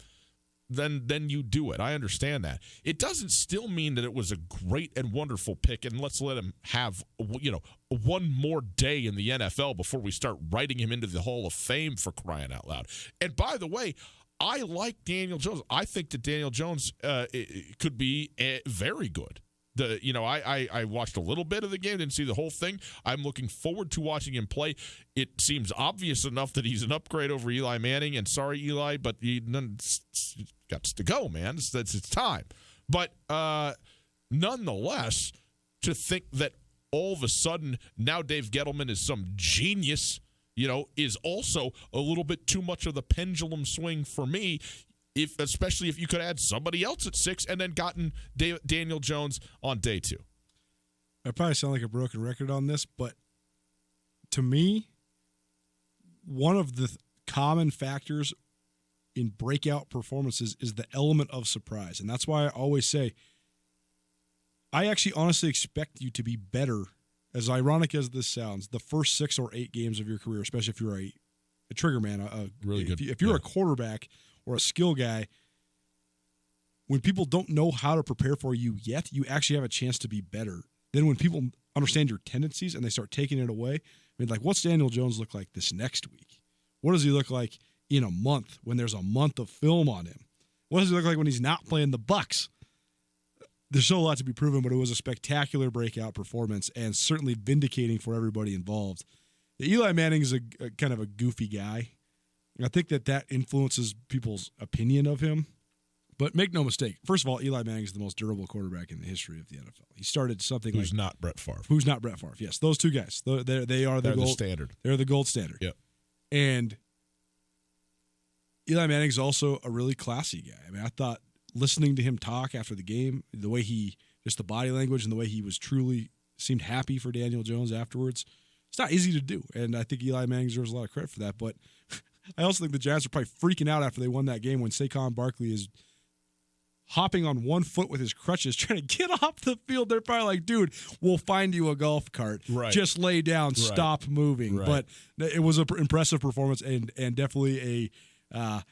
then you do it. I understand that. It doesn't still mean that it was a great and wonderful pick, and let's let him have, one more day in the NFL before we start writing him into the Hall of Fame, for crying out loud. And by the way, I like Daniel Jones. I think that Daniel Jones could be very good. I watched a little bit of the game, didn't see the whole thing. I'm looking forward to watching him play. It seems obvious enough that he's an upgrade over Eli Manning, and sorry, Eli, but he got to go, man. It's time. But nonetheless, to think that all of a sudden now Dave Gettleman is some genius, is also a little bit too much of the pendulum swing for me. Especially if you could add somebody else at 6 and then gotten Daniel Jones on day 2. I probably sound like a broken record on this, but to me, one of the common factors in breakout performances is the element of surprise. And that's why I always say, I actually honestly expect you to be better, as ironic as this sounds, the first 6 or 8 games of your career, especially if you're a trigger man. Really good. If you're a quarterback or a skill guy, when people don't know how to prepare for you yet, you actually have a chance to be better. Then when people understand your tendencies and they start taking it away, what's Daniel Jones look like this next week? What does he look like in a month when there's a month of film on him? What does he look like when he's not playing the Bucs? There's still a lot to be proven, but it was a spectacular breakout performance and certainly vindicating for everybody involved. Eli Manning is a kind of a goofy guy. I think that influences people's opinion of him. But make no mistake, first of all, Eli Manning is the most durable quarterback in the history of the NFL. He started something Who's not Brett Favre. Who's not Brett Favre, yes. Those two guys. They are the gold standard. They're the gold standard. Yep. And Eli Manning's also a really classy guy. I thought listening to him talk after the game, the way just the body language and the way he was truly seemed happy for Daniel Jones afterwards, it's not easy to do. And I think Eli Manning deserves a lot of credit for that. But I also think the Giants are probably freaking out after they won that game when Saquon Barkley is hopping on one foot with his crutches trying to get off the field. They're probably like, dude, we'll find you a golf cart. Right. Just lay down, stop moving. Right. But it was an impressive performance and definitely a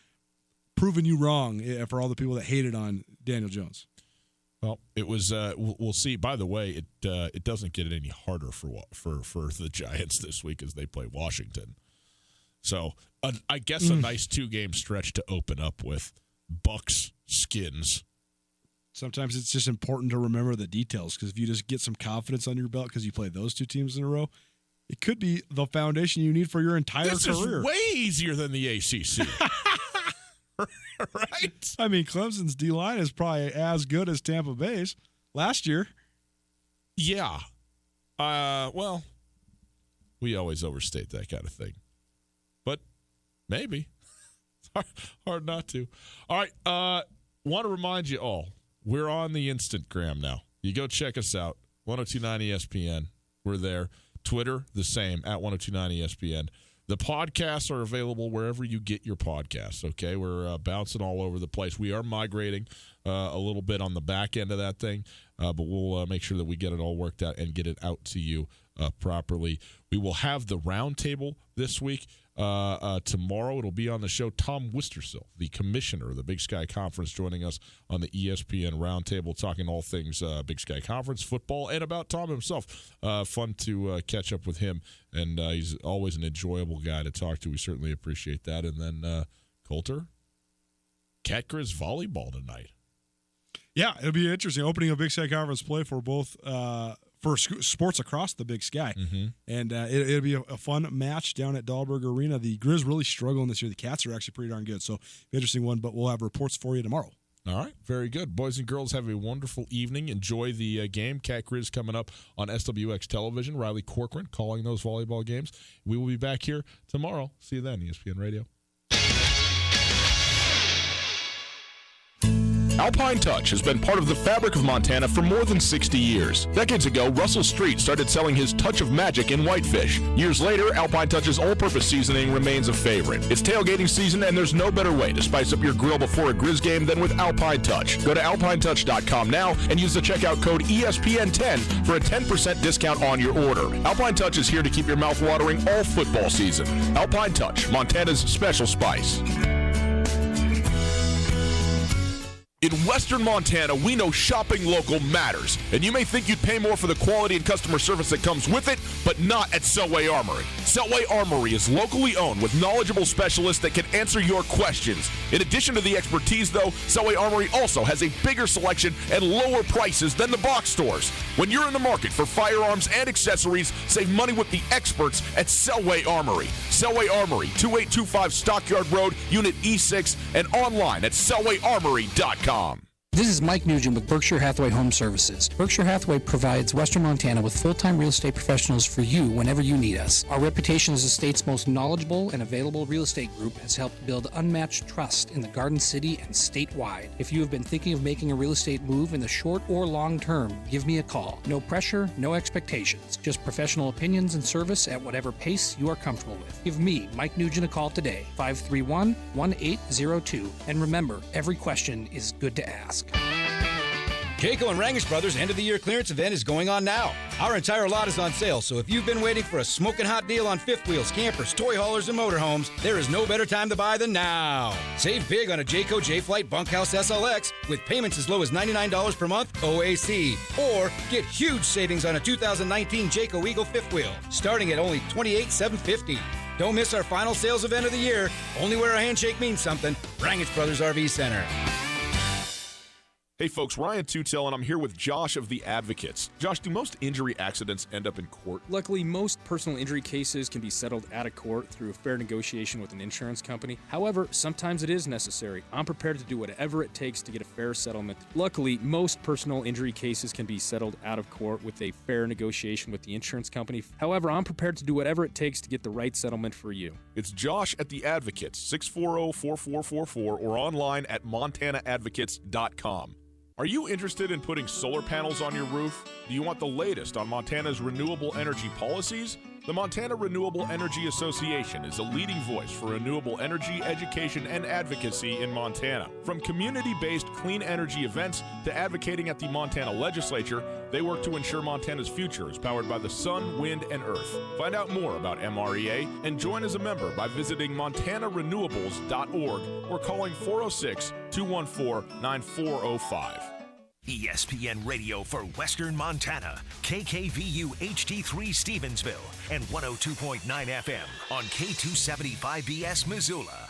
proving you wrong for all the people that hated on Daniel Jones. Well, it was. We'll see. By the way, it doesn't get any harder for the Giants this week as they play Washington. So I guess a nice 2-game stretch to open up with. Bucks, Skins. Sometimes it's just important to remember the details, because if you just get some confidence on your belt because you play those 2 teams in a row, it could be the foundation you need for your entire career. This is way easier than the ACC. Right? Clemson's D-line is probably as good as Tampa Bay's last year. Yeah. Well, We always overstate that kind of thing. But maybe. It's hard not to. All right. Want to remind you all, we're on the Instagram now. You go check us out, 1029 ESPN. We're there. Twitter, the same, at 1029 ESPN. The podcasts are available wherever you get your podcasts, okay? We're bouncing all over the place. We are migrating a little bit on the back end of that thing, but we'll make sure that we get it all worked out and get it out to you properly. We will have the roundtable this week. Tomorrow it'll be on the show. Tom Wistersill, the commissioner of the Big Sky Conference, joining us on the ESPN Roundtable, talking all things Big Sky Conference, football, and about Tom himself. Fun to catch up with him, and he's always an enjoyable guy to talk to. We certainly appreciate that. And then Coulter, Cat Grizz volleyball tonight. Yeah, it'll be interesting. Opening a Big Sky Conference play for both for sports across the Big Sky. Mm-hmm. And it'll be a fun match down at Dahlberg Arena. The Grizz really struggling this year. The Cats are actually pretty darn good. So, interesting one, but we'll have reports for you tomorrow. All right, very good. Boys and girls, have a wonderful evening. Enjoy the game. Cat Grizz coming up on SWX Television. Riley Corcoran calling those volleyball games. We will be back here tomorrow. See you then, ESPN Radio. Alpine Touch has been part of the fabric of Montana for more than 60 years. Decades ago, Russell Street started selling his Touch of Magic in whitefish. Years later, Alpine Touch's all-purpose seasoning remains a favorite. It's tailgating season, and there's no better way to spice up your grill before a Grizz game than with Alpine Touch. Go to alpinetouch.com now and use the checkout code ESPN10 for a 10% discount on your order. Alpine Touch is here to keep your mouth watering all football season. Alpine Touch, Montana's special spice. In Western Montana, we know shopping local matters, and you may think you'd pay more for the quality and customer service that comes with it, but not at Selway Armory. Selway Armory is locally owned with knowledgeable specialists that can answer your questions. In addition to the expertise, though, Selway Armory also has a bigger selection and lower prices than the box stores. When you're in the market for firearms and accessories, save money with the experts at Selway Armory. Selway Armory, 2825 Stockyard Road, Unit E6, and online at selwayarmory.com. This is Mike Nugent with Berkshire Hathaway Home Services. Berkshire Hathaway provides Western Montana with full-time real estate professionals for you whenever you need us. Our reputation as the state's most knowledgeable and available real estate group has helped build unmatched trust in the Garden City and statewide. If you have been thinking of making a real estate move in the short or long term, give me a call. No pressure, no expectations. Just professional opinions and service at whatever pace you are comfortable with. Give me, Mike Nugent, a call today, 531-1802. And remember, every question is good to ask. Jayco and Rangish Brothers end of the year clearance event is going on now. Our entire lot is on sale, so if you've been waiting for a smoking hot deal on fifth wheels, campers, toy haulers, and motorhomes, there is no better time to buy than now. Save big on a Jayco J-Flight Bunkhouse SLX with payments as low as $99 per month OAC. Or get huge savings on a 2019 Jayco Eagle fifth wheel, starting at only $28,750. Don't miss our final sales event of the year. Only where a handshake means something. Rangish Brothers RV Center. Hey folks, Ryan Tutel, and I'm here with Josh of The Advocates. Josh, do most injury accidents end up in court? Luckily, most personal injury cases can be settled out of court through a fair negotiation with an insurance company. However, sometimes it is necessary. I'm prepared to do whatever it takes to get a fair settlement. Luckily, most personal injury cases can be settled out of court with a fair negotiation with the insurance company. However, I'm prepared to do whatever it takes to get the right settlement for you. It's Josh at The Advocates, 640-4444, or online at montanaadvocates.com. Are you interested in putting solar panels on your roof? Do you want the latest on Montana's renewable energy policies? The Montana Renewable Energy Association is a leading voice for renewable energy, education, and advocacy in Montana. From community-based clean energy events to advocating at the Montana legislature, they work to ensure Montana's future is powered by the sun, wind, and earth. Find out more about MREA and join as a member by visiting montanarenewables.org or calling 406-214-9405. ESPN Radio for Western Montana, KKVU HD3 Stevensville, and 102.9 FM on K275BS Missoula.